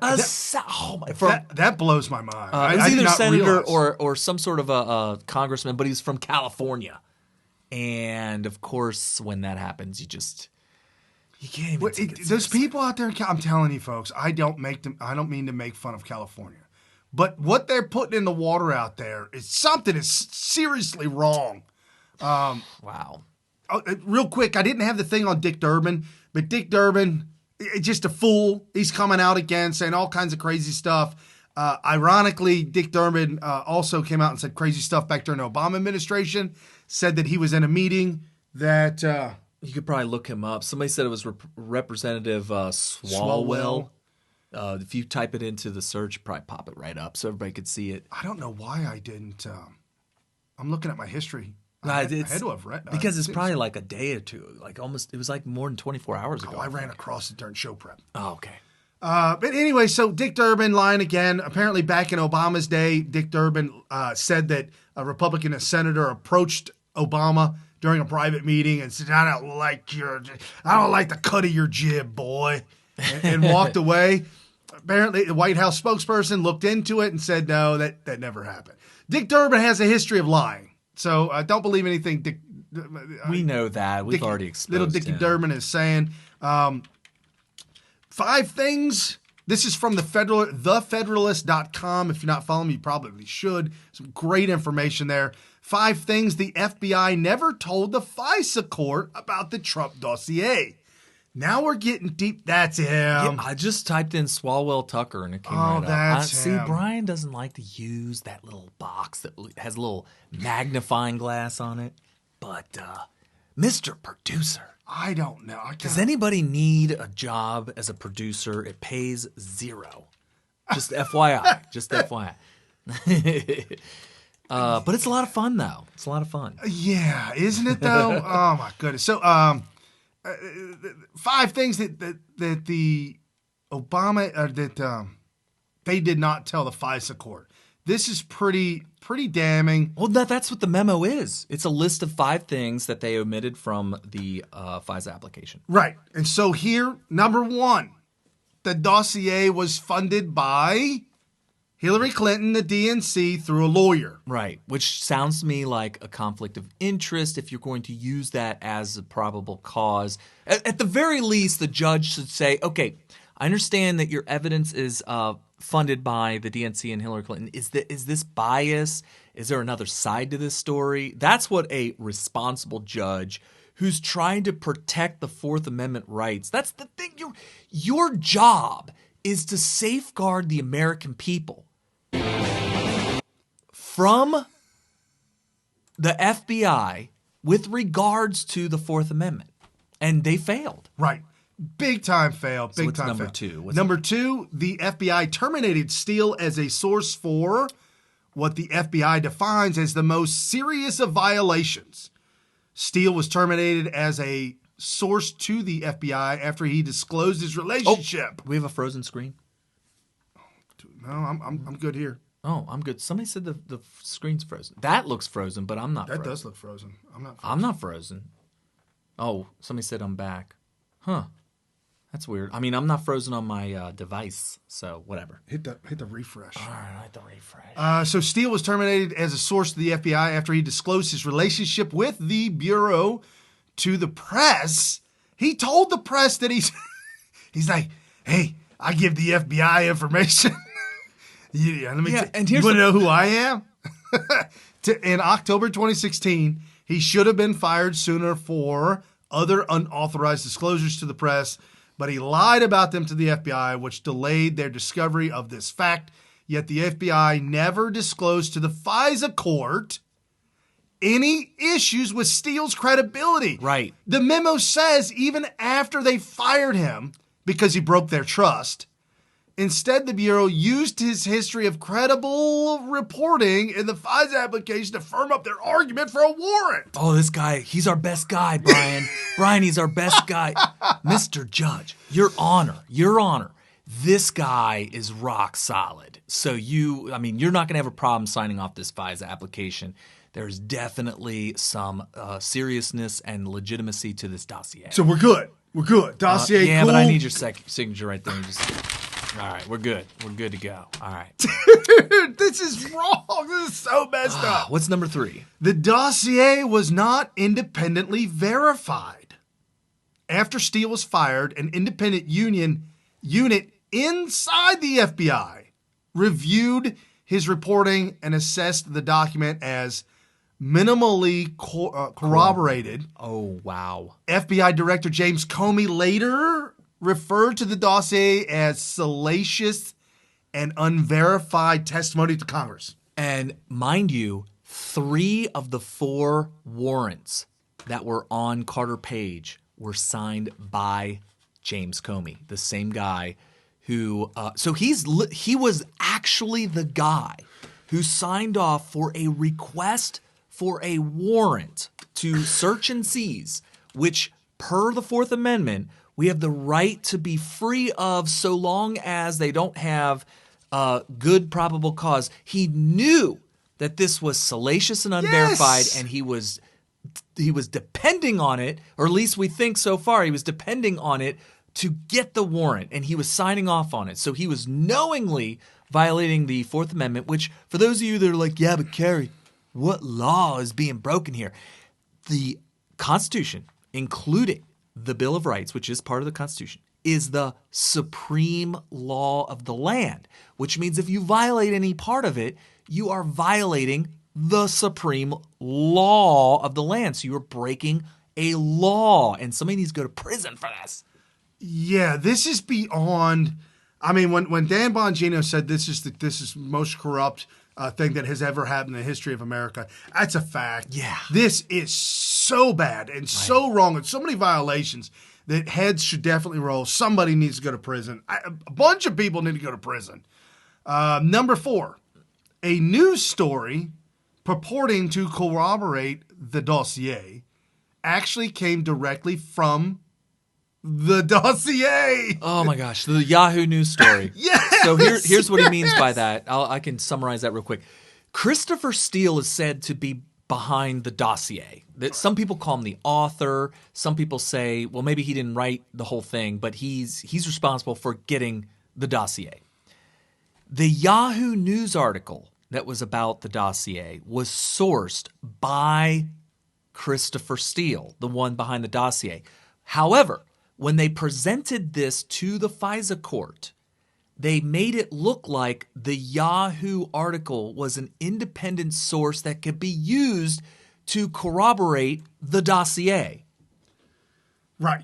blows my mind. He was either senator realize. or some sort of a congressman, but he's from California. And, of course, when that happens, you can't even take it those people out there, I'm telling you, folks, I don't mean to make fun of California. But what they're putting in the water out there is something is seriously wrong. Wow. Real quick, I didn't have the thing on Dick Durbin, but Dick Durbin, just a fool. He's coming out again saying all kinds of crazy stuff. Ironically, Dick Durbin also came out and said crazy stuff back during the Obama administration, said that he was in a meeting that... you could probably look him up. Somebody said it was Representative Swalwell. If you type it into the search, probably pop it right up so everybody could see it. I don't know why I didn't. I'm looking at my history. I had to have read because it's probably like a day or two. Like almost, it was like more than 24 hours ago. I ran across it during show prep. Oh, okay. But anyway, so Dick Durbin lying again. Apparently, back in Obama's day, Dick Durbin said that a Republican senator approached Obama during a private meeting and said, I don't like the cut of your jib, boy, and walked away. Apparently, the White House spokesperson looked into it and said, no, that never happened. Dick Durbin has a history of lying, so don't believe anything Dick. We know that. We've already exposed little Dickie Durbin is saying. 5 things. This is from thefederalist.com. If you're not following me, you probably should. Some great information there. 5 things the FBI never told the FISA court about the Trump dossier. Now we're getting deep. That's him. Yeah, I just typed in Swalwell Tucker and it came right up. That's him. See, Brian doesn't like to use that little box that has a little magnifying glass on it. But, Mr. Producer. I don't know. Does anybody need a job as a producer? It pays 0. Just FYI. Just FYI. But it's a lot of fun, though. It's a lot of fun. Yeah, isn't it, though? Oh, my goodness. So, 5 things that the Obama, they did not tell the FISA court. This is pretty damning. Well, that's what the memo is. It's a list of 5 things that they omitted from the FISA application. Right. And so here, number 1, the dossier was funded by Hillary Clinton, the DNC, through a lawyer. Right. Which sounds to me like a conflict of interest if you're going to use that as a probable cause. At the very least, the judge should say, okay, I understand that your evidence is funded by the DNC and Hillary Clinton. Is this bias? Is there another side to this story? That's what a responsible judge who's trying to protect the Fourth Amendment rights. That's the thing. Your job is to safeguard the American people from the FBI with regards to the Fourth Amendment. And they failed. Right. Big time fail. So what's number 2? Number 2, the FBI terminated Steele as a source for what the FBI defines as the most serious of violations. Steele was terminated as a source to the FBI after he disclosed his relationship. We have a frozen screen? No, I'm good here. Oh, I'm good. Somebody said the screen's frozen. That looks frozen, but I'm not frozen. That does look frozen. I'm not frozen. Oh, somebody said I'm back. Huh. That's weird. I mean, I'm not frozen on my device, so whatever. Hit the refresh. All right, hit the refresh. So Steele was terminated as a source to the FBI after he disclosed his relationship with the Bureau to the press. He told the press that he's like, hey, I give the FBI information. You want to know who I am? In October 2016, he should have been fired sooner for other unauthorized disclosures to the press, but he lied about them to the FBI, which delayed their discovery of this fact. Yet the FBI never disclosed to the FISA court any issues with Steele's credibility. Right. The memo says even after they fired him because he broke their trust, instead, the Bureau used his history of credible reporting in the FISA application to firm up their argument for a warrant. Oh, this guy, he's our best guy, Brian. Brian, he's our best guy. Mr. Judge, Your Honor, this guy is rock solid. So you're not going to have a problem signing off this FISA application. There's definitely some seriousness and legitimacy to this dossier. So we're good. We're good. Dossier, yeah, cool. but I need your signature right there. All right, we're good. We're good to go. All right. Dude, this is wrong. This is so messed up. What's number 3? The dossier was not independently verified. After Steele was fired, an independent unit inside the FBI reviewed his reporting and assessed the document as minimally corroborated. Oh, wow. FBI Director Jame Comey later referred to the dossier as salacious and unverified testimony to Congress. And mind you, 3 of the 4 warrants that were on Carter Page were signed by Jame Comey, the same guy who, so he was actually the guy who signed off for a request for a warrant to search and seize, which per the 4th Amendment, we have the right to be free of so long as they don't have good probable cause. He knew that this was salacious and unverified, Yes! and he was depending on it, or at least we think so far, he was depending on it to get the warrant, and he was signing off on it. So he was knowingly violating the 4th Amendment, which for those of you that are like, yeah, but Kerry, what law is being broken here? The Constitution, including the Bill of Rights, which is part of the Constitution, is the supreme law of the land, which means if you violate any part of it, you are violating the supreme law of the land. So you're breaking a law, and somebody needs to go to prison for this. Yeah, this is beyond. I mean, when Dan Bongino said this is most corrupt thing that has ever happened in the history of America, that's a fact. Yeah. This is so bad and so wrong and so many violations that heads should definitely roll. Somebody needs to go to prison. A bunch of people need to go to prison. Number 4, a news story purporting to corroborate the dossier actually came directly from the dossier. Oh my gosh, the Yahoo News story. Yes! So here's what he means by that. I can summarize that real quick. Christopher Steele is said to be behind the dossier. That some people call him the author. Some people say, well, maybe he didn't write the whole thing, but he's responsible for getting the dossier. The Yahoo News article that was about the dossier was sourced by Christopher Steele, the one behind the dossier. However, when they presented this to the FISA court, they made it look like the Yahoo article was an independent source that could be used to corroborate the dossier. Right.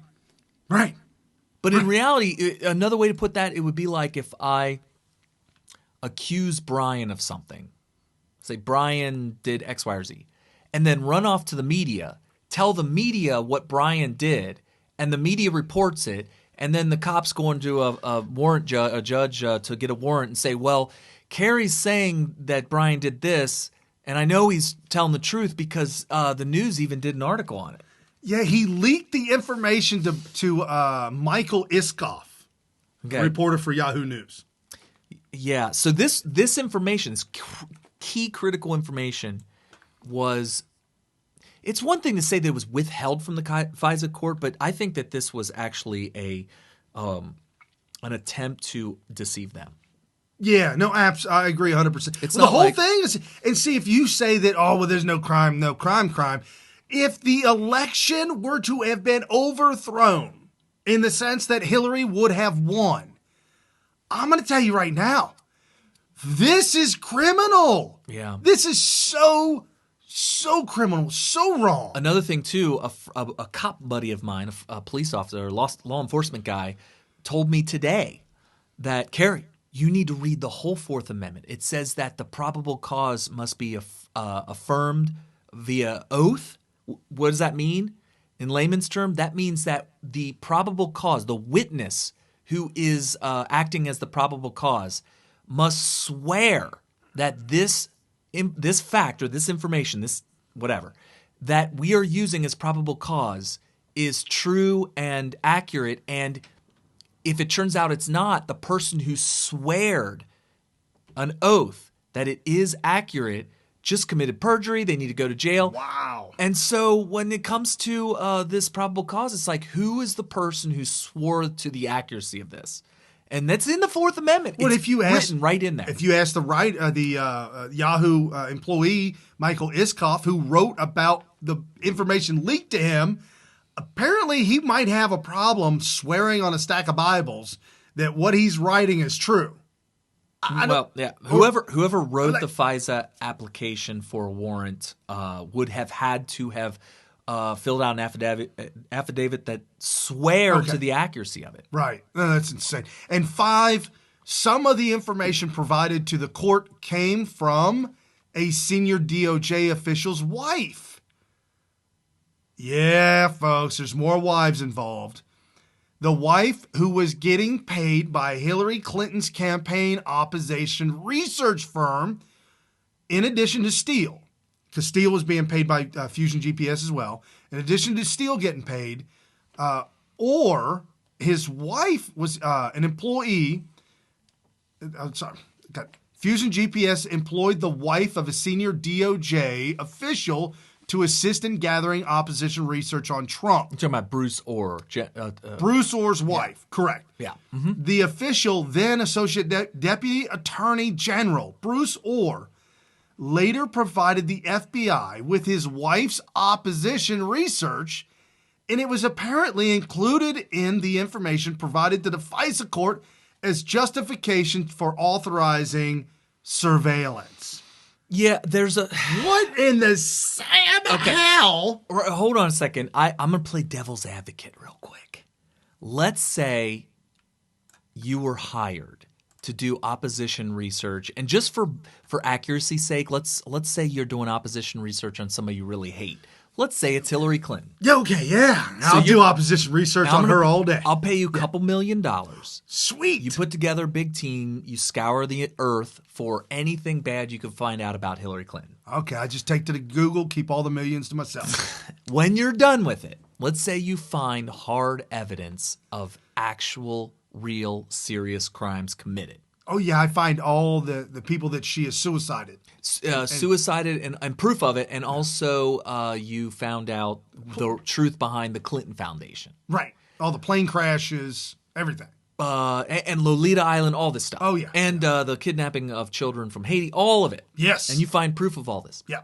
But in reality, another way to put that, it would be like if I accuse Brian of something. Say Brian did X, Y, or Z. And then run off to the media, tell the media what Brian did, and the media reports it, and then the cops go into a judge to get a warrant and say, well, Kerry's saying that Brian did this, and I know he's telling the truth because the news even did an article on it. Yeah, he leaked the information to Michael Iskoff, a reporter for Yahoo News. Yeah, so this information, this key critical information was... It's one thing to say that it was withheld from the FISA court, but I think that this was actually an attempt to deceive them. Yeah, no, I agree 100%. It's the not whole like, thing is, and see, if you say that, oh, well, there's no crime. If the election were to have been overthrown in the sense that Hillary would have won, I'm going to tell you right now, this is criminal. Yeah. This is so criminal, so wrong. Another thing, too, a cop buddy of mine, a police officer, law enforcement guy, told me today that, Kerry, you need to read the whole 4th Amendment. It says that the probable cause must be affirmed via oath. What does that mean? In layman's term, that means that the probable cause, the witness who is acting as the probable cause, must swear that this fact or this information, this whatever, that we are using as probable cause is true and accurate, and if it turns out it's not, the person who sweared an oath that it is accurate just committed perjury. They need to go to jail. Wow. And so when it comes to this probable cause, it's like, who is the person who swore to the accuracy of this? And that's in the Fourth Amendment. Well, it's if you ask, written right in there. If you ask the Yahoo employee, Michael Iskoff, who wrote about the information leaked to him, apparently he might have a problem swearing on a stack of Bibles that what he's writing is true. Well, yeah. Whoever wrote the FISA application for a warrant would have had to have filled out an affidavit that swear to the accuracy of it. Right. No, that's insane. And 5, some of the information provided to the court came from a senior DOJ official's wife. Yeah, folks, there's more wives involved. The wife who was getting paid by Hillary Clinton's campaign opposition research firm, in addition to Steele, because Steele was being paid by Fusion GPS as well, in addition to Steele getting paid, or his wife was an employee. I'm sorry. Fusion GPS employed the wife of a senior DOJ official to assist in gathering opposition research on Trump. You're talking about Bruce Orr. Bruce Orr's wife, correct. Yeah. The official, then Associate Deputy Attorney General, Bruce Orr, later provided the FBI with his wife's opposition research, and it was apparently included in the information provided to the FISA court as justification for authorizing surveillance. Yeah, there's a... What in the hell? Hold on a second. I'm going to play devil's advocate real quick. Let's say you were hired to do opposition research, and just for accuracy's sake, let's say you're doing opposition research on somebody you really hate. Let's say it's Hillary Clinton. Okay, yeah. I'll do opposition research on her all day. I'll pay you a couple $1 million. Sweet. You put together a big team. You scour the earth for anything bad you can find out about Hillary Clinton. Okay, I just take to the Google, keep all the millions to myself. When you're done with it, let's say you find hard evidence of actual, real, serious crimes committed. Oh, yeah, I find all the people that she has suicided. Suicided and proof of it, and also you found out the truth behind the Clinton Foundation. Right. All the plane crashes, everything. And Lolita Island, all this stuff. Oh, yeah. And the kidnapping of children from Haiti, all of it. Yes. And you find proof of all this. Yeah.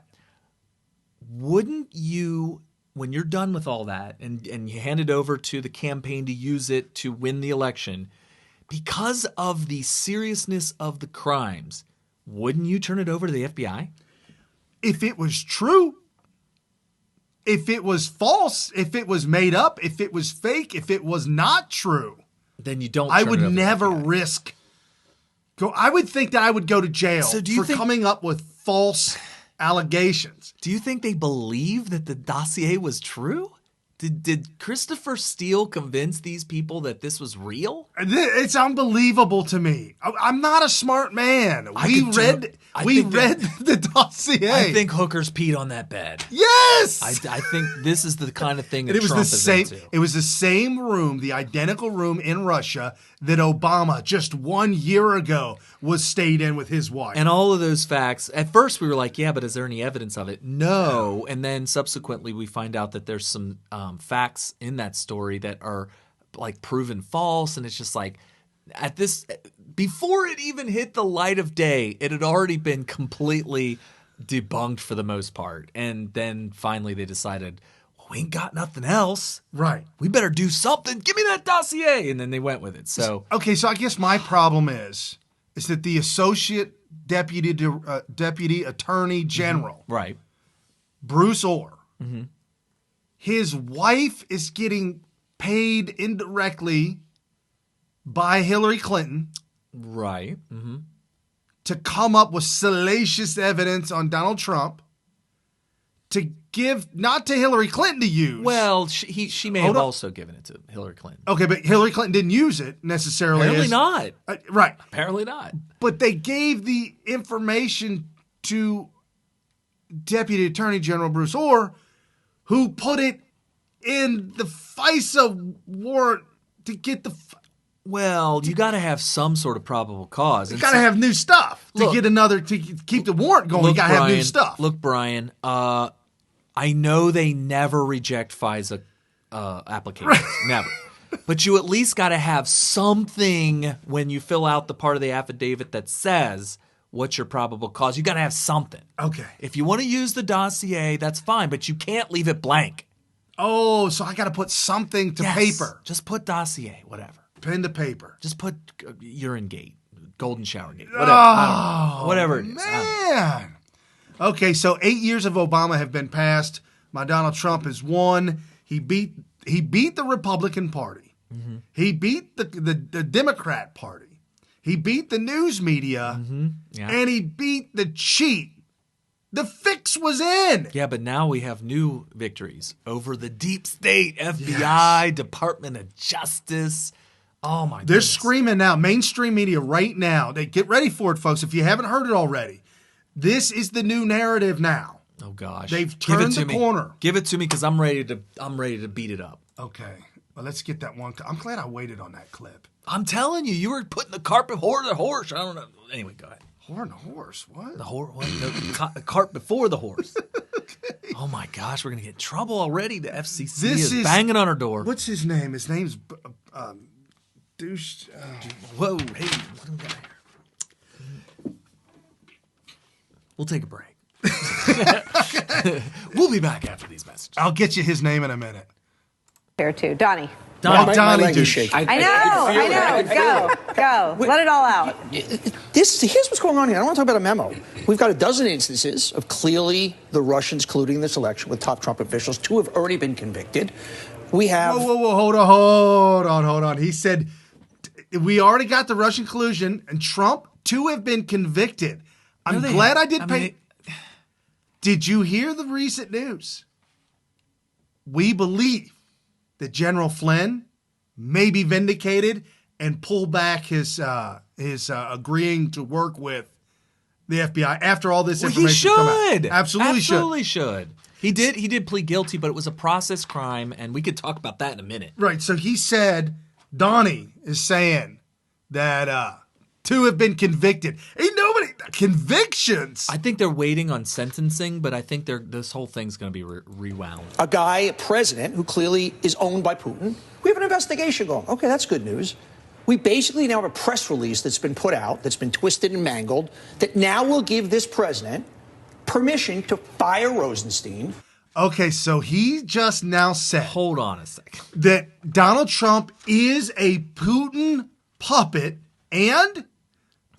Wouldn't you, when you're done with all that and you hand it over to the campaign to use it to win the election, because of the seriousness of the crimes, wouldn't you turn it over to the FBI? If it was true, if it was false, if it was made up, if it was fake, if it was not true, then you don't. I would never risk. I would think that I would go to jail for coming up with false allegations. Do you think they believe that the dossier was true? Did Christopher Steele convince these people that this was real? It's unbelievable to me. I'm not a smart man. We read the dossier. I think hookers peed on that bed. Yes! I think this is the kind of thing that it was Trump the same. is into. It was the same room, the identical room in Russia that Obama just 1 year ago was stayed in with his wife. And all of those facts, at first we were like, yeah, but is there any evidence of it? No. And then subsequently we find out that there's some facts in that story that are like proven false. And it's just like, before it even hit the light of day, it had already been completely debunked for the most part. And then finally they decided, we ain't got nothing else. Right. We better do something. Give me that dossier. And then they went with it. So okay, so I guess my problem is that the Associate Deputy Attorney General, right, Bruce Orr, his wife is getting paid indirectly by Hillary Clinton, right, to come up with salacious evidence on Donald Trump to give not to Hillary Clinton to use. Well, she may have also given it to Hillary Clinton. Okay, but Hillary Clinton didn't use it necessarily. Apparently not. Right. Apparently not. But they gave the information to Deputy Attorney General Bruce Orr, who put it in the FISA warrant to get the... Well, you got to have some sort of probable cause. You got to have new stuff to keep the warrant going. You got to have new stuff. Look, Brian, I know they never reject FISA applications. Never. But you at least got to have something when you fill out the part of the affidavit that says what's your probable cause. You got to have something. Okay. If you want to use the dossier, that's fine, but you can't leave it blank. Oh, so I got to put something to paper. Just put dossier, whatever. Pen to paper. Just put urine gate, golden shower gate, whatever. I don't know. Whatever it is. Man. Okay, so 8 years of Obama have been passed. My Donald Trump has won. He beat the Republican Party. Mm-hmm. He beat the Democrat Party. He beat the news media. Mm-hmm. Yeah. And he beat the cheat. The fix was in. Yeah, but now we have new victories over the deep state, FBI, Department of Justice. Oh, my goodness. They're screaming now. Mainstream media right now. They get ready for it, folks. If you haven't heard it already, this is the new narrative now. Oh, gosh. They've turned the corner. Give it to me because I'm ready to beat it up. Okay. Well, let's get that one. I'm glad I waited on that clip. I'm telling you, you were putting the cart before the horse. I don't know. Anyway, go ahead. Horn the horse? What? The horse? The cart before the horse. Okay. Oh my gosh, we're gonna get in trouble already. The FCC is banging on our door. What's his name? His name's Douche. Whoa, hey, what do we got here? We'll take a break. We'll be back after these messages. I'll get you his name in a minute. There too, Donny. Donny Deutsch. I know. Go. Let it all out. Here's what's going on here. I don't want to talk about a memo. We've got a dozen instances of clearly the Russians colluding in this election with top Trump officials. 2 have already been convicted. We have... Whoa, hold on. He said, we already got the Russian collusion, and Trump, 2 have been convicted. I'm glad I did pay... Did you hear the recent news? We believe that General Flynn may be vindicated and pull back his agreeing to work with the FBI after all this information come out. Absolutely should. He did plead guilty, but it was a process crime, and we could talk about that in a minute. Right. So he said, Donnie is saying that 2 have been convicted. Ain't nobody convictions. I think they're waiting on sentencing, but I think this whole thing's going to be rewound. A guy, a president, who clearly is owned by Putin. We have an investigation going. Okay, that's good news. We basically now have a press release that's been put out, that's been twisted and mangled, that now will give this president permission to fire Rosenstein. Okay, so he just now said... Hold on a second. ...that Donald Trump is a Putin puppet and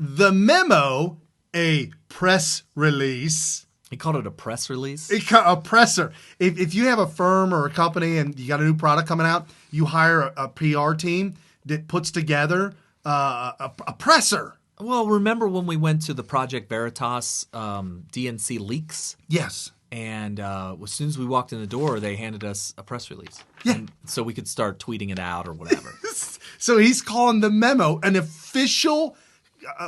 the memo, a press release. He called it a press release? A presser. If you have a firm or a company and you got a new product coming out, you hire a PR team that puts together a presser. Well, remember when we went to the Project Veritas DNC leaks? Yes. And as soon as we walked in the door, they handed us a press release. Yeah. And so we could start tweeting it out or whatever. So he's calling the memo an official,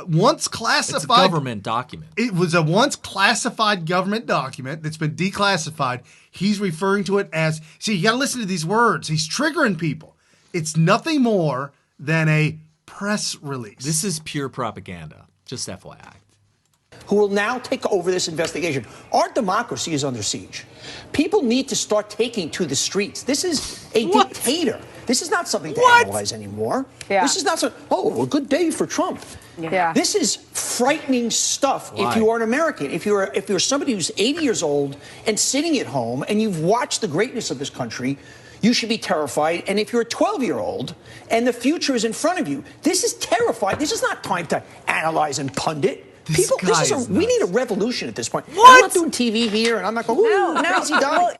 once classified... It's a government document. It was a once classified government document that's been declassified. He's referring to it as... See, you got to listen to these words. He's triggering people. It's nothing more than a press release. This is pure propaganda, just FYI. Who will now take over this investigation. Our democracy is under siege. People need to start taking to the streets. This is a dictator. This is not something to analyze anymore. Yeah. This is not a good day for Trump. Yeah. This is frightening stuff. Why? If you are an American, if you're somebody who's 80 years old and sitting at home and you've watched the greatness of this country, you should be terrified. And if you're a 12-year-old and the future is in front of you, this is terrifying. This is not time to analyze and pundit. We need a revolution at this point. What? I'm not doing TV here, and I'm not going, crazy Donny.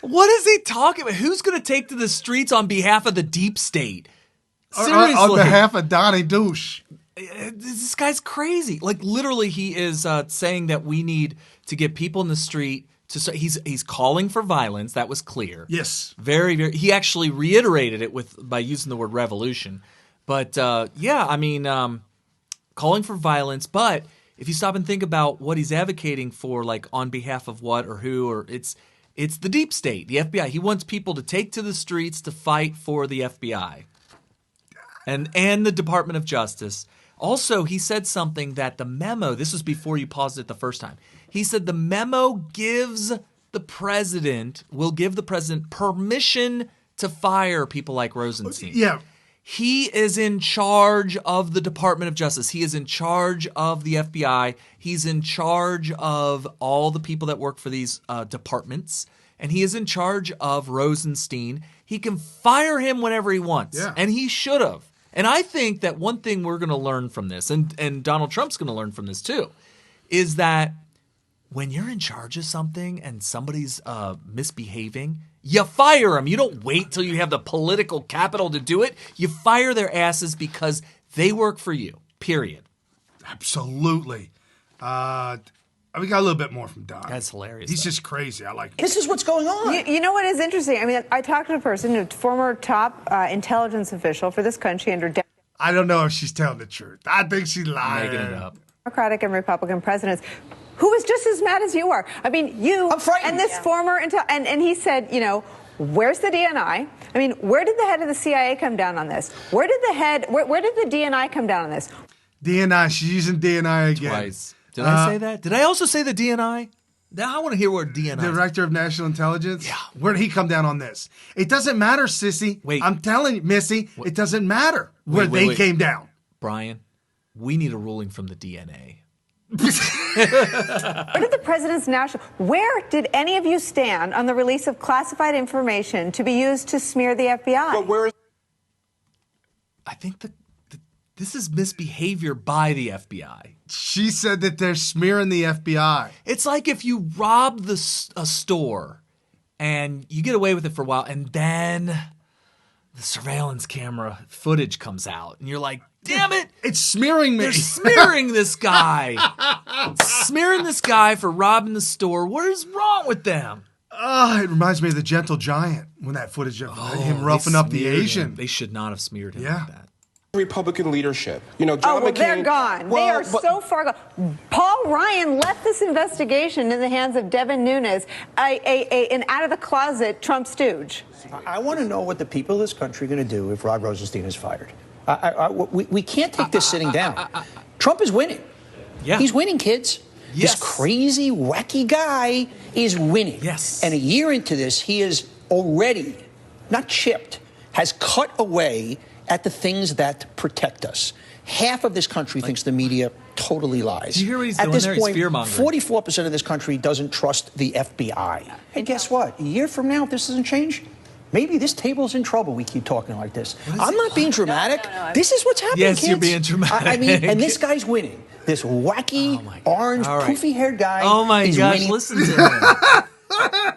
What is he talking about? Who's going to take to the streets on behalf of the deep state? Seriously. On behalf of Donny Deutsch. This guy's crazy. Like, literally, he is saying that we need to get people in the street. He's calling for violence. That was clear. Yes. Very, very. He actually reiterated it by using the word revolution. But, calling for violence, but if you stop and think about what he's advocating for, like on behalf of what or who, or it's the deep state, the FBI. He wants people to take to the streets to fight for the FBI. and the Department of Justice. Also, he said something that the memo, this was before you paused it the first time. He said the memo will give the president permission to fire people like Rosenstein. Yeah. He is in charge of the Department of Justice. He is in charge of the FBI. He's in charge of all the people that work for these departments. And he is in charge of Rosenstein. He can fire him whenever he wants. Yeah. And he should have. And I think that one thing we're going to learn from this, and Donald Trump's going to learn from this too, is that when you're in charge of something and somebody's misbehaving, you fire them. You don't wait till you have the political capital to do it. You fire their asses because they work for you, period. Absolutely. We got a little bit more from Don. That's hilarious. He's just crazy. I like it. This is what's going on. You know what is interesting? I mean, I talked to a person, a former top intelligence official for this country under I don't know if she's telling the truth. I think she's lying. Making it up. Democratic and Republican presidents, who was just as mad as you are. I mean, I'm frightened. and this former and he said, you know, where's the DNI? I mean, where did the head of the CIA come down on this? Where did the DNI come down on this? DNI. She's using DNI again. Twice. Did I say that? Did I also say the DNI? Now I want to hear where DNI is. Director of National Intelligence? Yeah. Where did he come down on this? It doesn't matter, sissy. Wait. I'm telling you, Missy, it doesn't matter where they came down. Brian, we need a ruling from the DNA. Where did the president's where did any of you stand on the release of classified information to be used to smear the FBI? But where is I think this is misbehavior by the FBI. She said that they're smearing the FBI. It's like if you rob a store and you get away with it for a while and then the surveillance camera footage comes out and you're like, damn it. It's smearing me. They're smearing this guy. Smearing this guy for robbing the store. What is wrong with them? It reminds me of the Gentle Giant when that footage of him roughing up the Asian. They should not have smeared him like that. Republican leadership? You know, John McCain, they're gone. They are so far gone. Paul Ryan left this investigation in the hands of Devin Nunes, an out-of-the-closet Trump stooge. I want to know what the people of this country are going to do if Rod Rosenstein is fired. We can't take this sitting down. Trump is winning. Yeah. He's winning, kids. Yes. This crazy, wacky guy is winning. Yes. And a year into this, he is already, not chipped, has cut away at the things that protect us. Half of this country thinks the media totally lies. Do you hear what he's At doing this there? He's point, fear-mongering. 44% of this country doesn't trust the FBI. And guess what? A year from now, if this doesn't change, maybe this table's in trouble. We keep talking like this. I'm not being dramatic. No. This is what's happening, Yes, kids. you're being dramatic. I mean, and this guy's winning. This wacky, orange, All right. poofy-haired guy Oh my is gosh, winning. listen to him.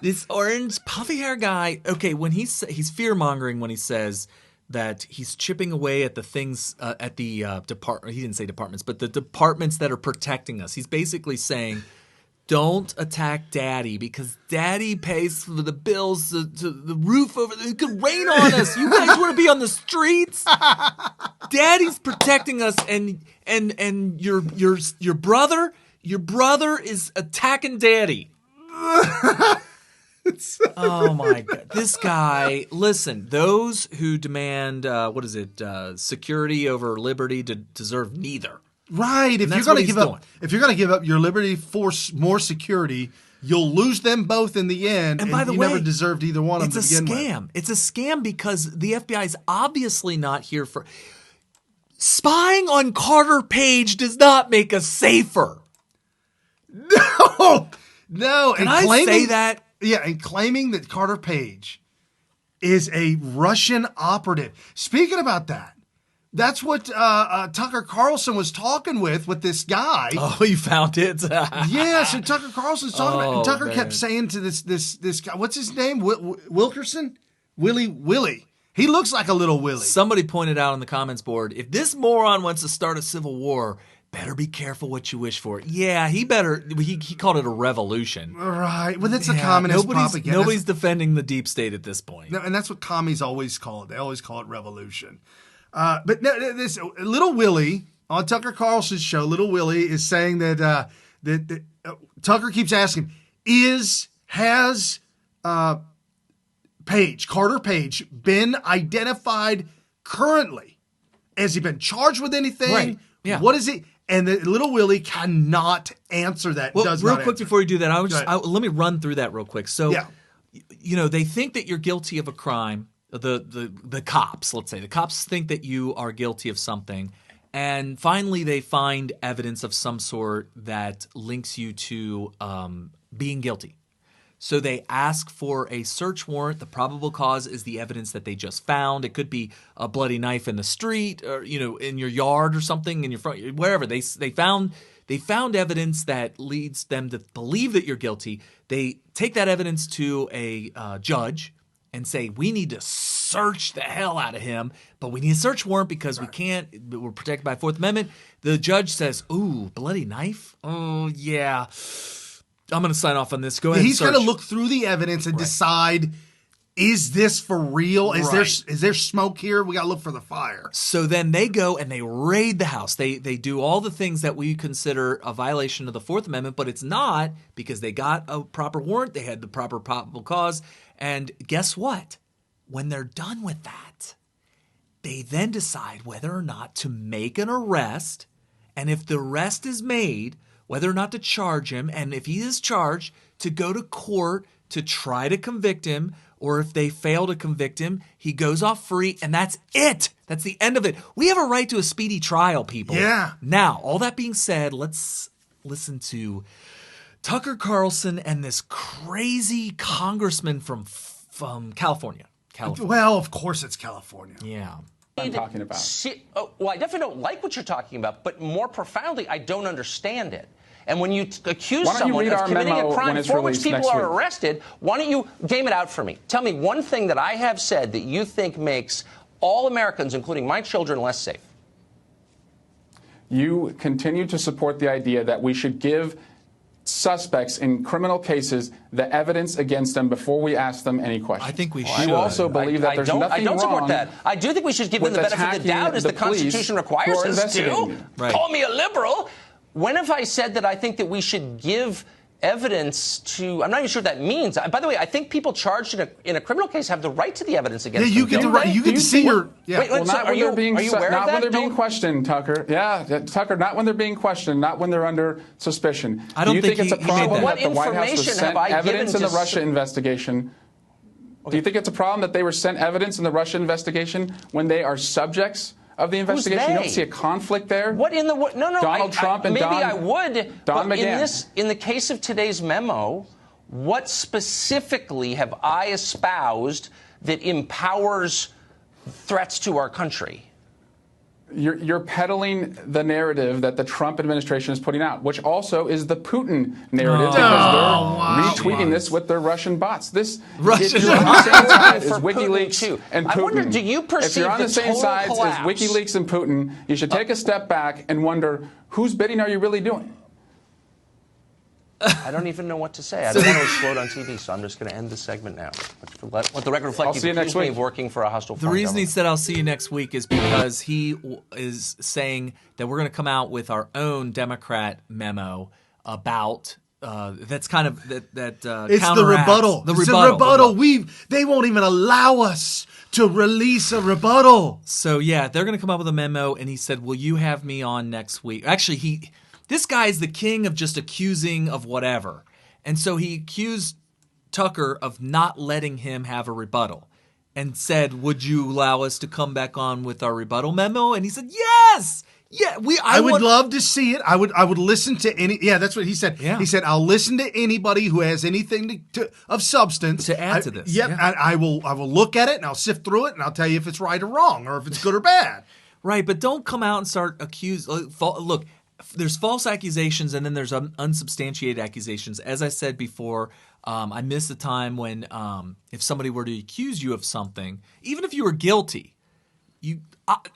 This orange, puffy hair guy. Okay, when he's fear-mongering when he says that he's chipping away at the things at the department. He didn't say departments, but the departments that are protecting us. He's basically saying, don't attack Daddy because Daddy pays for the bills to the roof over. It could rain on us. You guys want to be on the streets? Daddy's protecting us, and your brother is attacking Daddy. Oh my God! This guy. Listen, those who demand security over liberty deserve neither. Right. If you're going to give up your liberty for more security, you'll lose them both in the end. And by the you way, never deserved either one of them to begin with. It's a scam. It's a scam because the FBI is obviously not here for spying on Carter Page. Does not make us safer. No. Can I say that? Yeah, and claiming that Carter Page is a Russian operative. Speaking about that, that's what Tucker Carlson was talking with this guy. Oh, you found it? Yeah, so Tucker Carlson's talking about it. And Tucker man. kept saying to this guy, what's his name? Wilkerson? Willie. He looks like a little Willie. Somebody pointed out on the comments board, if this moron wants to start a civil war, better be careful what you wish for. Yeah, he called it a revolution. Right. Well, that's the communist propaganda. Nobody's defending the deep state at this point. No, and that's what commies always call it. They always call it revolution. But no, this little Willie on Tucker Carlson's show, little Willie is saying that Tucker keeps asking, has Carter Page been identified currently Has he been charged with anything? Right. Yeah. What is he? And the little Willie cannot answer that. Well, does real not quick answer. before you do that, Right. let me run through that real quick. So, Yeah. They think that you're guilty of a crime. The cops, let's say, the cops think that you are guilty of something, and finally they find evidence of some sort that links you to being guilty. So they ask for a search warrant. The probable cause is the evidence that they just found. It could be a bloody knife in the street, or in your yard or something in your front, wherever. They found evidence that leads them to believe that you're guilty. They take that evidence to a judge and say, we need to search the hell out of him, but we need a search warrant because we can't. We're protected by Fourth Amendment. The judge says, "Ooh, bloody knife? Oh yeah, I'm going to sign off on this. Go ahead." He's going to look through the evidence and decide: is this for real? Is there smoke here? We got to look for the fire. So then they go and they raid the house. They do all the things that we consider a violation of the Fourth Amendment, but it's not, because they got a proper warrant. They had the proper probable cause. And guess what? When they're done with that, they then decide whether or not to make an arrest. And if the arrest is made, whether or not to charge him. And if he is charged, to go to court to try to convict him. Or if they fail to convict him, he goes off free, and that's it. That's the end of it. We have a right to a speedy trial, people. Yeah. Now, all that being said, let's listen to Tucker Carlson and this crazy congressman from California. Well, of course it's California. Yeah. I'm talking about. Well, I definitely don't like what you're talking about, but more profoundly, I don't understand it. And when you accuse someone of committing a crime for which people are arrested, why don't you game it out for me? Tell me one thing that I have said that you think makes all Americans, including my children, less safe. You continue to support the idea that we should give suspects in criminal cases the evidence against them before we ask them any questions. I think we should. You also believe that there's nothing wrong. I don't support that. I do think we should give them the benefit of the doubt, as the Constitution requires us to. Right. Call me a liberal. When have I said that I think that we should give evidence to? I'm not even sure what that means. By the way, I think people charged in a criminal case have the right to the evidence against them. You get the right. You get to see your. Yeah. Wait, Well, not when they're being not when they're being questioned, Tucker. Yeah, Tucker. Not when they're being questioned. Not when they're under suspicion. I don't Do you think think it's a he made problem that. that the White House was What information sent have I evidence in given the Russia investigation? Do you think it's a problem that they were sent evidence in the Russia investigation when they are subjects of the investigation? You don't see a conflict there? What in the no? Donald Trump and maybe Don, I would. Don but McGahn. in the case of today's memo, what specifically have I espoused that empowers threats to our country? You're peddling the narrative that the Trump administration is putting out, which also is the Putin narrative, because they're retweeting this with their Russian bots. If you're on the same side as WikiLeaks and Putin, I wonder, do you perceive if you're on the same side as collapse? WikiLeaks and Putin, you should take a step back and wonder, whose bidding are you really doing? I don't even know what to say. I don't want to explode on TV, so I'm just going to end this segment now. Let the record reflect. I'll see you next me week. Of working for a hostile. The reason he said I'll see you next week is because he is saying that we're going to come out with our own Democrat memo about that's kind of that It's the rebuttal. The it's rebuttal. They won't even allow us to release a rebuttal. So yeah, they're going to come up with a memo, and he said, "Will you have me on next week?" Actually, this guy is the king of just accusing of whatever. And so he accused Tucker of not letting him have a rebuttal and said, "Would you allow us to come back on with our rebuttal memo?" And he said, "Yes. Yeah, I would love to see it. I would listen to any. Yeah, that's what he said. Yeah. He said, "I'll listen to anybody who has anything of substance to add to this." Yep, yeah. I will look at it and I'll sift through it and I'll tell you if it's right or wrong or if it's good or bad." Right, but don't come out and start look, there's false accusations and then there's unsubstantiated accusations. As I said before, I miss the time when if somebody were to accuse you of something, even if you were guilty,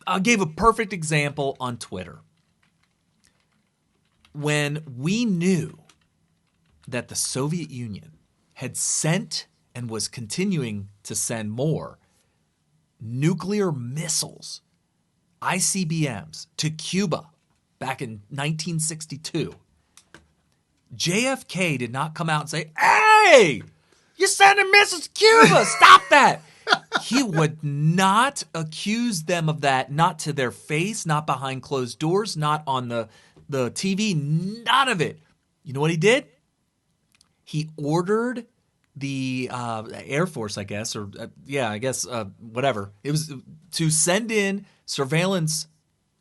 I gave a perfect example on Twitter. When we knew that the Soviet Union had sent and was continuing to send more nuclear missiles, ICBMs, to Cuba back in 1962, JFK did not come out and say, "Hey, you're sending missiles to Cuba. Stop that." He would not accuse them of that, not to their face, not behind closed doors, not on the TV, none of it. You know what he did? He ordered the Air Force, I guess, or whatever. It was to send in surveillance.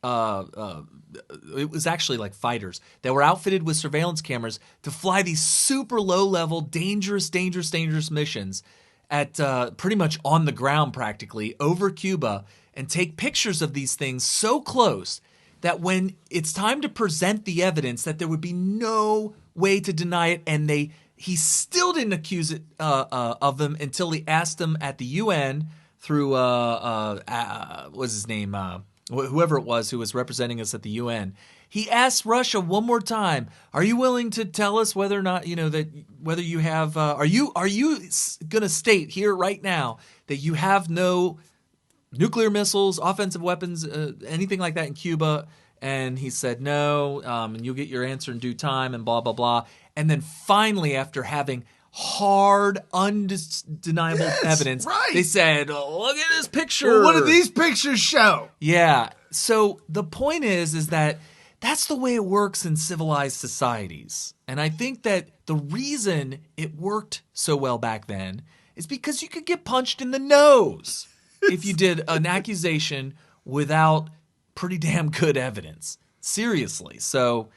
It was actually like fighters that were outfitted with surveillance cameras to fly these super low-level, dangerous missions at pretty much on the ground practically over Cuba and take pictures of these things so close that when it's time to present the evidence that there would be no way to deny it, and he still didn't accuse it of them until he asked them at the UN through what's his name, whoever it was who was representing us at the UN. He asked Russia one more time, "Are you willing to tell us whether or not whether you have? Are you going to state here right now that you have no nuclear missiles, offensive weapons, anything like that in Cuba?" And he said no, and you'll get your answer in due time, and blah blah blah. And then finally, after having hard, undeniable evidence, they said, "Look at this picture. Well, what do these pictures show?" Yeah. So the point is that that's the way it works in civilized societies. And I think that the reason it worked so well back then is because you could get punched in the nose if you did an accusation without pretty damn good evidence. Seriously. So,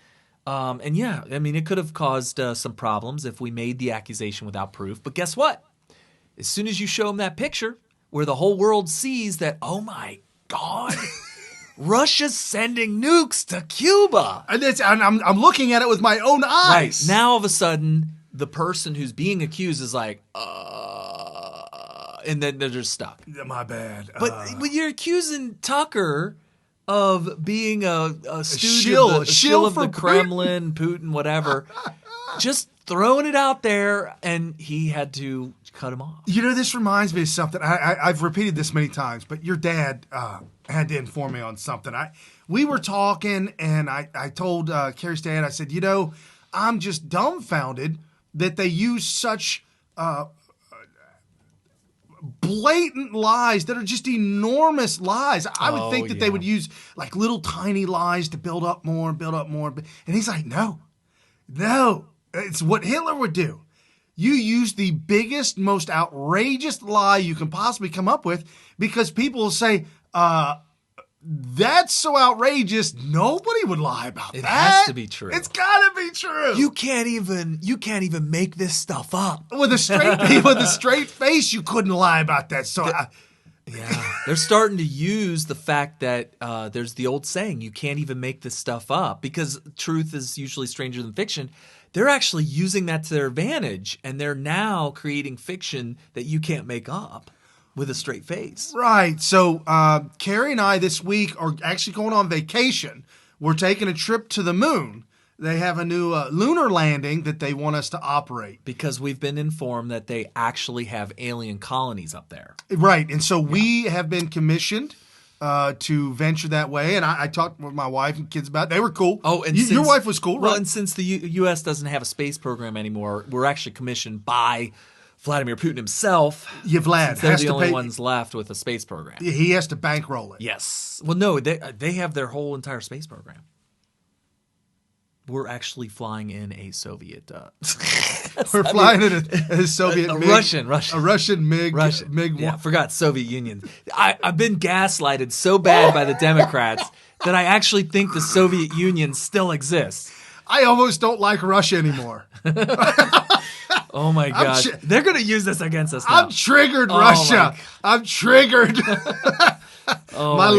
it could have caused some problems if we made the accusation without proof. But guess what? As soon as you show them that picture where the whole world sees that, oh my God, Russia's sending nukes to Cuba. And I'm looking at it with my own eyes. Right. Now, all of a sudden, the person who's being accused is like, and then they're just stuck. My bad. But when you're accusing Tucker of being a stooge shill of the Kremlin, Putin, whatever, just throwing it out there, and he had to cut him off. This reminds me of something. I've repeated this many times, but your dad had to inform me on something. We were talking, and I told Carrie's dad, I said, I'm just dumbfounded that they use such blatant lies that are just enormous lies. I would think that they would use like little tiny lies to build up more and build up more. And he's like, no, it's what Hitler would do. You use the biggest, most outrageous lie you can possibly come up with because people will say, that's so outrageous, nobody would lie about that. It has to be true. It's gotta be true. You can't even make this stuff up. With a straight face, you couldn't lie about that. So they're starting to use the fact that there's the old saying, you can't even make this stuff up because truth is usually stranger than fiction. They're actually using that to their advantage, and they're now creating fiction that you can't make up with a straight face. Right. So Carrie and I this week are actually going on vacation. We're taking a trip to the moon. They have a new lunar landing that they want us to operate. Because we've been informed that they actually have alien colonies up there. Right. And so we have been commissioned to venture that way. And I talked with my wife and kids about it. They were cool. Oh, and your wife was cool, right? Well, and since the U.S. doesn't have a space program anymore, we're actually commissioned by Vladimir Putin himself. Yeah, Vlad. They're the only ones left with a space program. He has to bankroll it. Yes. Well, no, they have their whole entire space program. We're actually flying in a Soviet. We're flying in a Soviet MiG. A Russian MiG. MiG. Yeah, forgot Soviet Union. I've been gaslighted so bad by the Democrats that I actually think the Soviet Union still exists. I almost don't like Russia anymore. Oh my God. They're going to use this against us now. I'm triggered, Russia. I'm triggered. My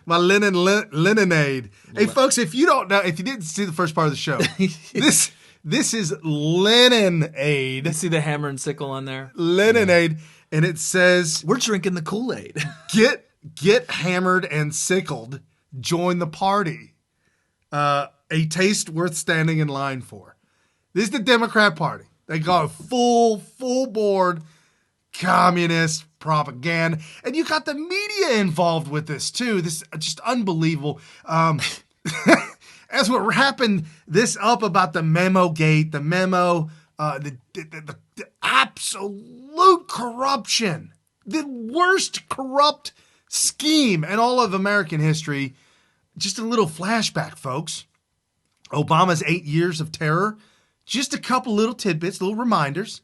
Leninade. Hey, folks, if you don't know, if you didn't see the first part of the show, this is Leninade. You see the hammer and sickle on there? Leninade. And it says, we're drinking the Kool-Aid. Get hammered and sickled. Join the party. A taste worth standing in line for. This is the Democrat Party. They got full board communist propaganda. And you got the media involved with this too. This is just unbelievable. As we're wrapping this up about the Memo gate, the absolute corruption the worst corrupt scheme in all of American history. Just a little flashback, folks. Obama's 8 years of terror. Just a couple little tidbits, little reminders.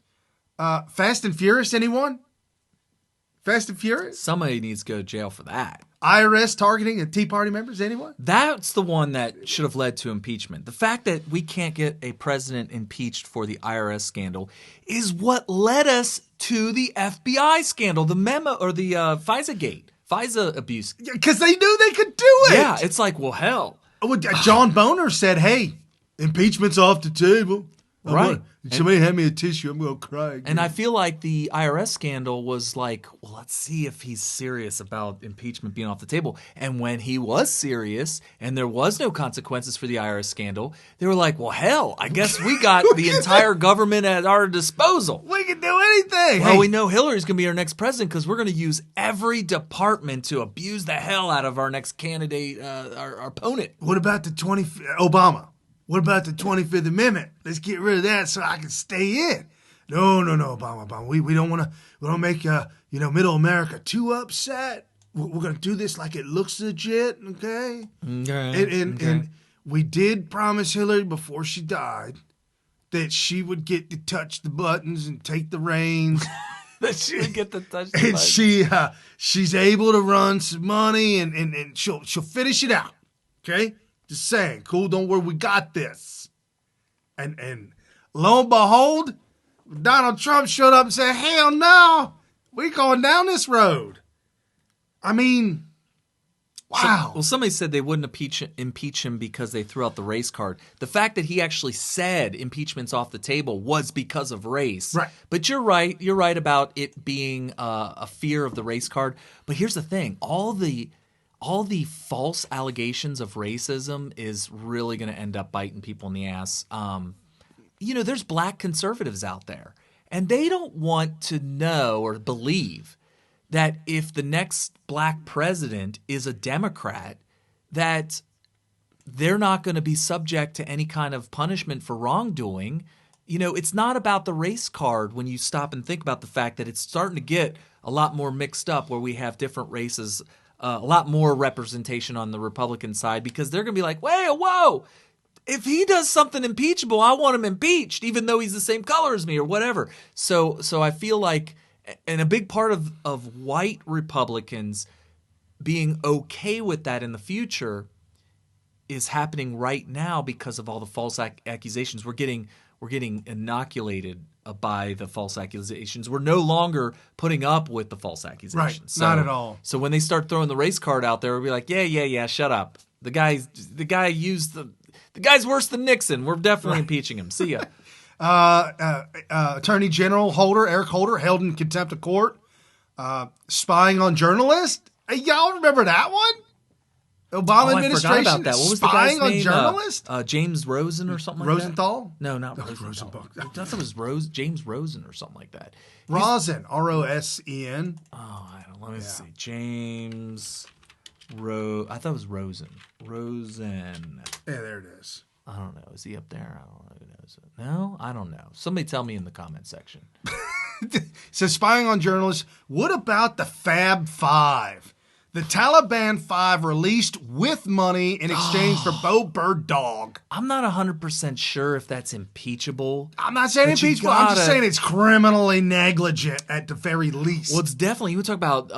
Fast and Furious, anyone? Fast and Furious? Somebody needs to go to jail for that. IRS targeting and Tea Party members, anyone? That's the one that should have led to impeachment. The fact that we can't get a president impeached for the IRS scandal is what led us to the FBI scandal, the Memo or the FISA abuse. Because they knew they could do it. Yeah, it's like, well, hell. John Boner said, hey, impeachment's off the table. Right. Somebody hand me a tissue. I'm going to cry again. And I feel like the IRS scandal was like, well, let's see if he's serious about impeachment being off the table. And when he was serious and there was no consequences for the IRS scandal, they were like, well, hell, I guess we got the entire government at our disposal. We can do anything. Well, we know Hillary's going to be our next president because we're going to use every department to abuse the hell out of our next candidate, our opponent. What about the Obama? What about the 25th Amendment? Let's get rid of that so I can stay in. No, Obama. We don't want to make Middle America too upset. We're going to do this like it looks legit, okay? And we did promise Hillary before she died that she would get to touch the buttons and take the reins. That she would get to touch the buttons. And she's able to run some money and she'll finish it out, okay? Just saying, cool, don't worry, we got this. And lo and behold, Donald Trump showed up and said, hell no, we going down this road. I mean, wow. Somebody said they wouldn't impeach him because they threw out the race card. The fact that he actually said impeachment's off the table was because of race. Right. But you're right. You're right about it being a fear of the race card. But here's the thing. All the false allegations of racism is really going to end up biting people in the ass. There's black conservatives out there, and they don't want to know or believe that if the next black president is a Democrat, that they're not going to be subject to any kind of punishment for wrongdoing. It's not about the race card when you stop and think about the fact that it's starting to get a lot more mixed up where we have different races, a lot more representation on the Republican side, because they're going to be like, whoa, if he does something impeachable, I want him impeached, even though he's the same color as me or whatever. So I feel like, and a big part of white Republicans being okay with that in the future is happening right now because of all the false accusations. We're getting inoculated by the false accusations. We're no longer putting up with the false accusations. Right, not at all. So when they start throwing the race card out there, we'll be like, yeah, shut up. The guy's worse than Nixon. We're definitely impeaching him. See ya. Attorney General Eric Holder, held in contempt of court, spying on journalists. Hey, y'all remember that one? Obama administration I forgot about that. What was spying the guy's name? on journalists? James Rosen or something like Rosenthal? that? No, not Rosenthal. I thought it was James Rosen or something like that. Rosen, R-O-S-E-N. Oh, I don't know. Let me see. James I thought it was Rosen. Rosen. Yeah, there it is. I don't know. Is he up there? I don't know who knows it. No, I don't know. Somebody tell me in the comment section. So spying on journalists. What about the Fab Five? The Taliban Five released with money in exchange for Bo Bird Dog. I'm not 100% sure if that's impeachable. I'm not saying impeachable. I'm just saying it's criminally negligent at the very least. Well, it's definitely, you would talk about...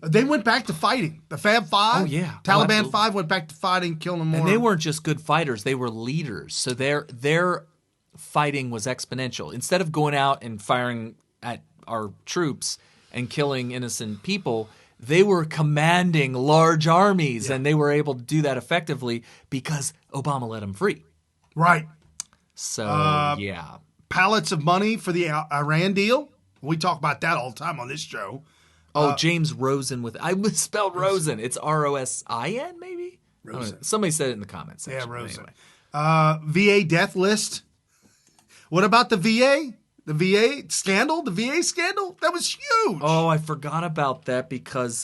they went back to fighting. The Fab Five. Oh, yeah. Taliban Five went back to fighting, killing them more. And they weren't just good fighters. They were leaders. So their fighting was exponential. Instead of going out and firing at our troops and killing innocent people... They were commanding large armies, and they were able to do that effectively because Obama let them free. Right. So, yeah. Pallets of money for the Iran deal. We talk about that all the time on this show. Oh, James Rosen I misspelled Rosen. It's R-O-S-I-N, maybe? Rosen. Somebody said it in the comments section. Yeah, Rosen. Anyway. VA death list. What about the VA? The VA scandal? The VA scandal? That was huge. Oh, I forgot about that because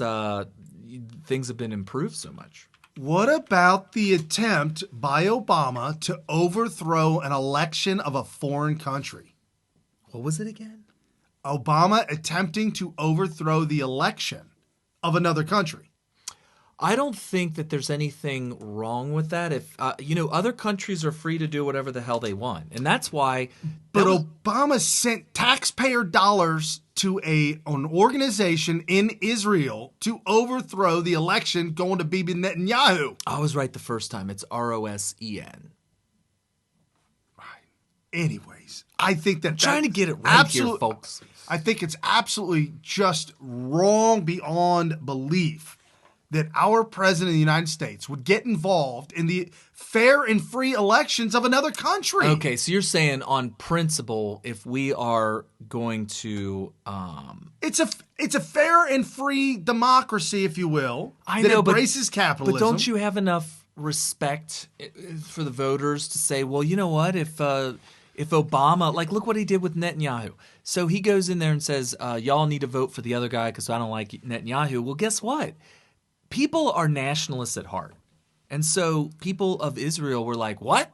things have been improved so much. What about the attempt by Obama to overthrow an election of a foreign country? What was it again? Obama attempting to overthrow the election of another country. I don't think that there's anything wrong with that. If other countries are free to do whatever the hell they want, and that's why. But Obama sent taxpayer dollars to an organization in Israel to overthrow the election, going to Bibi Netanyahu. I was right the first time. It's Rosen. Right. Anyways, I think that trying to get it right here, folks. I think it's absolutely just wrong beyond belief that our president of the United States would get involved in the fair and free elections of another country. Okay, so you're saying on principle, if we are going to, it's a fair and free democracy, if you will, that embraces capitalism. But don't you have enough respect for the voters to say, well, you know what, if Obama, like, look what he did with Netanyahu. So he goes in there and says, y'all need to vote for the other guy because I don't like Netanyahu. Well, guess what? People are nationalists at heart. And so people of Israel were like, what?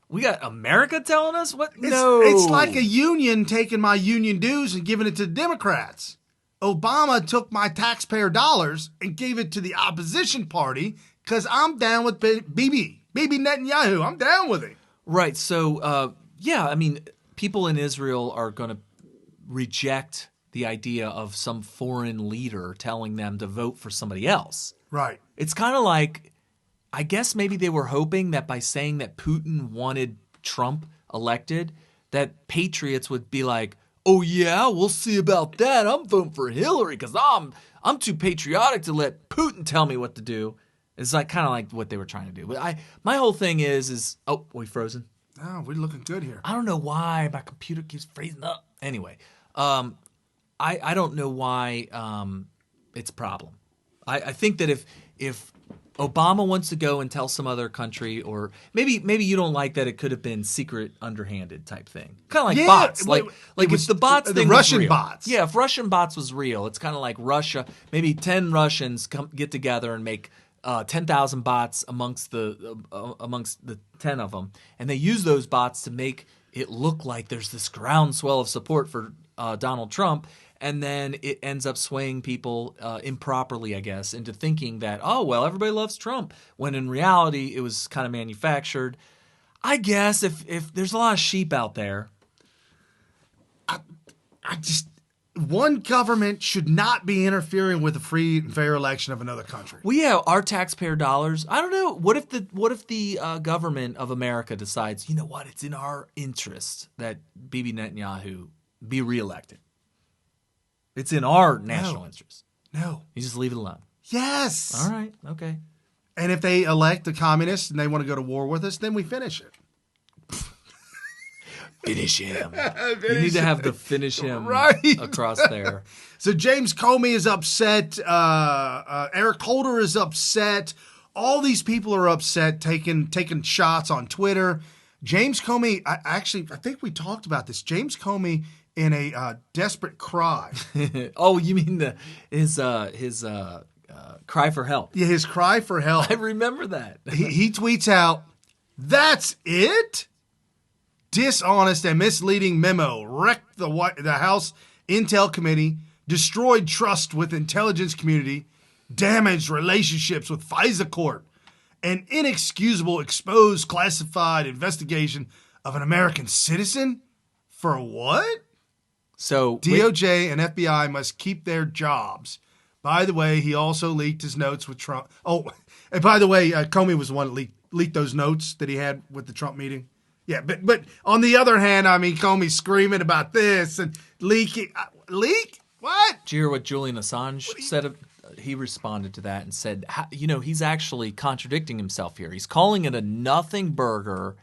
We got America telling us what? No. It's like a union taking my union dues and giving it to the Democrats. Obama took my taxpayer dollars and gave it to the opposition party because I'm down with Bibi Netanyahu. I'm down with it. Right. So, people in Israel are going to reject the idea of some foreign leader telling them to vote for somebody else. Right. It's kind of like, I guess maybe they were hoping that by saying that Putin wanted Trump elected, that patriots would be like, oh yeah, we'll see about that. I'm voting for Hillary because I'm too patriotic to let Putin tell me what to do. It's like kind of like what they were trying to do. But my whole thing is we frozen? No, we're looking good here. I don't know why my computer keeps freezing up. Anyway, I don't know why it's a problem. I think that if Obama wants to go and tell some other country, or maybe you don't like that it could have been secret, underhanded type thing, kind of like bots, like if the bots thing, the Russian was real. bots. Yeah, if Russian bots was real, it's kind of like Russia. Maybe 10 Russians get together and make 10,000 bots amongst the 10 of them, and they use those bots to make it look like there's this groundswell of support for Donald Trump. And then it ends up swaying people improperly, I guess, into thinking that, oh, well, everybody loves Trump, when in reality it was kind of manufactured. I guess if there's a lot of sheep out there. One government should not be interfering with a free and fair election of another country. Well, yeah, our taxpayer dollars. I don't know. What if the government of America decides, you know what, it's in our interest that Bibi Netanyahu be reelected? It's in our national interest. No. You just leave it alone. Yes. All right. Okay. And if they elect the communists and they want to go to war with us, then we finish it. Finish him. You need to have the finish him across there. So Jame Comey is upset. Eric Holder is upset. All these people are upset, taking shots on Twitter. Jame Comey, I think we talked about this. Jame Comey, in a desperate cry. Oh, you mean his cry for help? Yeah, his cry for help. I remember that. he tweets out, "That's it? Dishonest and misleading memo wrecked the House Intel Committee, destroyed trust with intelligence community, damaged relationships with FISA court, and inexcusable exposed classified investigation of an American citizen? For what? So DOJ and FBI must keep their jobs." By the way, he also leaked his notes with Trump. Oh, and by the way, Comey was the one that leaked those notes that he had with the Trump meeting. Yeah, but on the other hand, I mean, Comey's screaming about this and leaking. Leak? What? Did you hear what Julian Assange said? He responded to that and said, he's actually contradicting himself here. He's calling it a nothing burger,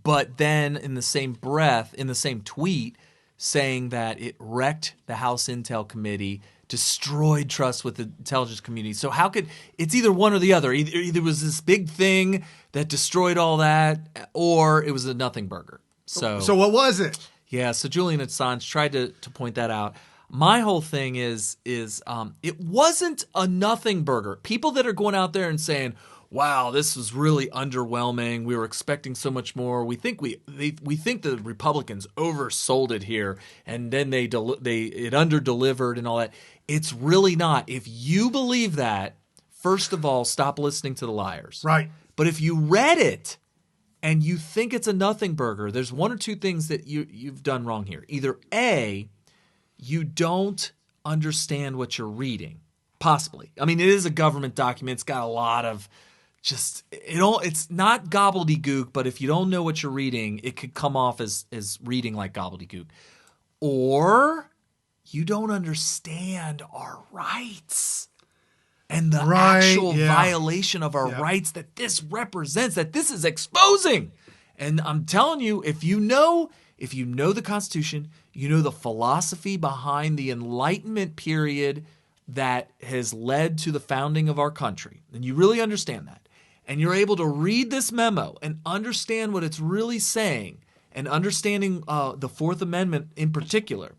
but then in the same breath, in the same tweet, saying that it wrecked the House Intel Committee, destroyed trust with the intelligence community. So how could it's either one or the other? Either it was this big thing that destroyed all that, or it was a nothing burger. So what was it? Yeah. So Julian Assange tried to point that out. My whole thing is it wasn't a nothing burger. People that are going out there and saying, wow, this was really underwhelming. We were expecting so much more. We think we think the Republicans oversold it here, and then it underdelivered and all that. It's really not. If you believe that, first of all, stop listening to the liars. Right. But if you read it and you think it's a nothing burger, there's one or two things that you've done wrong here. Either A, you don't understand what you're reading. Possibly. I mean, it is a government document. It's got a lot of it's not gobbledygook, but if you don't know what you're reading, it could come off as reading like gobbledygook. Or you don't understand our rights and the actual violation of our rights that this represents, that this is exposing. And I'm telling you, if you know the Constitution, you know the philosophy behind the Enlightenment period that has led to the founding of our country, and you really understand that, and you're able to read this memo and understand what it's really saying, and understanding the Fourth Amendment in particular,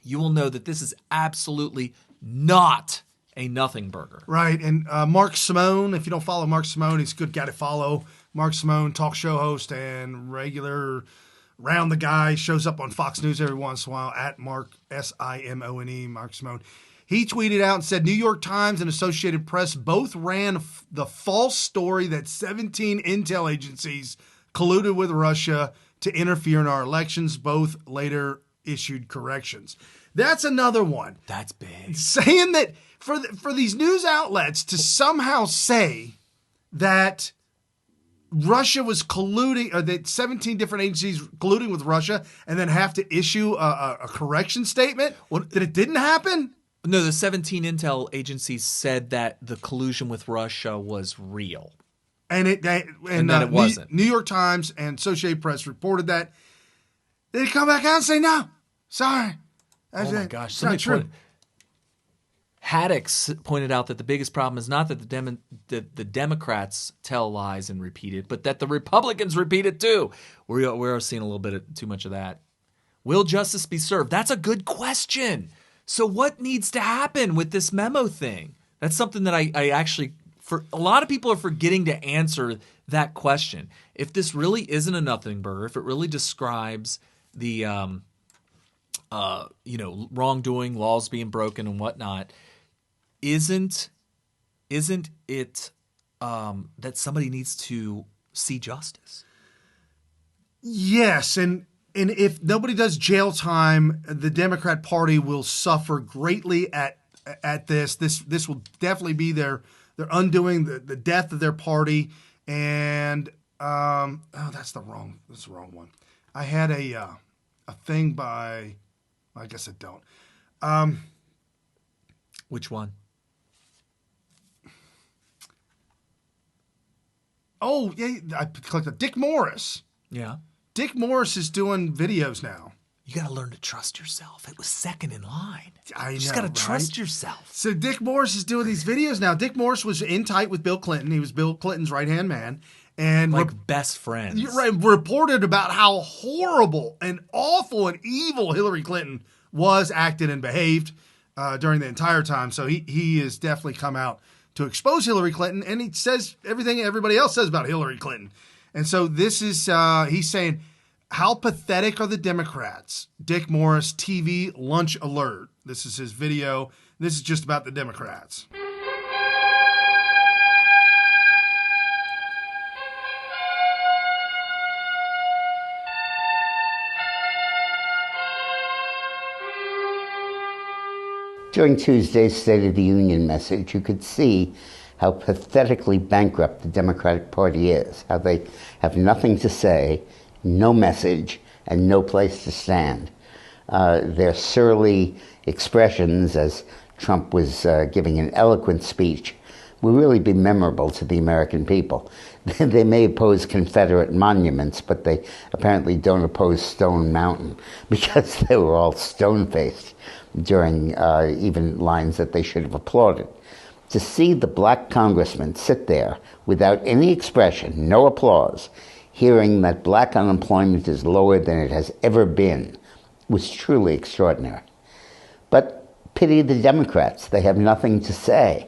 you will know that this is absolutely not a nothing burger. Right. And Mark Simone, if you don't follow Mark Simone, he's a good guy to follow. Mark Simone, talk show host and regular round the guy, shows up on Fox News every once in a while at Mark, Simone, Mark Simone. He tweeted out and said, New York Times and Associated Press both ran the false story that 17 intel agencies colluded with Russia to interfere in our elections. Both later issued corrections. That's another one. That's big. Saying that for these news outlets to somehow say that Russia was colluding, or that 17 different agencies colluding with Russia, and then have to issue a correction statement that it didn't happen? No, the 17 intel agencies said that the collusion with Russia was real. And it wasn't. New York Times and Associated Press reported that. They come back out and say, no, sorry. Oh my gosh. It's not true. Haddix pointed out that the biggest problem is not that the Democrats tell lies and repeat it, but that the Republicans repeat it too. We're seeing a little bit too much of that. Will justice be served? That's a good question. So what needs to happen with this memo thing? That's something that I actually, for a lot of people are forgetting to answer that question. If this really isn't a nothing burger, if it really describes the wrongdoing, laws being broken and whatnot, isn't it that somebody needs to see justice? Yes, and if nobody does jail time, the Democrat Party will suffer greatly at this. This will definitely be their undoing, the death of their party. And that's the wrong one. I had a thing by, I guess I don't. Which one? Oh yeah, I clicked on Dick Morris. Yeah. Dick Morris is doing videos now. You got to learn to trust yourself. It was second in line. I know, you just got to trust yourself. So Dick Morris is doing these videos now. Dick Morris was in tight with Bill Clinton. He was Bill Clinton's right-hand man. And best friends. You're right, reported about how horrible and awful and evil Hillary Clinton was, acted, and behaved during the entire time. So he has definitely come out to expose Hillary Clinton, and he says everything everybody else says about Hillary Clinton. And so this is, he's saying, how pathetic are the Democrats? Dick Morris, TV lunch alert. This is his video. This is just about the Democrats. During Tuesday's State of the Union message, you could see how pathetically bankrupt the Democratic Party is, how they have nothing to say, no message, and no place to stand. Their surly expressions, as Trump was giving an eloquent speech, will really be memorable to the American people. They may oppose Confederate monuments, but they apparently don't oppose Stone Mountain, because they were all stone-faced during even lines that they should have applauded. To see the black congressman sit there without any expression, no applause, hearing that black unemployment is lower than it has ever been, was truly extraordinary. But pity the Democrats. They have nothing to say.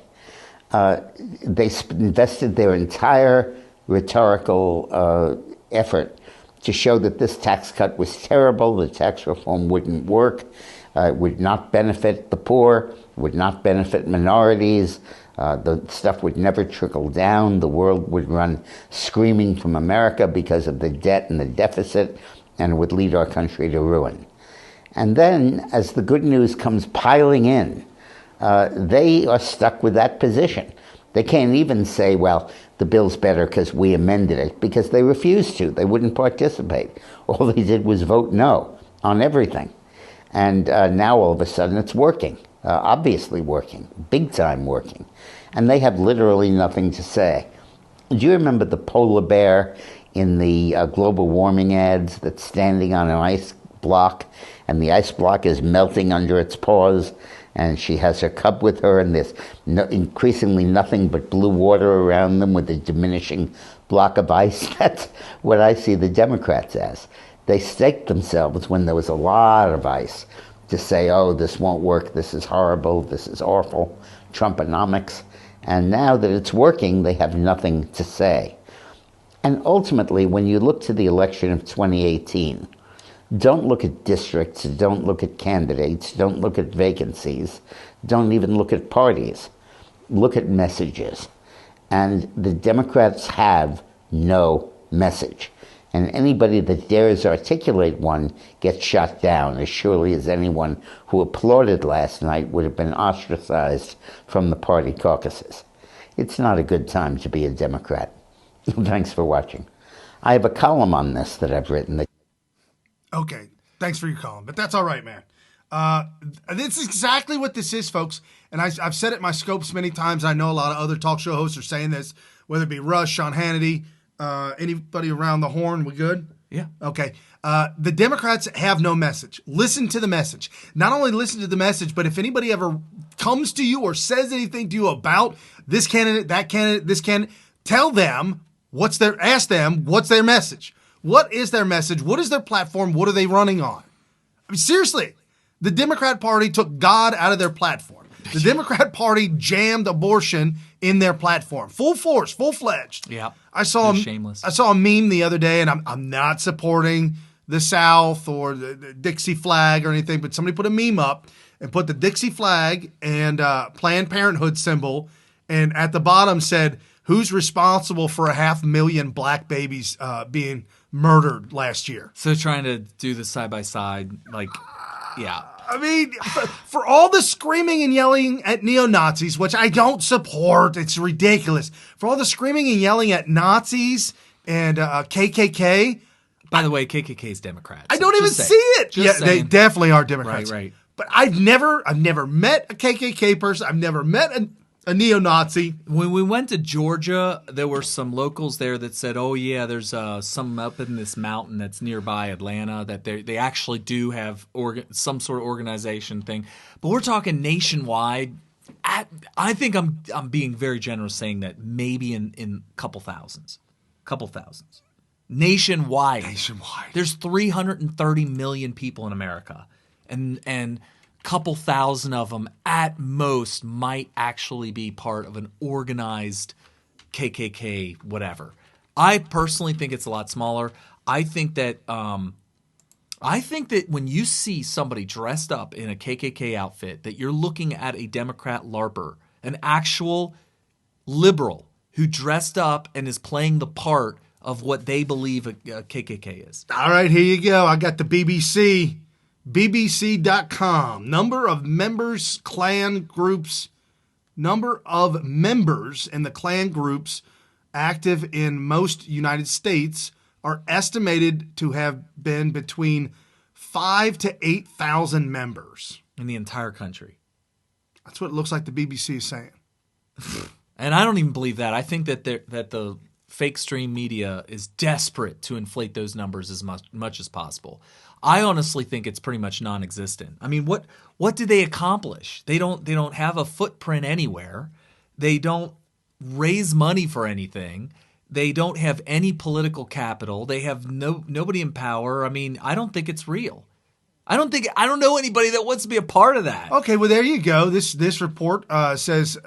They invested their entire rhetorical effort to show that this tax cut was terrible, the tax reform wouldn't work, it would not benefit the poor, would not benefit minorities, the stuff would never trickle down, the world would run screaming from America because of the debt and the deficit, and it would lead our country to ruin. And then, as the good news comes piling in, they are stuck with that position. They can't even say, well, the bill's better because we amended it, because they refused to. They wouldn't participate. All they did was vote no on everything. And now all of a sudden it's working, obviously working, big time working. And they have literally nothing to say. Do you remember the polar bear in the global warming ads that's standing on an ice block, and the ice block is melting under its paws, and she has her cub with her, and there's increasingly nothing but blue water around them with a diminishing block of ice? That's what I see the Democrats as. They staked themselves when there was a lot of ice to say, oh, this won't work, this is horrible, this is awful, Trumponomics. And now that it's working, they have nothing to say. And ultimately, when you look to the election of 2018, don't look at districts, don't look at candidates, don't look at vacancies, don't even look at parties. Look at messages. And the Democrats have no message. And anybody that dares articulate one gets shot down, as surely as anyone who applauded last night would have been ostracized from the party caucuses. It's not a good time to be a Democrat. Thanks for watching. I have a column on this that I've written. Okay, thanks for your column, but that's all right, man. This is exactly what this is, folks. And I've said it in my scopes many times. I know a lot of other talk show hosts are saying this, whether it be Rush, Sean Hannity, anybody around the horn. We good? Yeah. Okay. The Democrats have no message. Listen to the message. Not only listen to the message, but if anybody ever comes to you or says anything to you about this candidate, that candidate, this candidate, tell them ask them what's their message. What is their message? What is their platform? What are they running on? I mean, seriously, the Democrat Party took God out of their platform. The Democrat Party jammed abortion in their platform. Full force, full-fledged. Yeah. I saw a meme the other day, and I'm not supporting the South or the Dixie flag or anything, but somebody put a meme up and put the Dixie flag and Planned Parenthood symbol, and at the bottom said, who's responsible for 500,000 black babies being murdered last year? So trying to do the side-by-side, yeah. I mean, for all the screaming and yelling at neo-Nazis, which I don't support, it's ridiculous. For all the screaming and yelling at Nazis and KKK. By the way, KKK is Democrats. I don't even see it. Yeah, they definitely are Democrats. Right. But I've never met a KKK person. I've never met a neo-Nazi. When we went to Georgia, there were some locals there that said, oh, yeah, there's some up in this mountain that's nearby Atlanta that they actually do have some sort of organization thing. But we're talking nationwide. I think I'm being very generous saying that maybe in a couple thousands. Nationwide. There's 330 million people in America. And couple thousand of them at most might actually be part of an organized KKK whatever. I personally think it's a lot smaller. I think that when you see somebody dressed up in a KKK outfit, that you're looking at a Democrat LARPer, an actual liberal who dressed up and is playing the part of what they believe a KKK is. All right, here you go. I got the BBC. BBC.com. Number of members, Klan groups. Number of members in the Klan groups active in most United States are estimated to have been between 5,000 to 8,000 members. In the entire country. That's what it looks like the BBC is saying. And I don't even believe that. I think that the fake stream media is desperate to inflate those numbers as much as possible. I honestly think it's pretty much non-existent. I mean, what do they accomplish? They don't have a footprint anywhere. They don't raise money for anything. They don't have any political capital. They have nobody in power. I mean, I don't think it's real. I don't know anybody that wants to be a part of that. Okay, well there you go. This report says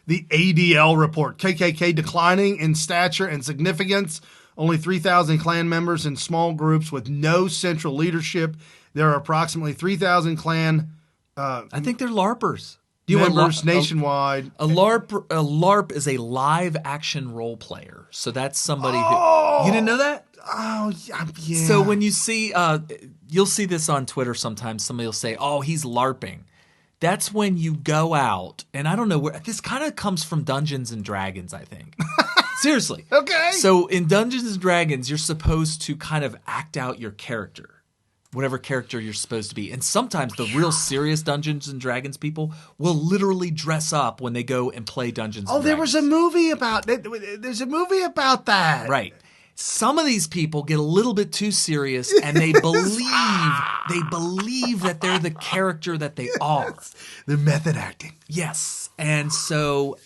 The ADL report. KKK declining in stature and significance. Only 3,000 Klan members in small groups with no central leadership. There are approximately 3,000 Klan I think they're LARPers. Members nationwide. A LARP is a live action role player. So that's somebody who... You didn't know that? Oh, yeah. So when you see... you'll see this on Twitter sometimes. Somebody will say, oh, he's LARPing. That's when you go out, and I don't know where... This kind of comes from Dungeons and Dragons, I think. Seriously. Okay. So in Dungeons and Dragons, you're supposed to kind of act out your character. Whatever character you're supposed to be. And sometimes the real serious Dungeons and Dragons people will literally dress up when they go and play Dungeons and Dragons. Oh, there was a movie about that. There's a movie about that. Right. Some of these people get a little bit too serious and they believe that they're the character that they are. The method acting. Yes. And so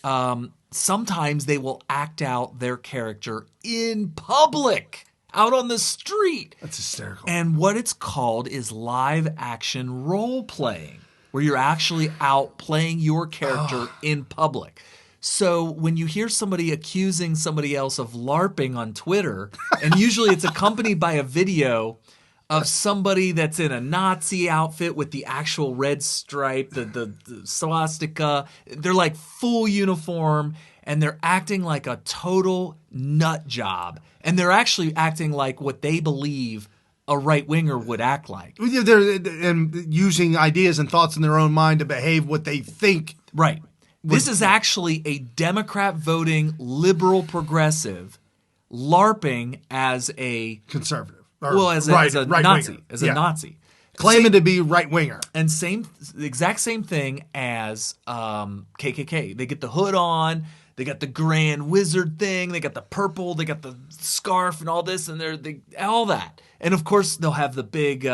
sometimes they will act out their character in public. Out on the street. That's hysterical. And what it's called is live action role playing, where you're actually out playing your character in public. So when you hear somebody accusing somebody else of LARPing on Twitter, and usually it's accompanied by a video of somebody that's in a Nazi outfit with the actual red stripe, the swastika, they're like full uniform, and they're acting like a total nut job. And they're actually acting like what they believe a right-winger would act like. They're using ideas and thoughts in their own mind to behave what they think. Right. This is actually a Democrat voting liberal progressive LARPing as a conservative. As a Nazi. As a Nazi. Claiming to be right-winger. And the exact same thing as KKK. They get the hood on. They got the grand wizard thing. They got the purple. They got the scarf and all this, and they all that. And of course, they'll have the big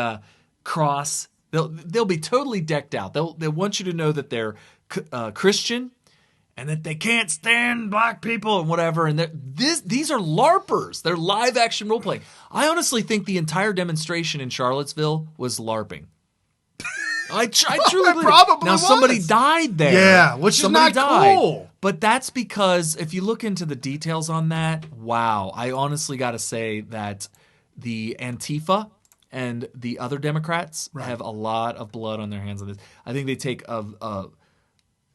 cross. They'll be totally decked out. They'll want you to know that they're Christian and that they can't stand black people and whatever. And these are LARPers. They're live action role playing. I honestly think the entire demonstration in Charlottesville was LARPing. I truly believe probably now was. Somebody died there. Yeah, which somebody is not died. cool. But that's because if you look into the details on that, wow, I honestly got to say that the Antifa and the other Democrats have a lot of blood on their hands on this. I think they take a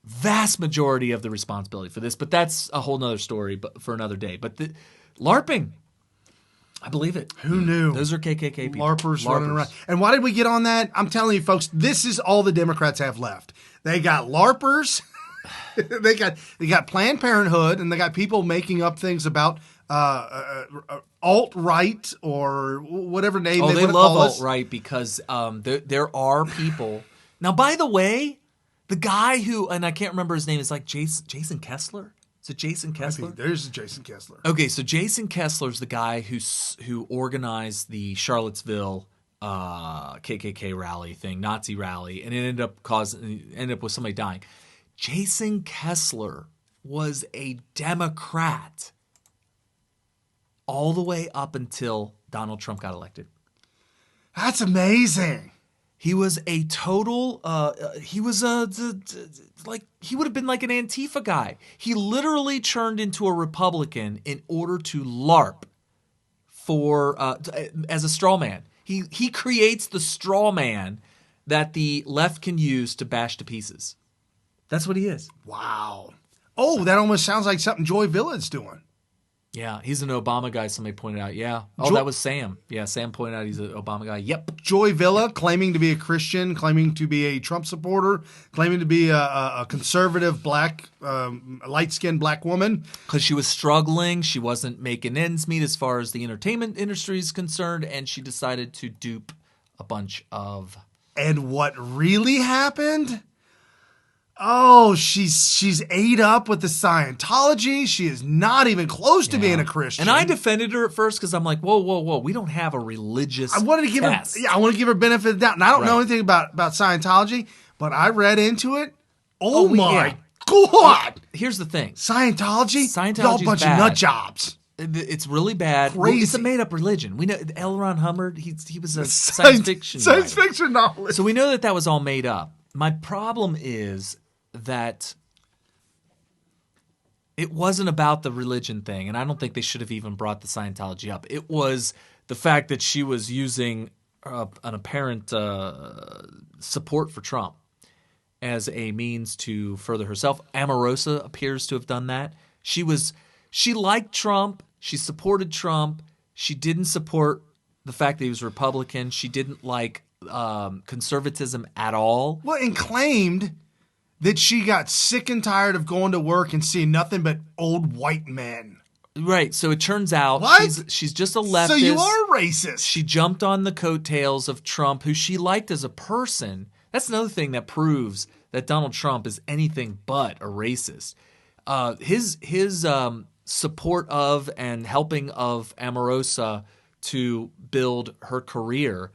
vast majority of the responsibility for this, but that's a whole nother story but for another day. But the LARPing, I believe it. Who knew? Those are KKK people. LARPers running around. And why did we get on that? I'm telling you, folks, this is all the Democrats have left. They got LARPers. they got Planned Parenthood, and they got people making up things about alt-right or whatever name they want to call us. They love alt-right because there are people. Now, by the way, the guy who, and I can't remember his name, is like Jason Kessler. Is it Jason Kessler? There's Jason Kessler. Okay, so Jason Kessler's the guy who organized the Charlottesville KKK rally thing, Nazi rally, and it ended up with somebody dying. Jason Kessler was a Democrat all the way up until Donald Trump got elected. That's amazing. He was a total, he would have been like an Antifa guy. He literally turned into a Republican in order to LARP as a straw man. He creates the straw man that the left can use to bash to pieces. That's what he is. Wow. Oh, that almost sounds like something Joy Villa's doing. Yeah, he's an Obama guy, somebody pointed out. Yeah. Oh, that was Sam. Yeah, Sam pointed out he's an Obama guy. Yep. Joy Villa, claiming to be a Christian, claiming to be a Trump supporter, claiming to be a conservative black, light-skinned black woman. Because she was struggling. She wasn't making ends meet as far as the entertainment industry is concerned, and she decided to dupe a bunch of... And what really happened? Oh, she's ate up with the Scientology. She is not even close to being a Christian. And I defended her at first because I'm like, whoa. We don't have a religious I wanted to give her, I want to give her benefit of the doubt. And I don't know anything about Scientology, but I read into it. Oh my God. Here's the thing. Scientology? Y'all a bunch of nut jobs. It's really bad. Crazy. Well, it's a made-up religion. We know L. Ron Hubbard, he was a science fiction novelist. So we know that was all made up. My problem is that It wasn't about the religion thing, and I don't think they should have even brought the Scientology up. It was the fact that she was using an apparent support for Trump as a means to further herself. Omarosa appears to have done that. She liked Trump. She supported Trump. She didn't support the fact that he was Republican. She didn't like conservatism at all. Well, and claimed that she got sick and tired of going to work and seeing nothing but old white men. Right. So it turns out she's just a leftist. So you are racist. She jumped on the coattails of Trump, who she liked as a person. That's another thing that proves that Donald Trump is anything but a racist. His support of and helping of Omarosa to build her career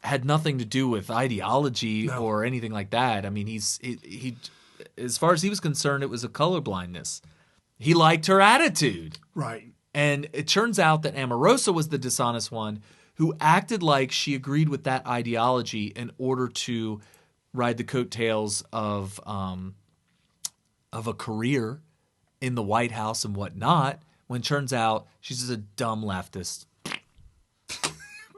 had nothing to do with ideology or anything like that. I mean, he as far as he was concerned, it was a colorblindness. He liked her attitude. Right. And it turns out that Omarosa was the dishonest one who acted like she agreed with that ideology in order to ride the coattails of a career in the White House and whatnot, when it turns out she's just a dumb leftist.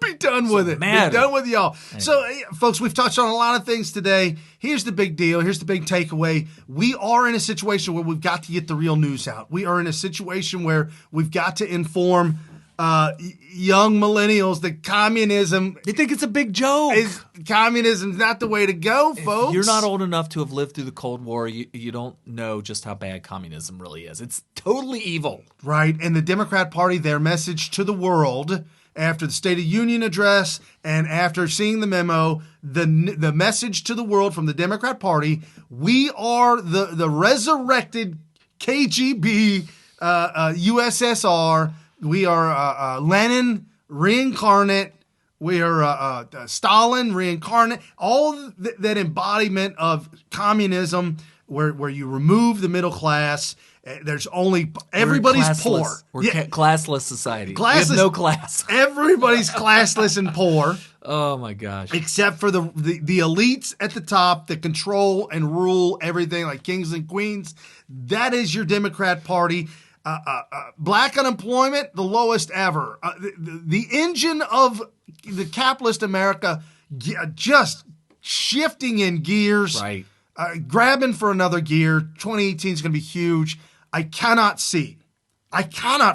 Be done with it. Be done with y'all. Anyway. So, folks, we've touched on a lot of things today. Here's the big deal. Here's the big takeaway. We are in a situation where we've got to get the real news out. We are in a situation where we've got to inform young millennials that communism... They think it's a big joke. Communism's not the way to go, folks. If you're not old enough to have lived through the Cold War, you don't know just how bad communism really is. It's totally evil. Right. And the Democrat Party, their message to the world... After the State of Union address and after seeing the memo, the message to the world from the Democrat Party, we are the resurrected KGB, USSR. We are Lenin reincarnate. We are Stalin reincarnate. All that embodiment of communism where you remove the middle class. There's only everybody's poor. We're classless society. Classless, we have no class. Everybody's classless and poor. Oh my gosh! Except for the elites at the top that control and rule everything, like kings and queens. That is your Democrat Party. Black unemployment, the lowest ever. The engine of the capitalist America just shifting in gears. Right. Grabbing for another gear. 2018 is going to be huge. I cannot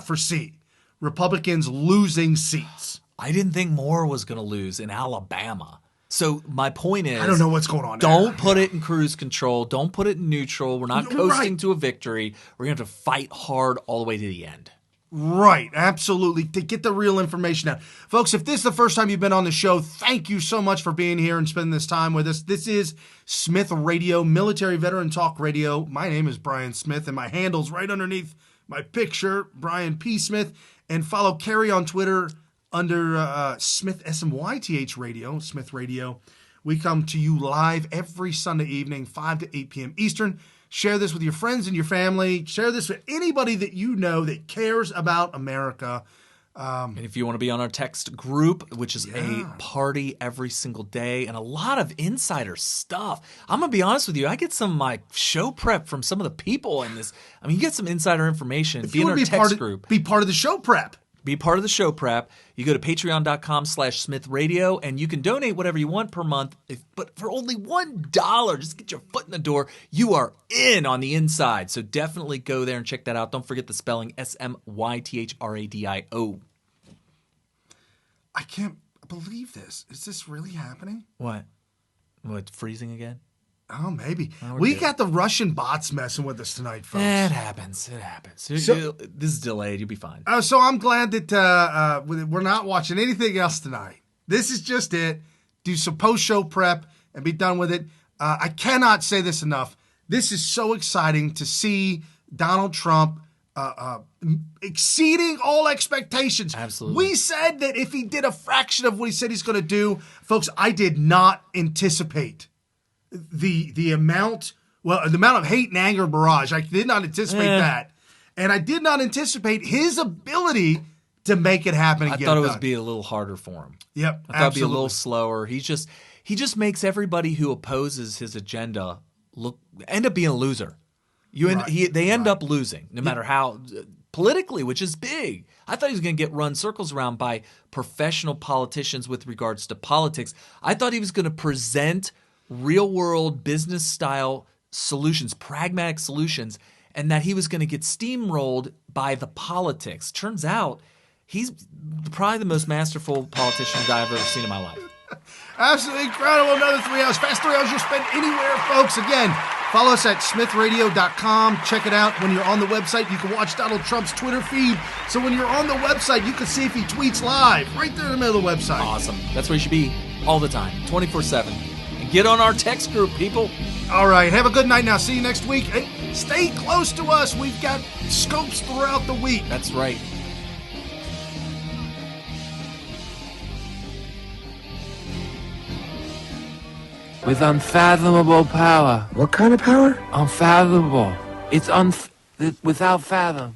foresee Republicans losing seats. I didn't think Moore was going to lose in Alabama. So my point is, I don't know what's going on. Don't put it in cruise control. Don't put it in neutral. We're not coasting to a victory. We're going to have to fight hard all the way to the end. Right, absolutely, to get the real information out. Folks, if this is the first time you've been on the show, thank you so much for being here and spending this time with us. This is Smith Radio, Military Veteran Talk Radio. My name is Brian Smith, and my handle's right underneath my picture, Brian P. Smith. And follow Carrie on Twitter under Smith, SMYTH Radio, Smith Radio. We come to you live every Sunday evening, 5 to 8 p.m. Eastern. Share this with your friends and your family. Share this with anybody that you know that cares about America. And if you want to be on our text group, which is a party every single day and a lot of insider stuff. I'm going to be honest with you. I get some of my show prep from some of the people in this. I mean, you get some insider information. Be in our text group. Be part of the show prep. Be part of the show prep. You go to patreon.com/SmithRadio, and you can donate whatever you want per month. But for only $1, just get your foot in the door. You are in on the inside. So definitely go there and check that out. Don't forget the spelling, SMYTHRADIO. I can't believe this. Is this really happening? What, freezing again? Oh, maybe. We got the Russian bots messing with us tonight, folks. It happens. So, this is delayed. You'll be fine. So I'm glad that we're not watching anything else tonight. This is just it. Do some post-show prep and be done with it. I cannot say this enough. This is so exciting to see Donald Trump exceeding all expectations. Absolutely. We said that if he did a fraction of what he said he's going to do, folks, I did not anticipate the amount of hate and anger and barrage. I did not anticipate that. And I did not anticipate his ability to make it happen again. I thought it would be a little harder for him. Yep, I thought it'd be a little slower. He just makes everybody who opposes his agenda end up being a loser. They end up losing, no matter how politically, which is big. I thought he was going to get run circles around by professional politicians with regards to politics. I thought he was going to present real-world business-style solutions, pragmatic solutions, and that he was going to get steamrolled by the politics. Turns out he's probably the most masterful politician that I've ever seen in my life. Absolutely incredible. Another 3 hours. Fast 3 hours you'll spend anywhere, folks. Again, follow us at smithradio.com. Check it out. When you're on the website, you can watch Donald Trump's Twitter feed. So when you're on the website, you can see if he tweets live right there in the middle of the website. Awesome. That's where you should be all the time, 24/7. And get on our text group, people. All right. Have a good night now. See you next week. And stay close to us. We've got scopes throughout the week. That's right. With unfathomable power. What kind of power? Unfathomable. It's without fathom.